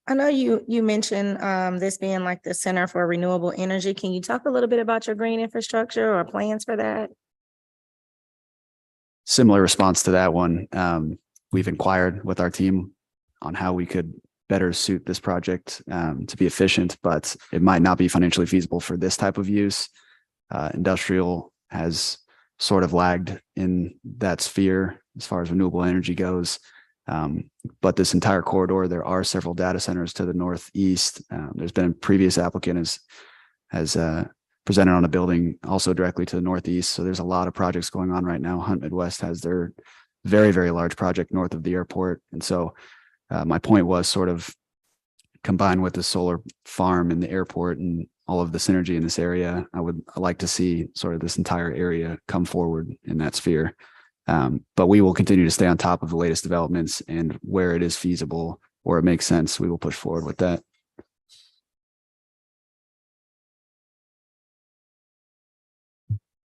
I know you mentioned this being like the Center for Renewable Energy. Can you talk a little bit about your green infrastructure or plans for that? Similar response to that one. We've inquired with our team on how we could better suit this project to be efficient, but it might not be financially feasible for this type of use. Industrial has sort of lagged in that sphere as far as renewable energy goes. But this entire corridor, there are several data centers to the northeast. There's been a previous applicant has presented on a building also directly to the northeast. So there's a lot of projects going on right now. Hunt Midwest has their very, very large project north of the airport. And so my point was sort of combined with the solar farm and the airport and all of the synergy in this area, I would like to see sort of this entire area come forward in that sphere. But we will continue to stay on top of the latest developments, and where it is feasible or it makes sense, we will push forward with that.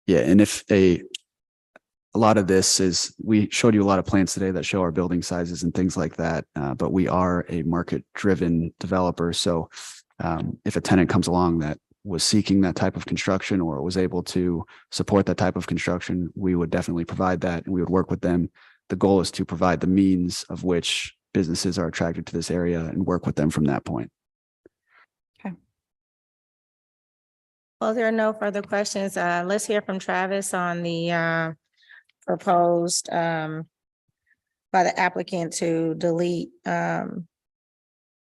Yeah, and if a lot of this is, we showed you a lot of plans today that show our building sizes and things like that, but we are a market-driven developer. So if a tenant comes along that was seeking that type of construction or was able to support that type of construction, we would definitely provide that and we would work with them. The goal is to provide the means of which businesses are attracted to this area and work with them from that point. Well, there are no further questions. Let's hear from Travis on the proposed by the applicant to delete the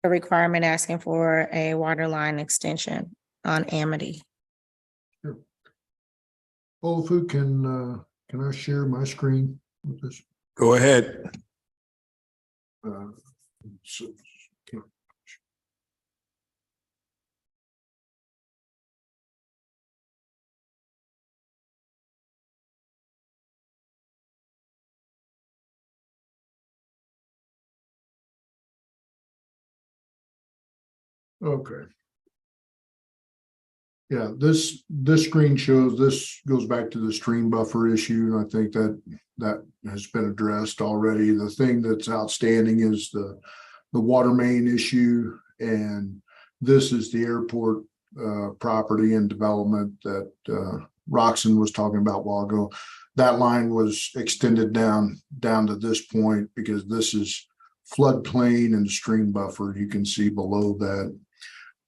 requirement asking for a water line extension on Amity. Sure. Well, who can I share my screen with this? Go ahead. So- Okay. Yeah, this screen shows, this goes back to the stream buffer issue. And I think that has been addressed already. The thing that's outstanding is the water main issue. And this is the airport property and development that Roxanne was talking about a while ago. That line was extended down to this point because this is floodplain and stream buffer. You can see below that.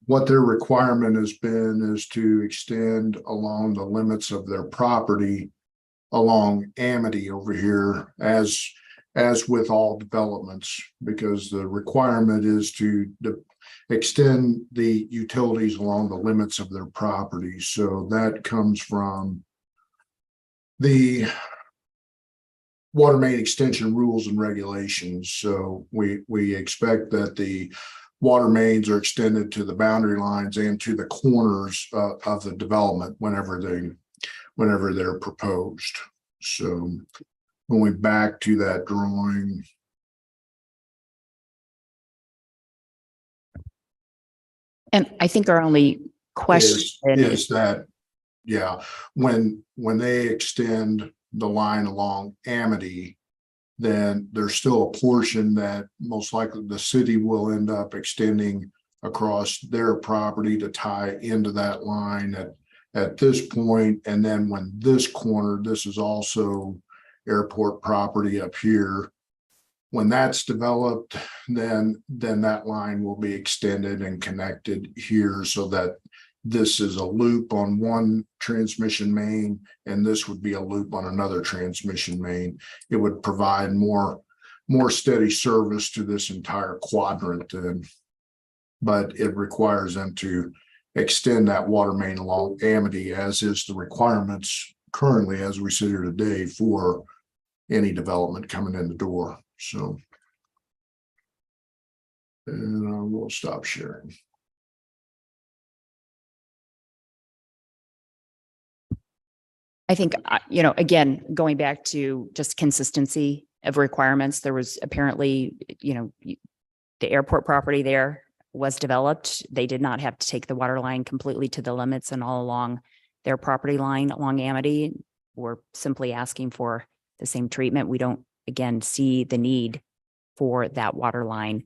What their requirement has been is to extend along the limits of their property along Amity over here, as with all developments, because the requirement is to extend the utilities along the limits of their property. So that comes from the water main extension rules and regulations. So we expect that the water mains are extended to the boundary lines and to the corners of the development whenever they're proposed. So going back to that drawing. And I think our only question is that, yeah, when they extend the line along Amity, then there's still a portion that most likely the city will end up extending across their property to tie into that line at this point. And then when this corner, this is also airport property up here. When that's developed, then that line will be extended and connected here so that this is a loop on one transmission main, and this would be a loop on another transmission main. It would provide more steady service to this entire quadrant then. But it requires them to extend that water main along Amity, as is the requirements currently as we sit here today for any development coming in the door. So, and I will stop sharing. I think, again, going back to just consistency of requirements, there was apparently, the airport property there was developed. They did not have to take the water line completely to the limits and all along their property line along Amity. We're simply asking for the same treatment. We don't, again, see the need for that water line.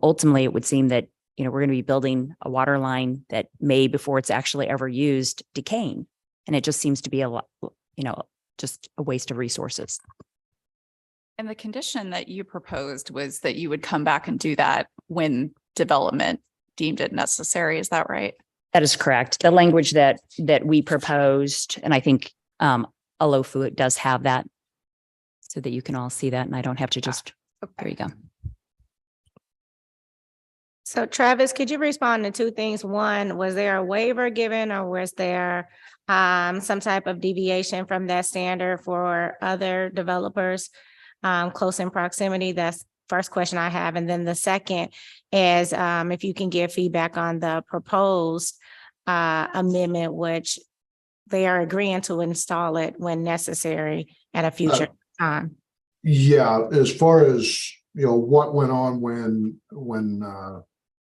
Ultimately, it would seem that, we're going to be building a water line that may, before it's actually ever used, decaying. And it just seems to be a lot, just a waste of resources. And the condition that you proposed was that you would come back and do that when development deemed it necessary. Is that right? That is correct. The language that we proposed, and I think Alofu does have that so that you can all see that and I don't have to just, there you go. So Travis, could you respond to two things? One, was there a waiver given or was there some type of deviation from that standard for other developers close in proximity? That's first question I have. And then the second is if you can give feedback on the proposed amendment, which they are agreeing to install it when necessary at a future time. Yeah, as far as, what went on when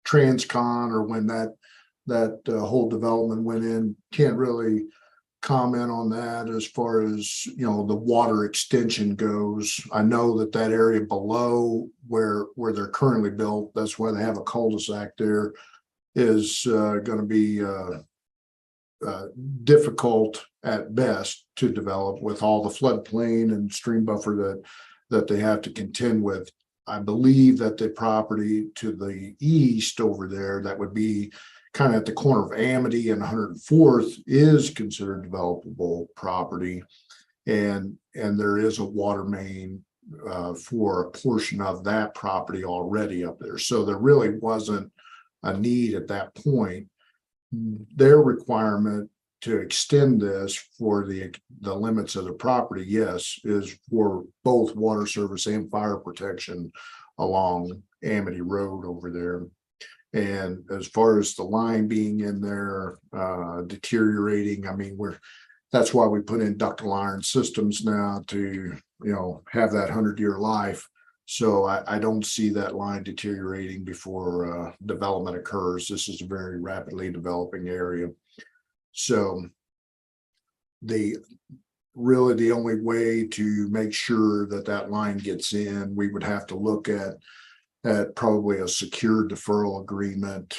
Transcon or when that whole development went in, can't really comment on that as far as, the water extension goes. I know that area below where they're currently built, that's why they have a cul-de-sac there, is going to be difficult at best to develop with all the floodplain and stream buffer that they have to contend with. I believe that the property to the east over there, that would be kind of at the corner of Amity and 104th, is considered developable property. And there is a water main for a portion of that property already up there. So there really wasn't a need at that point. Their requirement to extend this for the limits of the property, yes, is for both water service and fire protection along Amity Road over there. And as far as the line being in there, deteriorating, I mean, that's why we put in ductile iron systems now to, have that 100-year life. So I don't see that line deteriorating before development occurs. This is a very rapidly developing area. So the only way to make sure that line gets in, we would have to look at probably a secure deferral agreement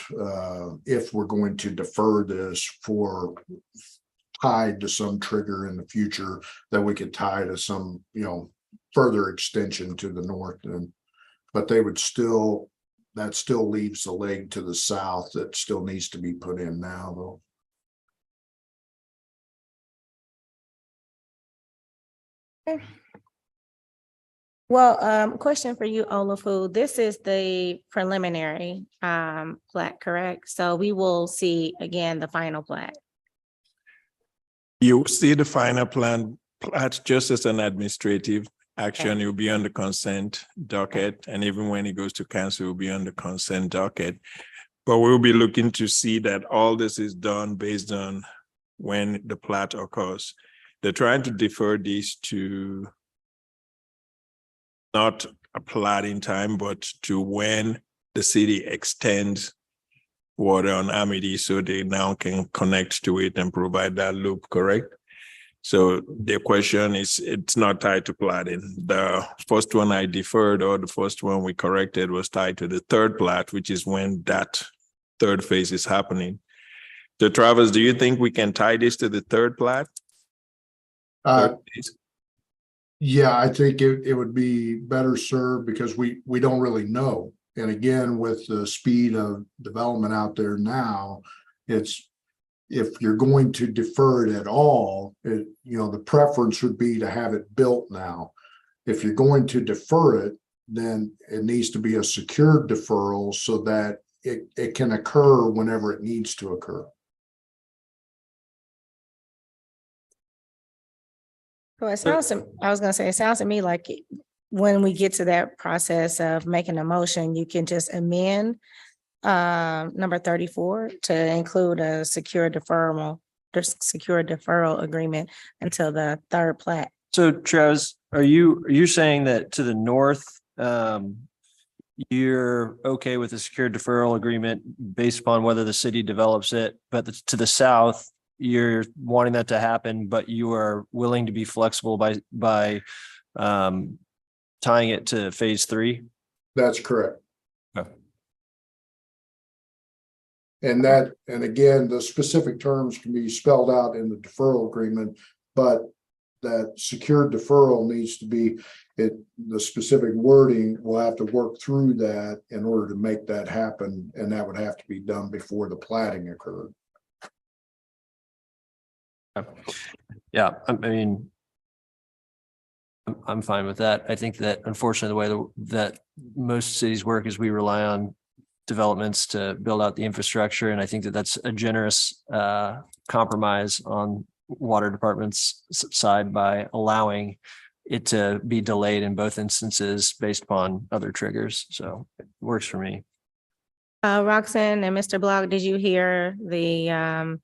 if we're going to defer this for tied to some trigger in the future that we could tie to some, further extension to the north. But they would that still leaves the leg to the south that still needs to be put in now though. Okay. Well, question for you, Olofu. This is the preliminary plat, correct? So we will see again the final plat. You see the final plat just as an administrative action. It will be on the consent docket, and even when it goes to council, it will be on the consent docket. But we'll be looking to see that all this is done based on when the plat occurs. They're trying to defer this to not a plat in time, but to when the city extends water on Amity, so they now can connect to it and provide that loop, correct? So the question is, it's not tied to plating. The first one I deferred, or the first one we corrected, was tied to the third plat, which is when that third phase is happening. So Travis, do you think we can tie this to the third plat? Third phase? Yeah, I think it would be better served because we don't really know. And again, with the speed of development out there now, it's, if you're going to defer it at all, the preference would be to have it built now. If you're going to defer it, then it needs to be a secured deferral so that it can occur whenever it needs to occur. Well, it sounds to, I was gonna say, it sounds to me like when we get to that process of making a motion, you can just amend number 34 to include a secure deferral agreement until the third plat. So Travis, are you saying that to the north, you're okay with a secure deferral agreement based upon whether the city develops it, but to the south, you're wanting that to happen, but you are willing to be flexible by tying it to phase 3? That's correct. Okay. And again, the specific terms can be spelled out in the deferral agreement, but that secured deferral needs to be, the specific wording will have to work through that in order to make that happen. And that would have to be done before the platting occurred. Yeah, I mean, I'm fine with that. I think that unfortunately, the way that most cities work is we rely on developments to build out the infrastructure. And I think that that's a generous compromise on water department's side by allowing it to be delayed in both instances based upon other triggers. So it works for me. Roxanne and Mr. Block, did you hear the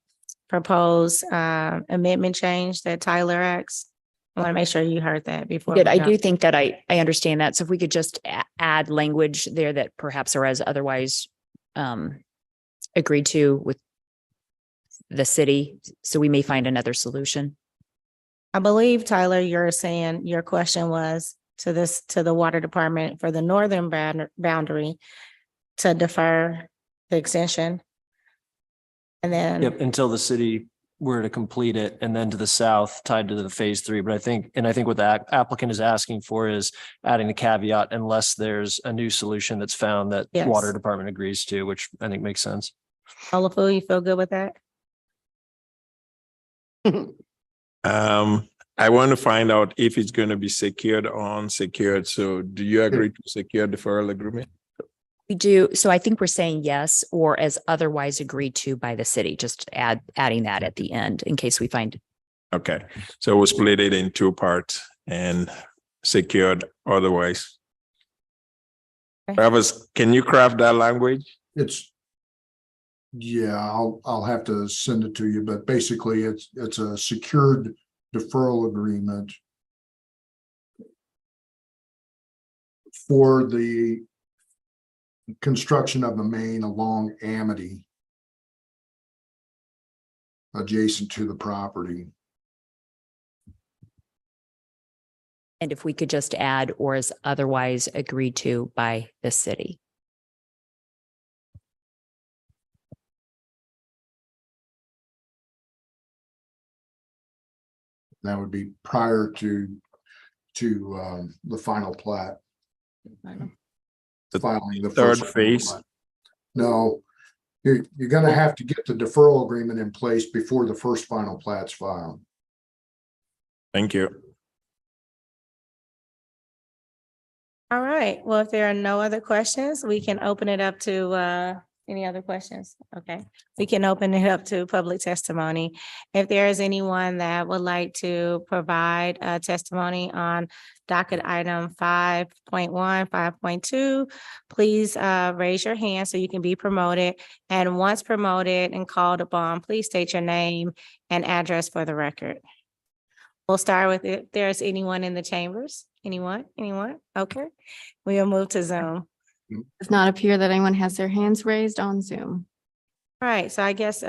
proposed amendment change that Tyler asked? I want to make sure you heard that before. Good. I do think that I understand that. So if we could just add language there that perhaps or as otherwise agreed to with the city, so we may find another solution. I believe, Tyler, you're saying your question was to the water department for the northern boundary to defer the extension. And then Yep, until the city were to complete it, and then to the south tied to the phase 3. But I think what the applicant is asking for is adding the caveat unless there's a new solution that's found that Yes. water department agrees to, which I think makes sense. Olafu, you feel good with that? I want to find out if it's going to be secured or unsecured. So do you agree to secure deferral agreement? We do. So I think we're saying yes, or as otherwise agreed to by the city, just adding that at the end in case we find. Okay, so we'll split it in 2 parts and secured otherwise. Okay. Travis, can you craft that language? Yeah, I'll have to send it to you, but basically it's a secured deferral agreement for the construction of the main along Amity adjacent to the property. And if we could just add or as otherwise agreed to by the city. That would be prior to the final plat. Filing the third first phase? plat. No, you're gonna have to get the deferral agreement in place before the first final plat's filed. Thank you. All right. Well, if there are no other questions, we can open it up to any other questions? Okay, we can open it up to public testimony. If there is anyone that would like to provide a testimony on docket item 5.1, 5.2, please raise your hand so you can be promoted. And once promoted and called upon, please state your name and address for the record. We'll start with if there's anyone in the chambers. Anyone? Okay, we'll move to Zoom. Does not appear that anyone has their hands raised on Zoom. All right, so I guess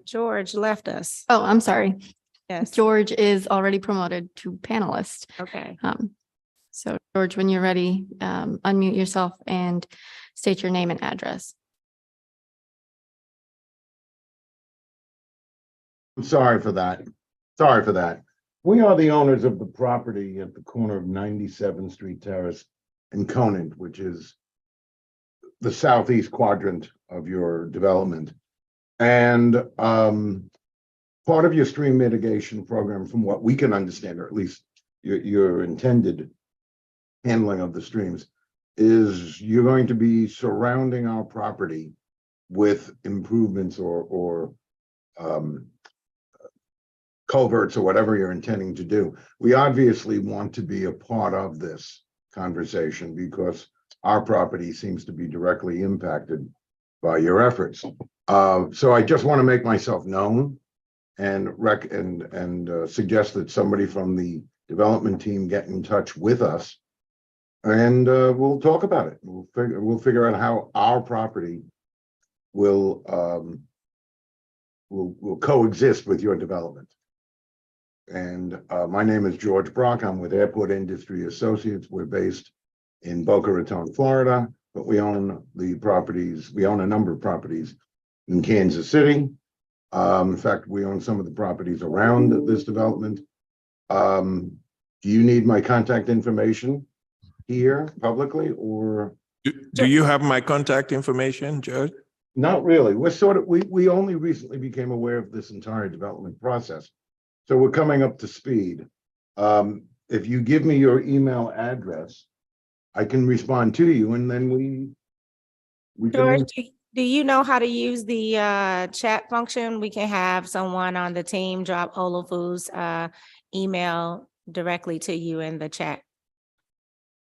George left us. Oh, I'm sorry. Yes. George is already promoted to panelist. Okay. So George, when you're ready, unmute yourself and state your name and address. I'm sorry for that. Sorry for that. We are the owners of the property at the corner of 97th Street Terrace and Conant, which is the southeast quadrant of your development. And part of your stream mitigation program, from what we can understand, or at least your intended handling of the streams, is you're going to be surrounding our property with improvements or culverts or whatever you're intending to do. We obviously want to be a part of this conversation because our property seems to be directly impacted by your efforts. So I just want to make myself known and suggest that somebody from the development team get in touch with us, and we'll talk about it. We'll figure out how our property will coexist with your development. And my name is George Brock. I'm with Airport Industry Associates. We're based in Boca Raton, Florida, but we own the properties. We own a number of properties in Kansas City. In fact, we own some of the properties around this development. Do you need my contact information here publicly, or? Do you have my contact information, Judge? Not really. We're we only recently became aware of this entire development process. So we're coming up to speed. If you give me your email address, I can respond to you, and then we can. George, do you know how to use the chat function? We can have someone on the team drop Olafu's email directly to you in the chat.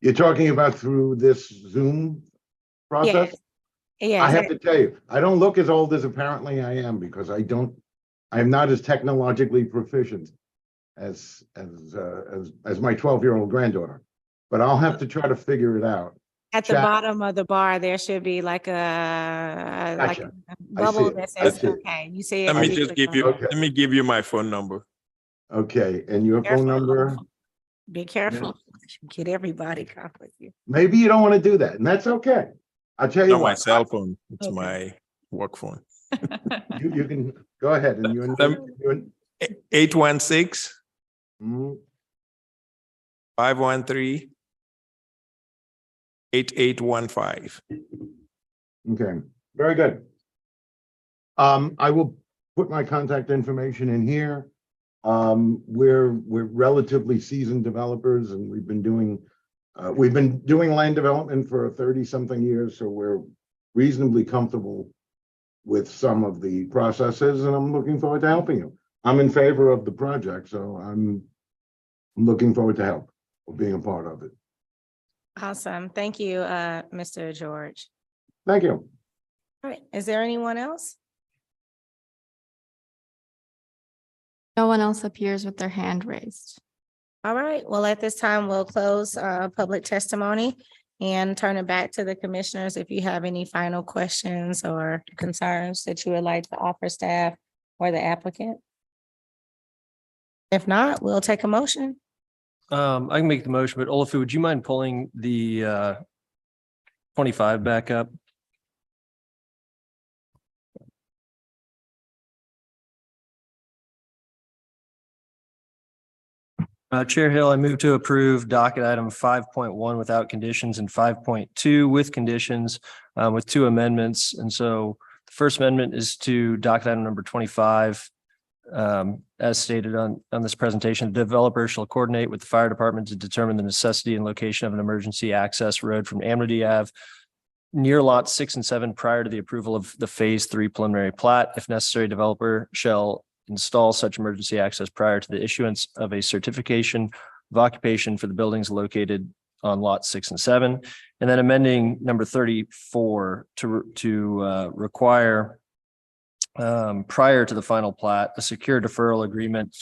You're talking about through this Zoom process? Yes. I have to tell you, I don't look as old as apparently I am, because I'm not as technologically proficient as my 12-year-old granddaughter, but I'll have to try to figure it out. At the bottom of the bar, there should be like a Gotcha. bubble that says, I see it. okay, you see it. Let and me you just click give on you, it. let me give you my phone number. Okay, and your phone number? Be careful. Get everybody caught with you. Maybe you don't want to do that, and that's okay. I'll tell you Not my what. cell phone, it's Okay. my work phone. You can go ahead and you. 816 Mhm. 513 8815. Okay, very good. I will put my contact information in here. We're relatively seasoned developers, and we've been doing land development for 30-something years, so we're reasonably comfortable with some of the processes, and I'm looking forward to helping you. I'm in favor of the project, so I'm looking forward to help or being a part of it. Awesome. Thank you, Mr. George. Thank you. All right. Is there anyone else? No one else appears with their hand raised. All right. Well, at this time, we'll close public testimony and turn it back to the commissioners if you have any final questions or concerns that you would like to offer staff or the applicant. If not, we'll take a motion. I can make the motion, but Olafu, would you mind pulling the 25 back up? Chair Hill, I move to approve docket item 5.1 without conditions and 5.2 with conditions, with two amendments. And so the first amendment is to docket item number 25. As stated on this presentation, the developer shall coordinate with the fire department to determine the necessity and location of an emergency access road from Amity Ave near lots 6 and 7 prior to the approval of the Phase 3 preliminary plat. If necessary, developer shall install such emergency access prior to the issuance of a certification of occupation for the buildings located on lots 6 and 7. And then amending number 34 to require prior to the final plat, a secure deferral agreement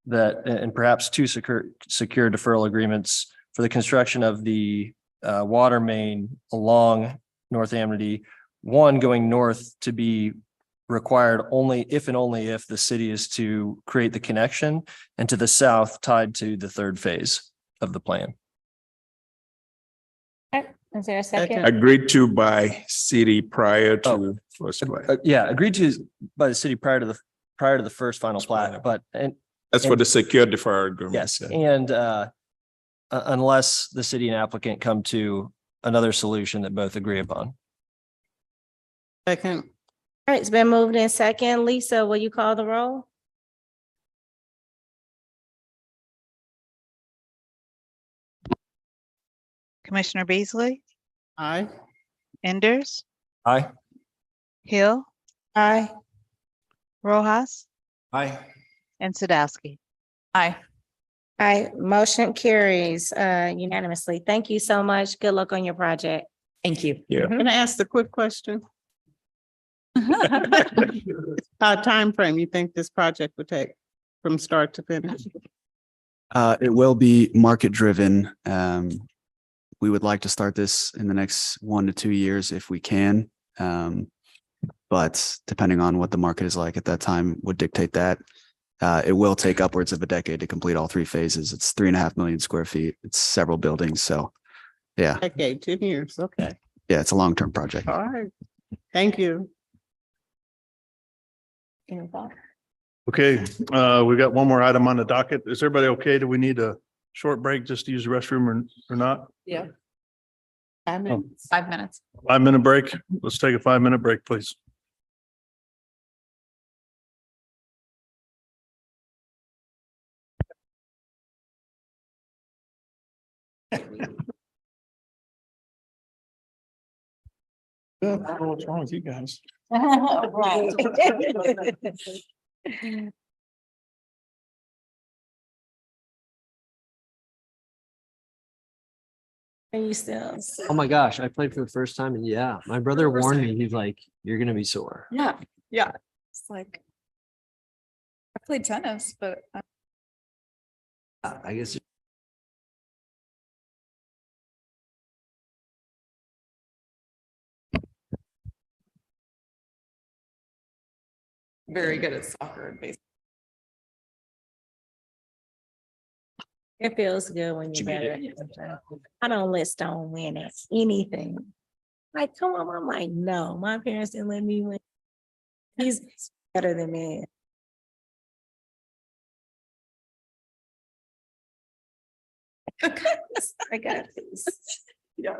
and perhaps two secure deferral agreements for the construction of the water main along North Amity, one going north to be required only if and only if the city is to create the connection, and to the south tied to the third phase of the plan. Is there a second? Agreed to by city prior to first plat. Yeah, agreed to by the city prior to the first final plat, but That's for the secure deferred agreement. yes, and unless the city and applicant come to another solution that both agree upon. Second, All right, it's been moved in second. Lisa, will you call the roll? Commissioner Beasley, aye. Enders, Aye. Hill, Aye. Rojas, Aye. and Sadowski. Aye. All right, motion carries unanimously. Thank you so much. Good luck on your project. Thank you. Yeah. Can I ask the quick question? Time frame you think this project would take from start to finish? It will be market driven. We would like to start this in the next 1 to 2 years if we can. But depending on what the market is like at that time would dictate that. It will take upwards of a decade to complete all 3 phases. It's 3.5 million square feet. It's several buildings. So yeah, Decade, 10 years, okay. yeah, it's a long-term project. All right, thank you. Okay, we got one more item on the docket. Is everybody okay? Do we need a short break just to use the restroom or not? Yeah. 5 minutes. 5 minutes. 5-minute break. Let's take a 5-minute break, please. What's wrong with you guys? Right. Are you still? Oh my gosh, I played for the first time, and yeah, my brother warned me. He's like, "You're gonna be sore." Yeah, yeah. It's like, I played tennis, but I guess. very good at soccer and baseball. It feels good when you're better. I don't let Stone win at anything. Like, come on, I'm like, no, my parents didn't let me win. He's better than me. I got this. Yeah.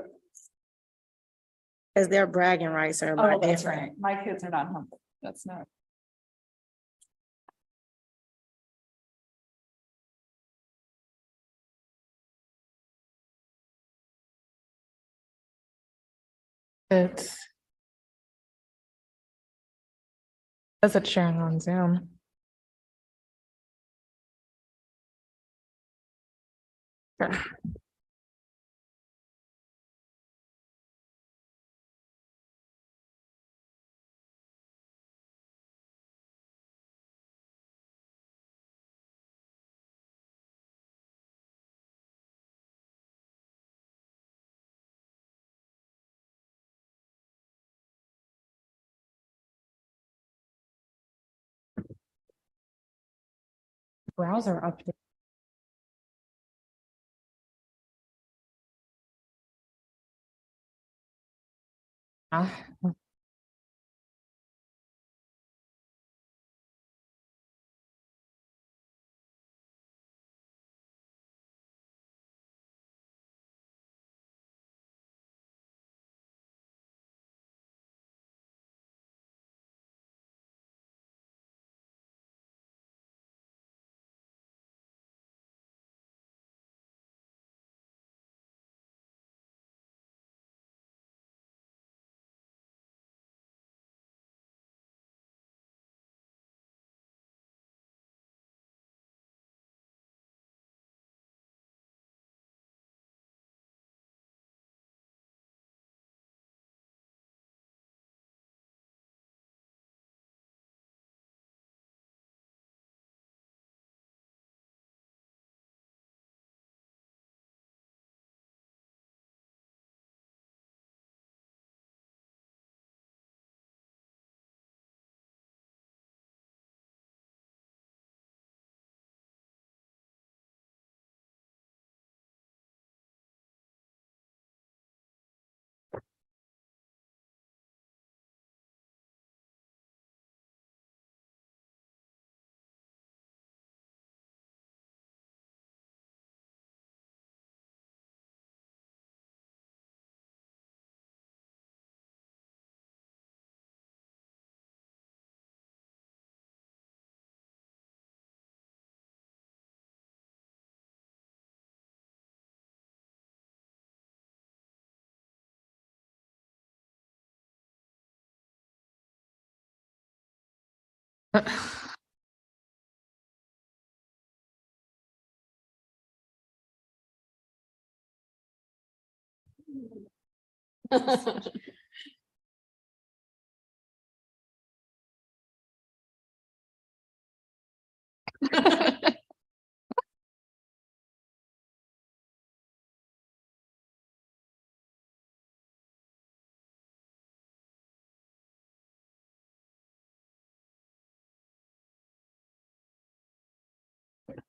Cause their bragging rights are a lot different. My kids are not humble. That's not. It's. Says it's sharing on Zoom. Sure. Browser update.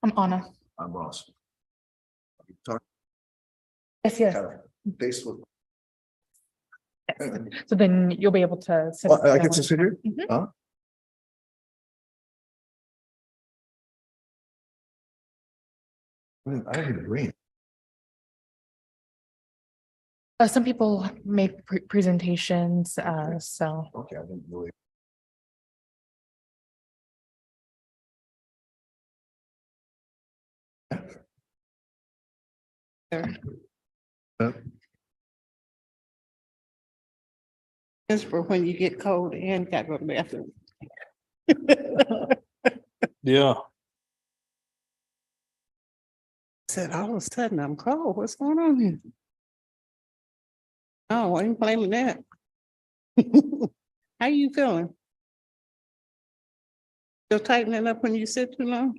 I'm Anna. I'm Ross. Yes, yes. Facebook. So then you'll be able to. sit Oh, I down get to with- sit here? Mhm. Huh? I didn't agree. Some people make presentations, so. Okay, I didn't really. Just for when you get cold and gotta go to the bathroom. Yeah. Said all of a sudden I'm cold. What's going on here? Oh, why are you blaming that? How you feeling? Still tightening up when you sit too long?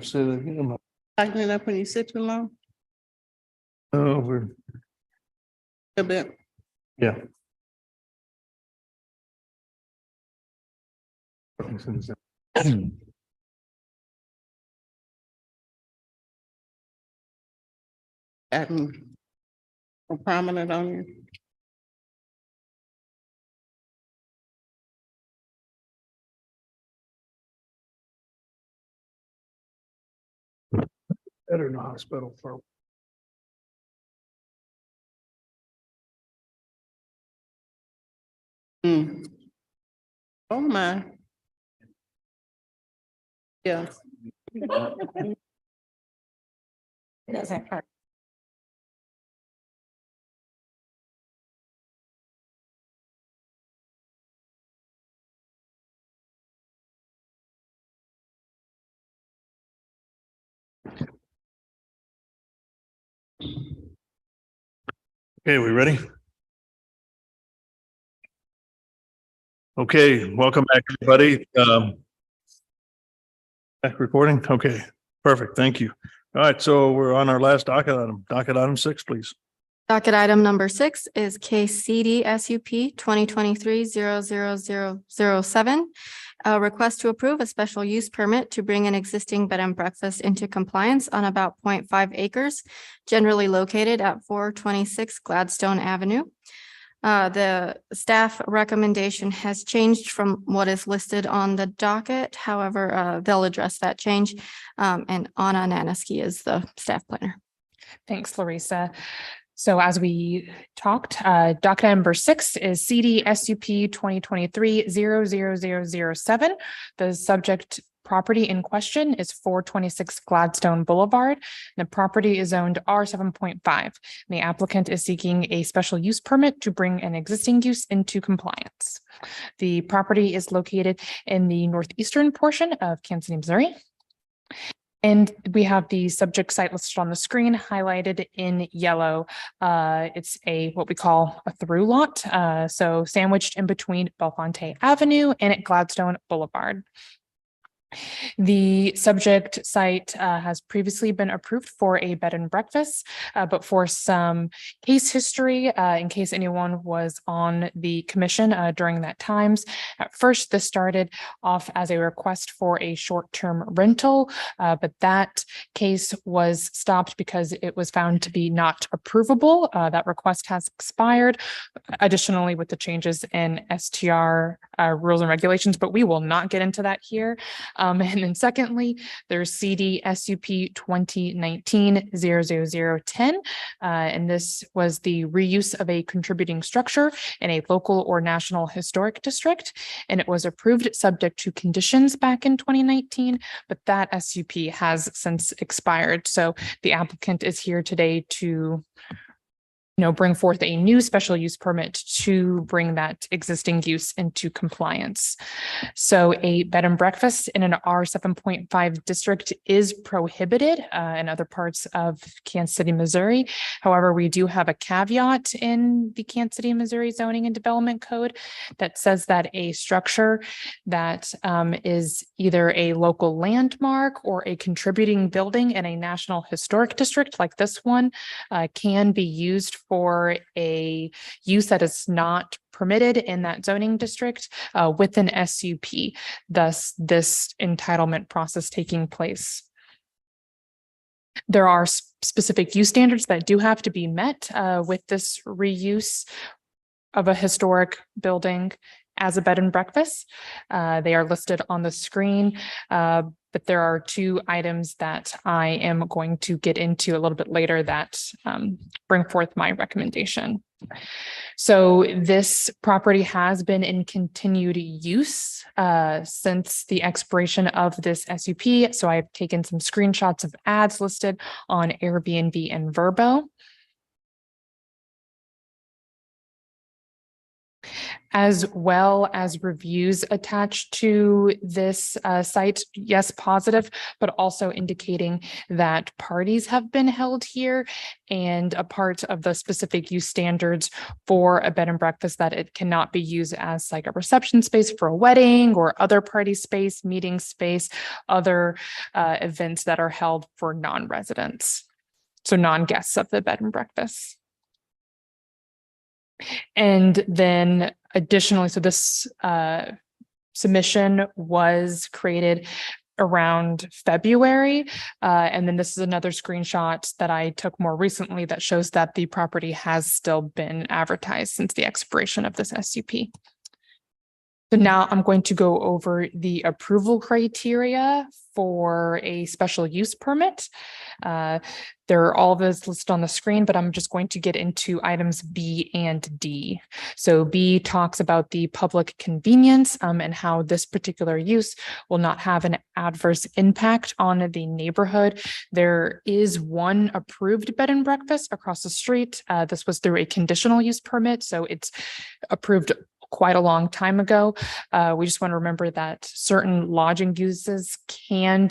Say that again. Tightening up when you sit too long? Oh, we're, A bit. yeah. Acting so prominent on you. Better in the hospital for. Mm. Oh, my. Yeah. It doesn't hurt. Okay, we ready? Okay, welcome back, everybody. Back recording? Okay, perfect. Thank you. All right, so we're on our last docket item. Docket item 6, please. Docket item number 6 is case CD SUP 2023-00007. A request to approve a special use permit to bring an existing bed and breakfast into compliance on about 0.5 acres, generally located at 426 Gladstone Avenue. The staff recommendation has changed from what is listed on the docket. However, they'll address that change. And Anna Naniski is the staff planner. Thanks, Larissa. So as we talked, docket number 6 is CD SUP 2023-00007. The subject property in question is 426 Gladstone Boulevard. The property is zoned R7.5. The applicant is seeking a special use permit to bring an existing use into compliance. The property is located in the northeastern portion of Kansas City, Missouri. And we have the subject site listed on the screen highlighted in yellow. It's what we call a through lot. So sandwiched in between Belfonte Avenue and at Gladstone Boulevard. The subject site has previously been approved for a bed and breakfast, but for some case history, in case anyone was on the commission during that times. At first, this started off as a request for a short-term rental, but that case was stopped because it was found to be not approvable. That request has expired. Additionally, with the changes in STR rules and regulations, but we will not get into that here. And then secondly, there's CD SUP 2019-00010. And this was the reuse of a contributing structure in a local or national historic district. And it was approved subject to conditions back in 2019, but that SUP has since expired. So the applicant is here today to bring forth a new special use permit to bring that existing use into compliance. So a bed and breakfast in an R 7.5 district is prohibited in other parts of Kansas City, Missouri. However, we do have a caveat in the Kansas City, Missouri zoning and development code that says that a structure that is either a local landmark or a contributing building in a national historic district like this one can be used for a use that is not permitted in that zoning district with an SUP, thus this entitlement process taking place. There are specific use standards that do have to be met with this reuse of a historic building as a bed and breakfast. They are listed on the screen, but there are two items that I am going to get into a little bit later that bring forth my recommendation. So this property has been in continued use since the expiration of this SUP. So I've taken some screenshots of ads listed on Airbnb and Vrbo. As well as reviews attached to this site, yes, positive, but also indicating that parties have been held here and a part of the specific use standards for a bed and breakfast that it cannot be used as like a reception space for a wedding or other party space, meeting space, other events that are held for non-residents, so non-guests of the bed and breakfast. And then additionally, so this submission was created around February. And then this is another screenshot that I took more recently that shows that the property has still been advertised since the expiration of this SUP. So now I'm going to go over the approval criteria for a special use permit. There are all those listed on the screen, but I'm just going to get into items B and D. So B talks about the public convenience and how this particular use will not have an adverse impact on the neighborhood. There is one approved bed and breakfast across the street. This was through a conditional use permit, so it's approved quite a long time ago. We just want to remember that certain lodging uses can,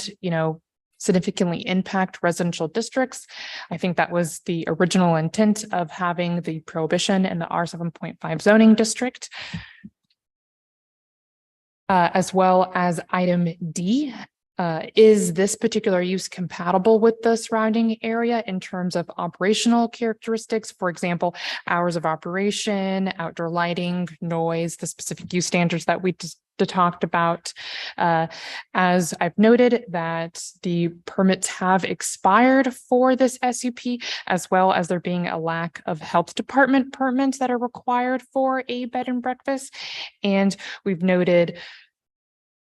significantly impact residential districts. I think that was the original intent of having the prohibition in the R 7.5 zoning district. As well as item D, is this particular use compatible with the surrounding area in terms of operational characteristics? For example, hours of operation, outdoor lighting, noise, the specific use standards that we just talked about. As I've noted that the permits have expired for this SUP, as well as there being a lack of health department permits that are required for a bed and breakfast. And we've noted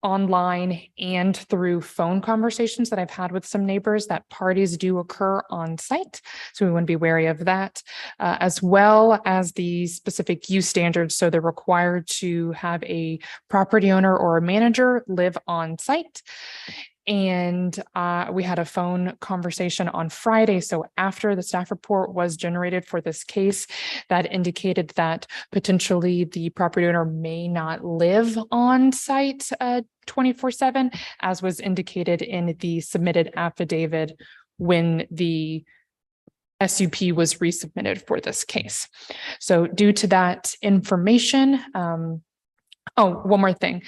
online and through phone conversations that I've had with some neighbors that parties do occur on site. So we want to be wary of that, as well as the specific use standards. So they're required to have a property owner or a manager live on site. And we had a phone conversation on Friday. So after the staff report was generated for this case, that indicated that potentially the property owner may not live on site 24/7, as was indicated in the submitted affidavit when the SUP was resubmitted for this case. So due to that information, one more thing.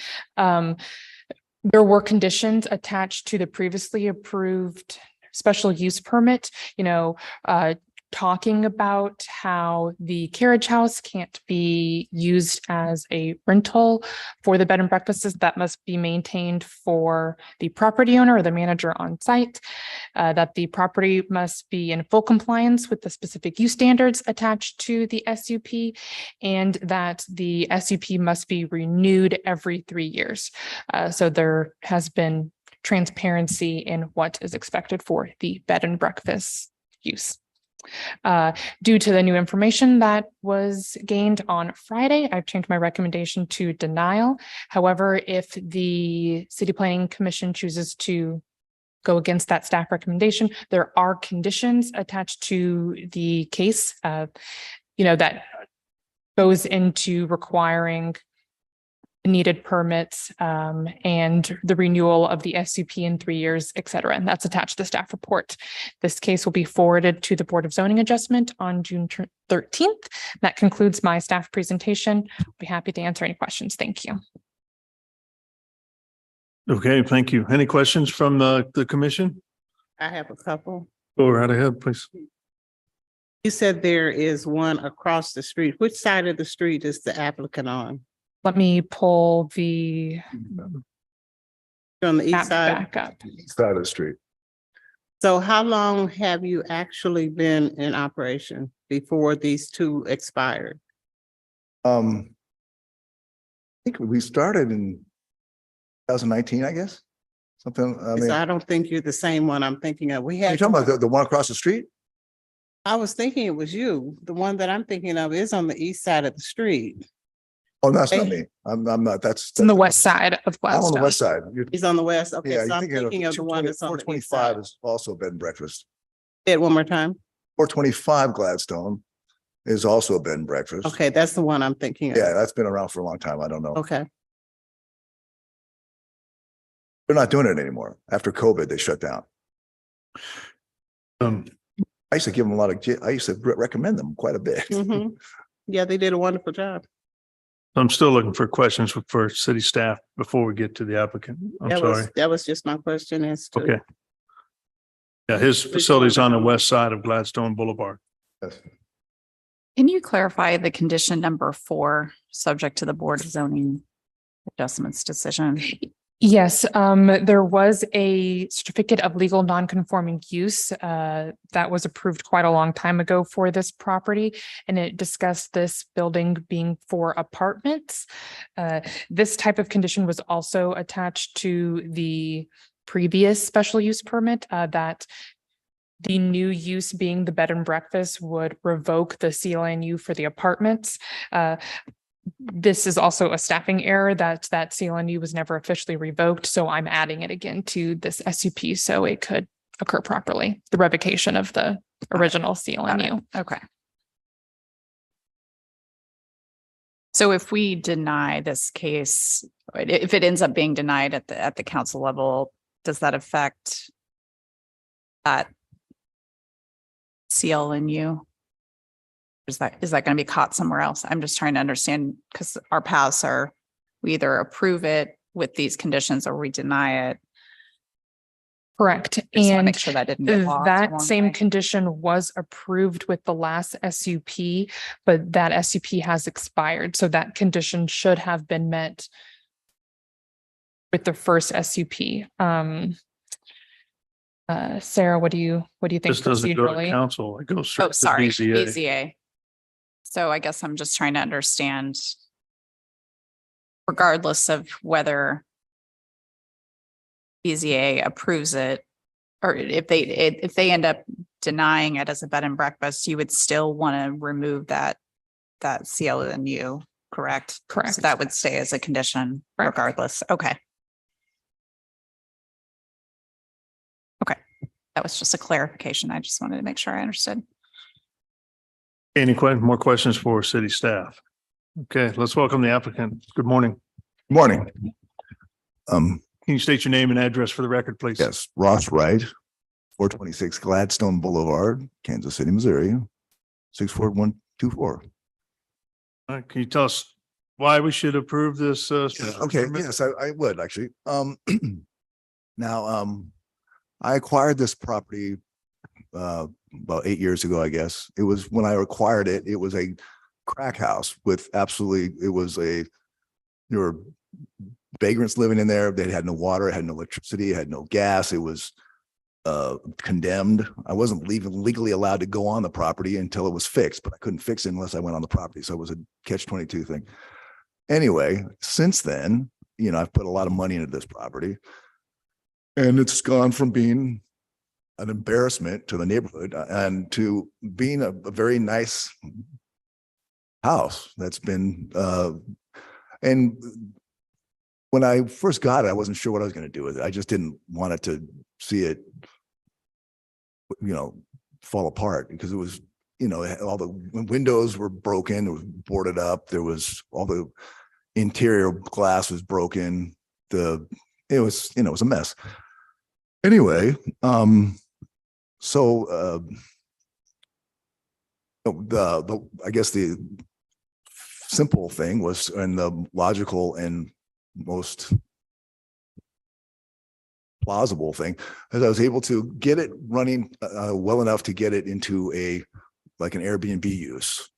There were conditions attached to the previously approved special use permit, talking about how the carriage house can't be used as a rental for the bed and breakfasts that must be maintained for the property owner or the manager on site, that the property must be in full compliance with the specific use standards attached to the SUP, and that the SUP must be renewed every 3 years. So there has been transparency in what is expected for the bed and breakfast use. Due to the new information that was gained on Friday, I've changed my recommendation to denial. However, if the City Planning Commission chooses to go against that staff recommendation. There are conditions attached to the case, that goes into requiring needed permits, and the renewal of the SUP in 3 years, et cetera. And that's attached to the staff report. This case will be forwarded to the Board of Zoning Adjustment on June 13th. That concludes my staff presentation. I'll be happy to answer any questions. Thank you. Okay, thank you. Any questions from the commission? I have a couple. Go right ahead, please. You said there is one across the street. Which side of the street is the applicant on? Let me pull the On the east map side? back up. Side of the street. So how long have you actually been in operation before these two expired? I think we started in 2019, I guess. Something, I mean, So I don't think you're the same one I'm thinking of. We you're had, talking about the one across the street? I was thinking it was you. The one that I'm thinking of is on the east side of the street. Oh, that's not me. I'm not, that's. It's on the west side of I'm on the Gladstone. west side. He's on the west. Okay, Yeah, so you're I'm thinking of the one that's on the east 425 side. is also bed and breakfast. Say it one more time. 425 Gladstone is also a bed and breakfast. Okay, that's the one I'm thinking of. Yeah, that's been around for a long time. I don't know. Okay. They're not doing it anymore. After COVID, they shut down. I used to give them a lot of, I used to recommend them quite a bit. Mhm. Yeah, they did a wonderful job. I'm still looking for questions for city staff before we get to the applicant. I'm sorry. That was just my question as to. Okay. Yeah, his facility's on the west side of Gladstone Boulevard. Can you clarify the condition number 4, subject to the Board of Zoning Adjustments decision? Yes, there was a certificate of legal nonconforming use that was approved quite a long time ago for this property, and it discussed this building being for apartments. This type of condition was also attached to the previous special use permit, that the new use being the bed and breakfast would revoke the CLNU for the apartments. This is also a staffing error that CLNU was never officially revoked. So I'm adding it again to this SUP so it could occur properly, the revocation of the original CLNU. Okay. So if we deny this case, if it ends up being denied at the council level, does that affect that CLNU? Is that going to be caught somewhere else? I'm just trying to understand, because our paths are, we either approve it with these conditions or we deny it. Correct. Just wanna And make sure that didn't get lost that along the same way. condition was approved with the last SUP, but that SUP has expired. So that condition should have been met with the first SUP. Sarah, what do you think This doesn't go to procedurally? council. It goes straight Oh, to sorry, BZA. BZA. So I guess I'm just trying to understand, regardless of whether BZA approves it, or if they end up denying it as a bed and breakfast, you would still want to remove that CLNU, correct? Correct. So that would stay as a condition regardless. Okay. Okay. That was just a clarification. I just wanted to make sure I understood. Any more questions for city staff? Okay, let's welcome the applicant. Good morning. Morning. Can you state your name and address for the record, please? Yes, Ross Wright, 426 Gladstone Boulevard, Kansas City, Missouri, 64124. All right, can you tell us why we should approve this? Okay, yes, I would actually. Now, I acquired this property about 8 years ago, I guess. It was when I acquired it, it was a crack house with there were vagrants living in there. They had no water, it had no electricity, it had no gas. It was condemned. I wasn't legally allowed to go on the property until it was fixed, but I couldn't fix it unless I went on the property. So it was a catch-22 thing. Anyway, since then, I've put a lot of money into this property, and it's gone from being an embarrassment to the neighborhood and to being a very nice house that's been, and when I first got it, I wasn't sure what I was going to do with it. I just didn't want it to see it, fall apart because it was, all the windows were broken, it was boarded up. There was all the interior glass was broken. It was a mess. Anyway, so I guess the simple thing was, and the logical and most plausible thing, is I was able to get it running well enough to get it into an Airbnb use,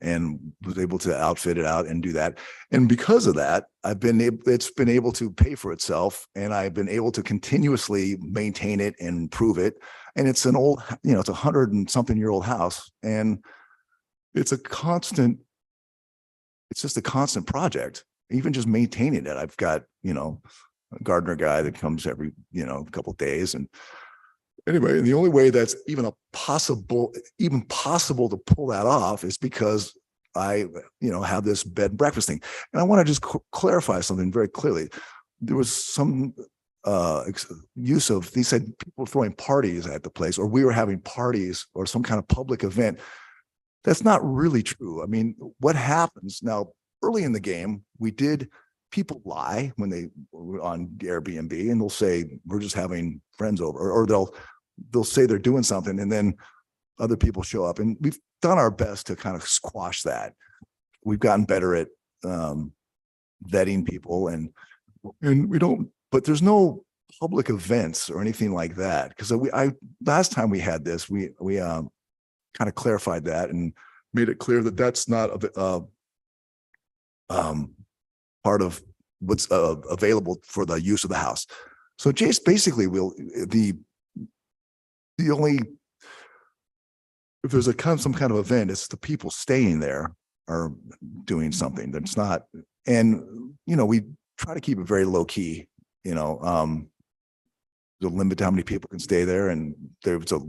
and was able to outfit it out and do that. And because of that, it's been able to pay for itself, and I've been able to continuously maintain it and improve it. And it's an old, it's 100-and-something-year-old house, and it's just a constant project. Even just maintaining it. I've got, a gardener guy that comes every, couple of days. And anyway, the only way that's even possible to pull that off is because I, have this bed and breakfast thing. And I want to just clarify something very clearly. There was some use of, he said people throwing parties at the place, or we were having parties or some kind of public event. That's not really true. I mean, what happens now, early in the game, people lie when they were on Airbnb, and they'll say, we're just having friends over, or they'll say they're doing something, and then other people show up. And we've done our best to kind of squash that. We've gotten better at vetting people, and we don't, but there's no public events or anything like that. Because last time we had this, we kind of clarified that and made it clear that that's not part of what's available for the use of the house. So Jace, basically the only, if there's some kind of event, it's the people staying there are doing something that's not, and we try to keep it very low key, there's a limit to how many people can stay there, and there's a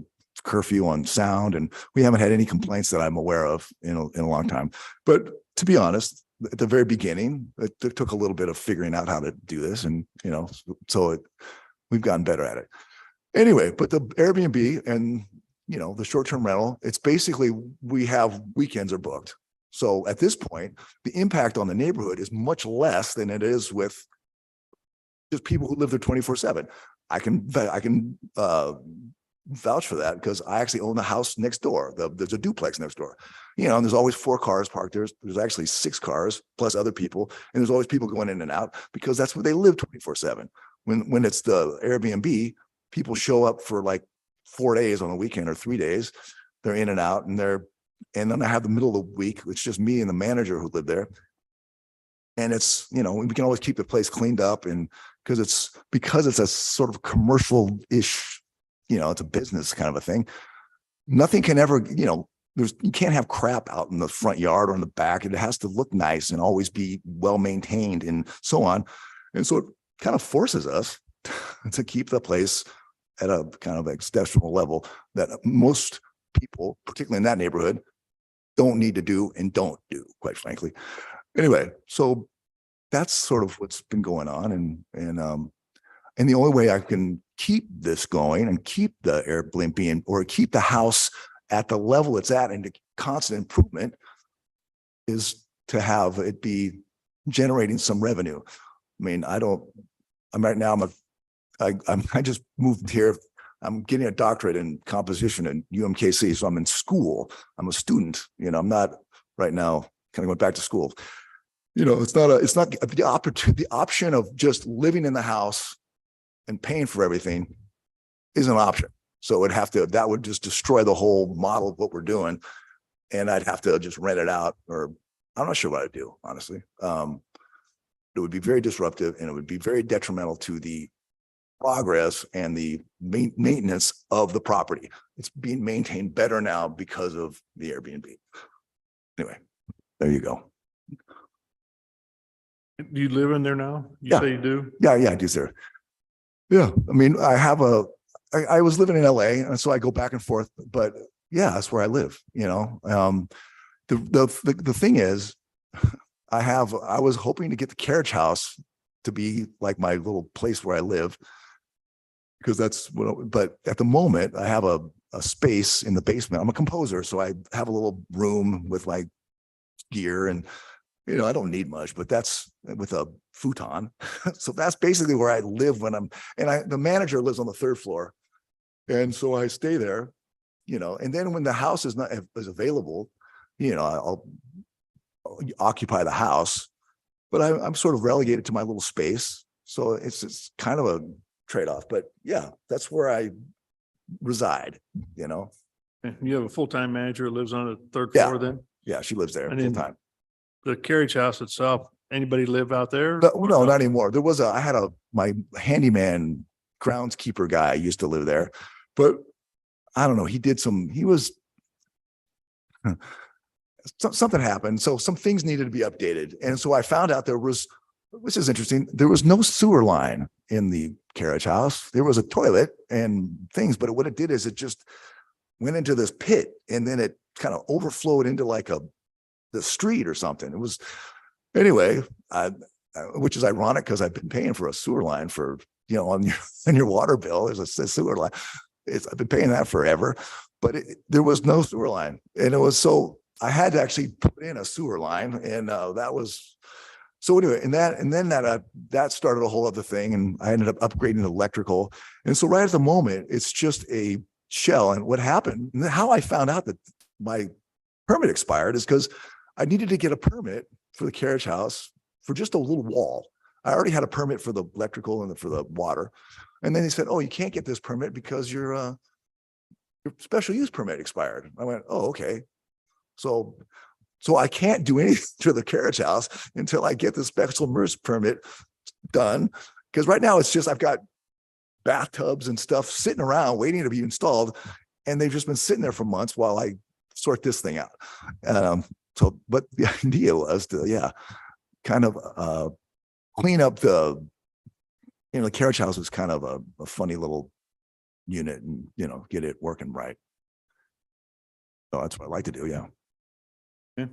curfew on sound, and we haven't had any complaints that I'm aware of in a long time. But to be honest, at the very beginning, it took a little bit of figuring out how to do this, and we've gotten better at it. Anyway, but the Airbnb and the short-term rental, it's basically we have weekends are booked. So at this point, the impact on the neighborhood is much less than it is with just people who live there 24/7. I can vouch for that because I actually own the house next door. There's a duplex next door, and there's always 4 cars parked there. There's actually 6 cars plus other people. And there's always people going in and out because that's where they live 24/7. When it's the Airbnb, people show up for like 4 days on a weekend or 3 days. They're in and out, and then I have the middle of the week. It's just me and the manager who live there. And it's, we can always keep the place cleaned up, and because it's a sort of commercial-ish, it's a business kind of a thing. Nothing can ever, you can't have crap out in the front yard or in the back. It has to look nice and always be well maintained and so on. And so it kind of forces us to keep the place at a kind of exceptional level that most people, particularly in that neighborhood, don't need to do and don't do, quite frankly. Anyway, so that's sort of what's been going on. And the only way I can keep this going and keep the Airbnb or keep the house at the level it's at and to constant improvement is to have it be generating some revenue. I mean, I just moved here. I'm getting a doctorate in composition at UMKC. So I'm in school. I'm a student, I'm not right now kind of going back to school. It's not the option of just living in the house and paying for everything is an option. So that would just destroy the whole model of what we're doing. And I'd have to just rent it out, or I'm not sure what I'd do, honestly. It would be very disruptive, and it would be very detrimental to the progress and the maintenance of the property. It's being maintained better now because of the Airbnb. Anyway, there you go. Do you live in there now? Yeah. Say you do? Yeah, I do, sir. Yeah, I mean, I was living in LA, and so I go back and forth, but yeah, that's where I live, The thing is, I was hoping to get the carriage house to be like my little place where I live. Because that's what, but at the moment I have a space in the basement. I'm a composer, so I have a little room with my gear and, you know, I don't need much, but that's with a futon. So that's basically where I live when the manager lives on the 3rd floor. And so I stay there, you know, and then when the house is available, you know, I'll occupy the house, but I'm sort of relegated to my little space. So it's kind of a trade-off, but yeah, that's where I reside, you know. You have a full-time manager who lives on the 3rd Yeah. floor then? Yeah, she lives there And full then time. the carriage house itself, anybody live out there? No, not anymore. I had my handyman groundskeeper guy used to live there, but I don't know. Something happened. So some things needed to be updated. And so I found out which is interesting, there was no sewer line in the carriage house. There was a toilet and things, but what it did is it just went into this pit and then it kind of overflowed into like the street or something. It was, anyway, which is ironic because I've been paying for a sewer line for, you know, on your water bill, there's a sewer line. I've been paying that forever, but there was no sewer line. And I had to actually put in a sewer line, and that was, so anyway, and then that started a whole other thing, and I ended up upgrading to electrical. And so right at the moment, it's just a shell. And what happened, and how I found out that my permit expired is because I needed to get a permit for the carriage house for just a little wall. I already had a permit for the electrical and for the water. And then he said, oh, you can't get this permit because your special use permit expired. I went, oh, okay. So I can't do anything to the carriage house until I get the special use permit done. Because right now it's just, I've got bathtubs and stuff sitting around waiting to be installed. And they've just been sitting there for months while I sort this thing out. But the idea was to, kind of clean up the carriage house is kind of a funny little unit and, get it working right. So that's what I like to do. Yeah. Yeah.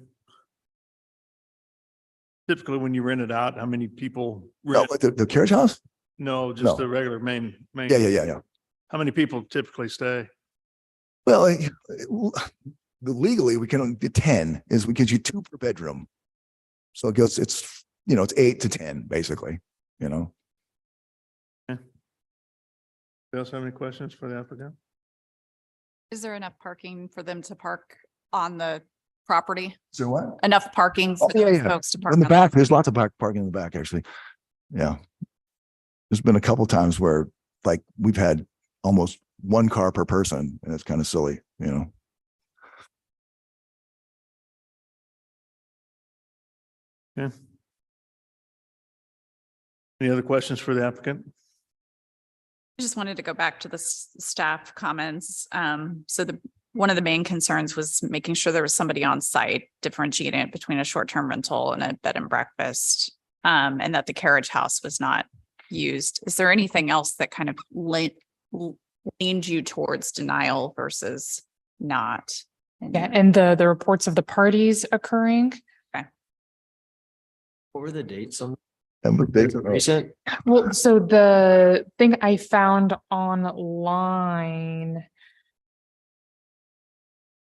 Typically, when you rent it out, how many people No, rent? the carriage house? No, just No. the regular main. Yeah. How many people typically stay? Well, legally we can only do 10 is we gives you 2 per bedroom. So it goes, it's 8 to 10 basically, Do you also have any questions for the applicant? Is there enough parking for them to park on the property? So what? Enough parking for those folks to park In the on back, there's lots of parking in the back, actually. Yeah. There's been a couple times where like we've had almost 1 car per person and it's kind of silly, Yeah. Any other questions for the applicant? I just wanted to go back to the staff comments. So one of the main concerns was making sure there was somebody on site differentiating between a short-term rental and a bed and breakfast, and that the carriage house was not used. Is there anything else that kind of leaned you towards denial versus not? Yeah, and the reports of the parties occurring. What were the dates on recent? Well, so the thing I found online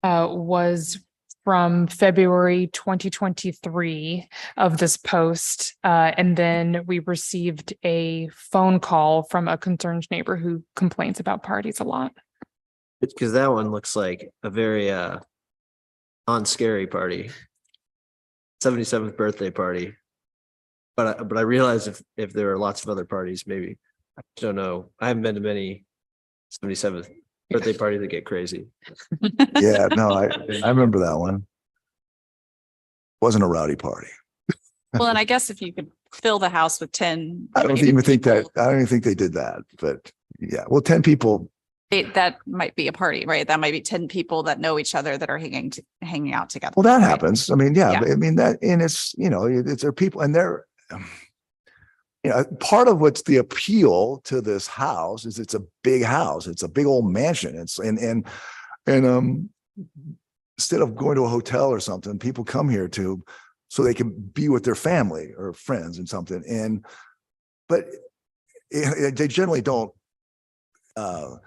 was from February 2023 of this post. And then we received a phone call from a concerned neighbor who complains about parties a lot. It's because that one looks like a very non-scary party. 77th birthday party. But I realize if there are lots of other parties, maybe I don't know. I haven't been to many 77th birthday parties that get crazy. Yeah, no, I remember that one. Wasn't a rowdy party. Well, and I guess if you could fill the house with 10. I don't even think they did that, but yeah, well, 10 people. That might be a party, right? That might be 10 people that know each other that are hanging out together. Well, that right? happens. I mean, yeah. I mean that, and it's, it's there are people and they're, part of what's the appeal to this house is it's a big house. It's a big old mansion. It's and instead of going to a hotel or something, people come here so they can be with their family or friends and something. And but they generally don't. I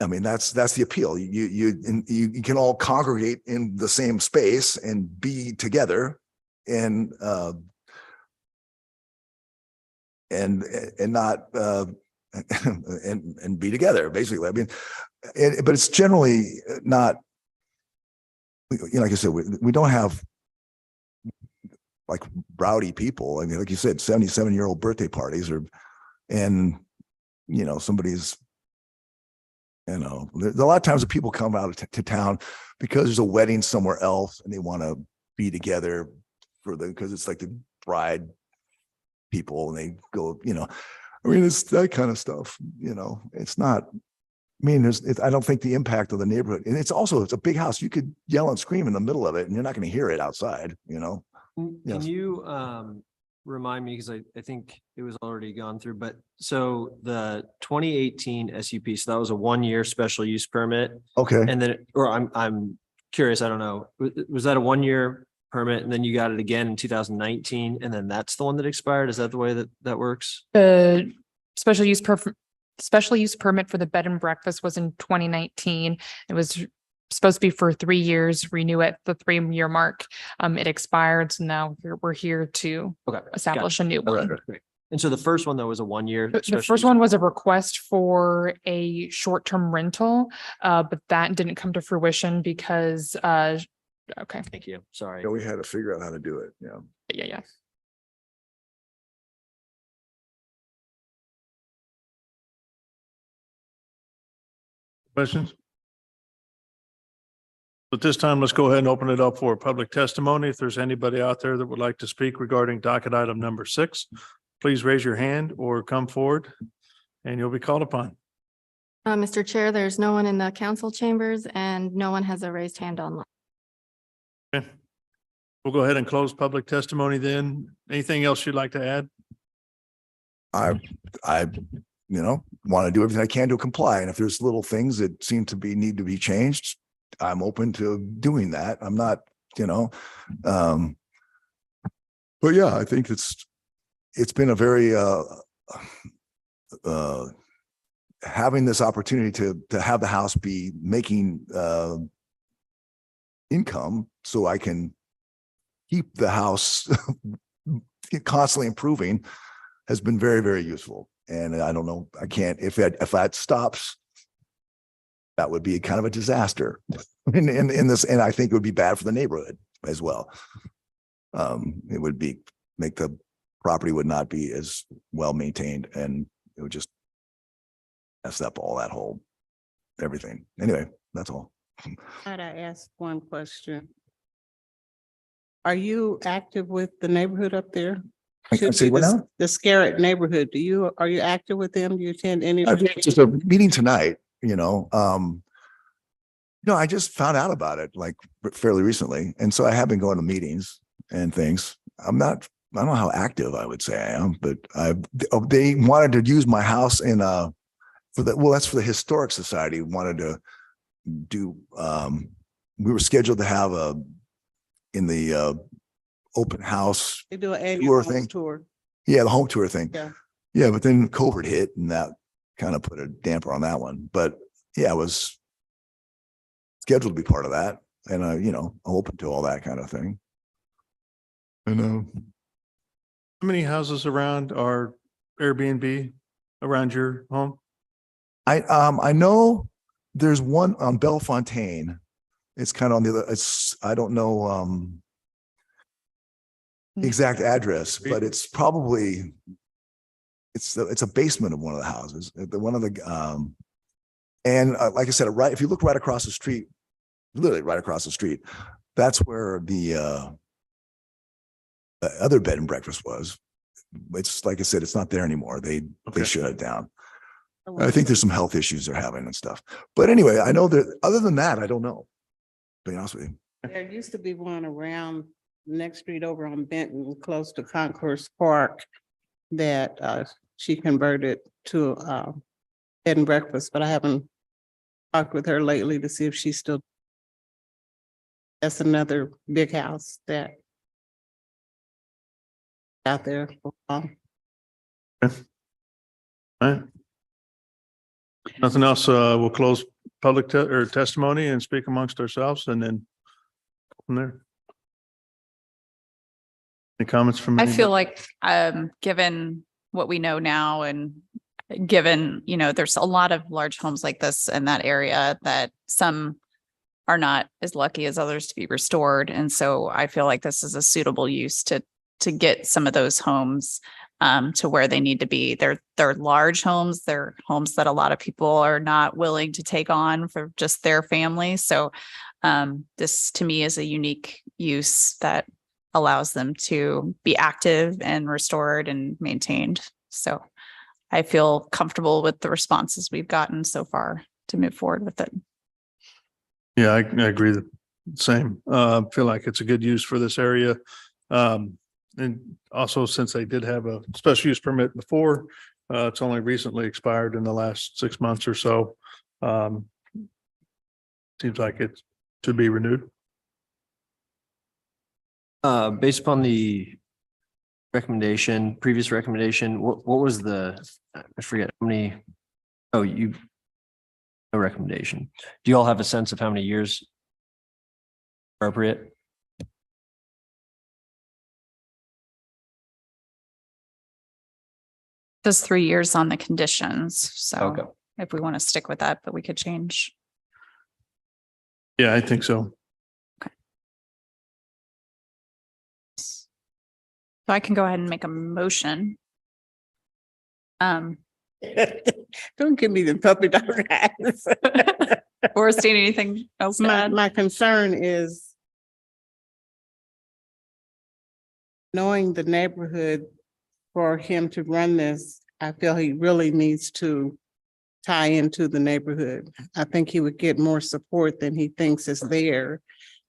mean, that's the appeal. You can all congregate in the same space and be together and not and be together, basically. I mean, but it's generally not, like I said, we don't have like rowdy people. I mean, like you said, 77-year-old birthday parties and somebody's, there's a lot of times that people come out to town because there's a wedding somewhere else and they want to be together because it's like the bride people and they go, I mean, it's that kind of stuff, it's not, I mean, I don't think the impact of the neighborhood, and it's a big house. You could yell and scream in the middle of it and you're not going to hear it outside, Can Yes. you remind me, because I think it was already gone through, but so the 2018 SUP, so that was a 1-year special use permit. Okay. And then, or I'm curious, I don't know, was that a 1-year permit and then you got it again in 2019 and then that's the one that expired? Is that the way that works? The special use permit for the bed and breakfast was in 2019. It was supposed to be for 3 years, renew at the 3-year mark. It expired. So now we're here to establish a new one. Great. And so the first one though was a 1-year. The first one was a request for a short-term rental, but that didn't come to fruition because, okay. Thank you. Sorry. We had to figure out how to do it. Yeah. Yeah. Questions? At this time, let's go ahead and open it up for public testimony. If there's anybody out there that would like to speak regarding docket item number 6, please raise your hand or come forward and you'll be called upon. Mr. Chair, there's no one in the council chambers and no one has a raised hand online. Okay. We'll go ahead and close public testimony then. Anything else you'd like to add? I want to do everything I can to comply. And if there's little things that seem to need to be changed, I'm open to doing that. I'm not, but yeah, I think it's been a very, having this opportunity to have the house be making, income so I can keep the house constantly improving has been very, very useful. And I don't know, I can't, if that stops, that would be kind of a disaster in this, and I think it would be bad for the neighborhood as well. It would make the property would not be as well maintained, and it would just mess up all that whole everything. Anyway, that's all. Might I ask one question? Are you active with the neighborhood up there? Say what now? The Scarrett neighborhood. Are you active with them? Do you attend any? Just a meeting tonight, I just found out about it like fairly recently. And so I have been going to meetings and things. I don't know how active I would say I am, but they wanted to use my house that's for the Historic Society wanted to do, we were scheduled to have in the open house They do an annual tour thing. tour. Yeah, the home tour thing. Yeah. Yeah, but then COVID hit and that kind of put a damper on that one. But yeah, I was scheduled to be part of that. And I'm open to all that kind of thing. And How many houses around are Airbnb around your home? I know there's one on Bellefontaine. It's kind of on the other, I don't know exact address, but it's probably it's a basement of one of the houses. And like I said, if you look right across the street, literally right across the street, that's where the other bed and breakfast was. It's like I said, it's not there anymore. They shut it down. I think there's some health issues they're having and stuff. But anyway, I know that other than that, I don't know. To be honest with you. There used to be one around next street over on Benton, close to Concourse Park, that she converted to bed and breakfast, but I haven't talked with her lately to see if she's still. That's another big house that out there for a while. All right. Nothing else. We'll close public testimony and speak amongst ourselves and then from there. Any comments from? I feel anybody? like, given what we know now and given, there's a lot of large homes like this in that area that some are not as lucky as others to be restored. And so I feel like this is a suitable use to get some of those homes to where they need to be. They're large homes. They're homes that a lot of people are not willing to take on for just their family. So this to me is a unique use that allows them to be active and restored and maintained. So I feel comfortable with the responses we've gotten so far to move forward with it. Yeah, I agree. The same. Feel like it's a good use for this area. And also since they did have a special use permit before, it's only recently expired in the last 6 months or so. Seems like it should be renewed. Based upon the previous recommendation, what was I forget how many, no recommendation. Do you all have a sense of how many years appropriate? Just 3 years on the conditions. Okay. So if we want to stick with that, but we could change. Yeah, I think so. So I can go ahead and make a motion. Don't give me the puppy dog eyes. Or state anything else to add? My concern is knowing the neighborhood. For him to run this, I feel he really needs to tie into the neighborhood. I think he would get more support than he thinks is there.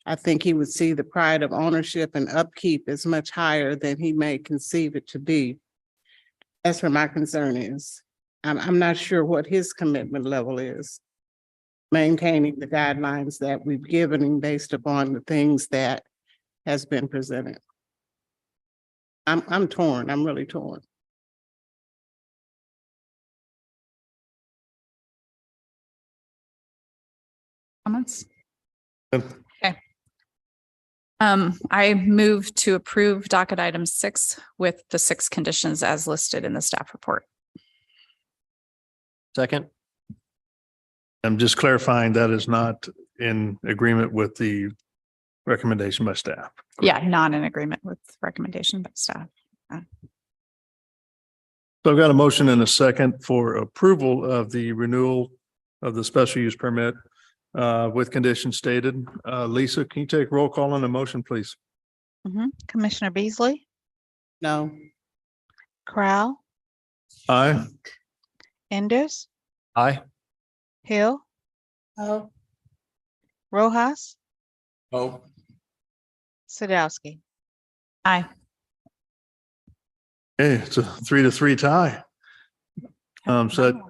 I think he would see the pride of ownership and upkeep is much higher than he may conceive it to be. That's where my concern is. I'm not sure what his commitment level is. Maintaining the guidelines that we've given him based upon the things that has been presented. I'm torn. I'm really torn. Comments? Okay. I move to approve docket item 6 with the 6 conditions as listed in the staff report. Second. I'm just clarifying that is not in agreement with the recommendation by staff. Yeah, not in agreement with recommendation by staff. So I've got a motion and a second for approval of the renewal of the special use permit with conditions stated. Lisa, can you take roll call on the motion, please? Commissioner Beasley, No. Crowell, Aye. Enders, Aye. Hill, Oh. Rojas, Oh. Sadowski. Aye. Okay, it's a 3-3 tie. So that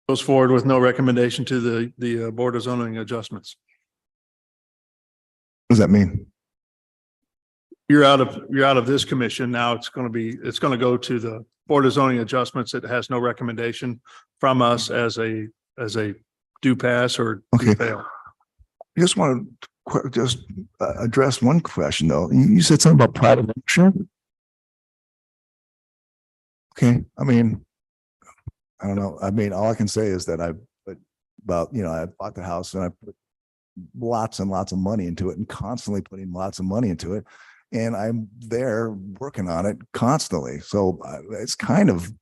goes forward with no recommendation to the Board of Zoning Adjustments. What does that mean? You're out of this commission. Now it's going to go to the Board of Zoning Adjustments. It has no recommendation from us as a do pass or do Okay. fail. I just want to address one question though. You said something about private ownership. Okay, I mean, I don't know. I mean, all I can say is that I bought the house and I put lots and lots of money into it and constantly putting lots of money into it. And I'm there working on it constantly. So it's kind of,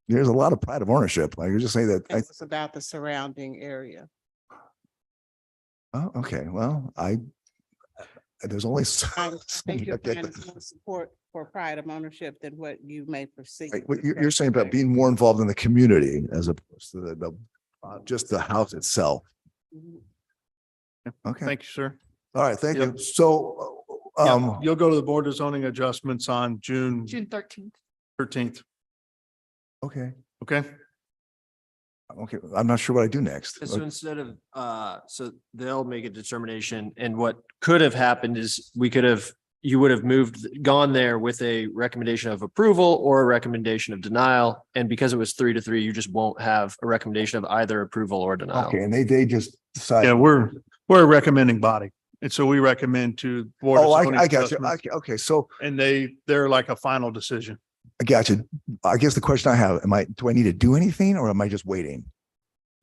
there's a lot of pride of ownership. I could just say that. It's about the surrounding area. Oh, okay. Well, there's only. I think you'll find more support for pride of ownership than what you may perceive. Right, what you're saying about being more involved in the community as opposed to the just the house itself. Okay. Thank you, sir. All right. Thank Yep. you. So, Yeah, you'll go to the Board of Zoning Adjustments on June 13th. 13th. okay. Okay. Okay. I'm not sure what I do next. So instead of, so they'll make a determination, and what could have happened is we could have you would have gone there with a recommendation of approval or a recommendation of denial. And because it was 3-3, you just won't have a recommendation of either approval or denial. Okay, and they just decide. Yeah, we're a recommending body. And so we recommend to. Board of Oh, Zoning I got you. Adjustments, Okay, so and they're like a final decision. I got you. I guess the question I have, do I need to do anything or am I just waiting?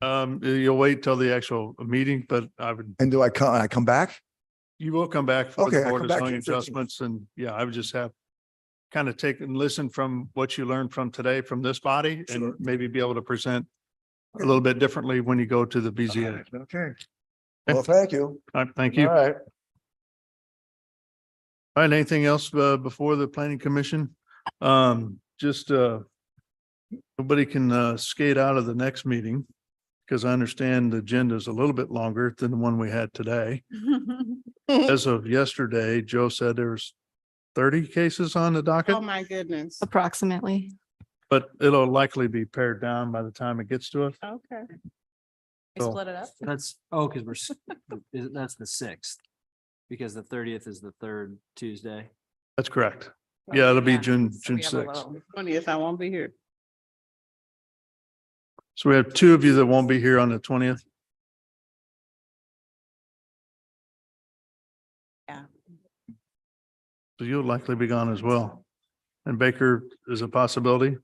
You'll wait till the actual meeting, but And I come back? you will come back for Okay, the I Board come of back Zoning to the 13th. Adjustments, and yeah, I would just have kind of take and listen from what you learned from today from this body and maybe be able to present a little bit differently when you go to the BZA. Okay. Well, thank you. All right, thank you. All right. All right, anything else before the planning commission? Just nobody can skate out of the next meeting because I understand the agenda is a little bit longer than the one we had today. As of yesterday, Joe said there's 30 cases on the docket, Oh, my goodness. Approximately. but it'll likely be pared down by the time it gets to us. Okay. So- Split it up. That's, oh, because that's the 6th. Because the 30th is the third Tuesday. That's correct. Yeah, it'll be Yeah. June So we have a 6th. little- 20th, I won't be here. So we have two of you that won't be here on the 20th. Yeah. So you'll likely be gone as well. And Baker is a possibility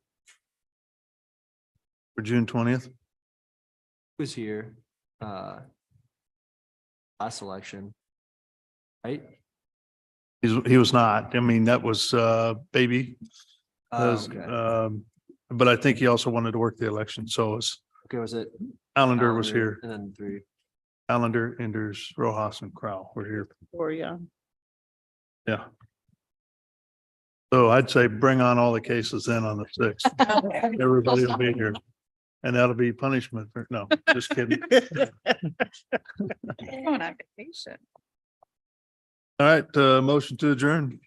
for June 20th. Who's here? Last election. Right? He was not. I mean, that was Baby. Okay. But I think he also wanted to work the election. So it's Okay, was it? Allender was here. And then 3. Allender, Enders, Rojas and Crowell were here. Or yeah. Yeah. So I'd say bring on all the cases then on the 6th. Everybody will be here. And that'll be punishment. No, just kidding. Going on vacation. All right, motion to adjourn.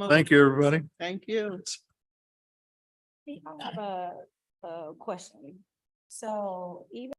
Thank you, everybody. Thank you. I have a question. So even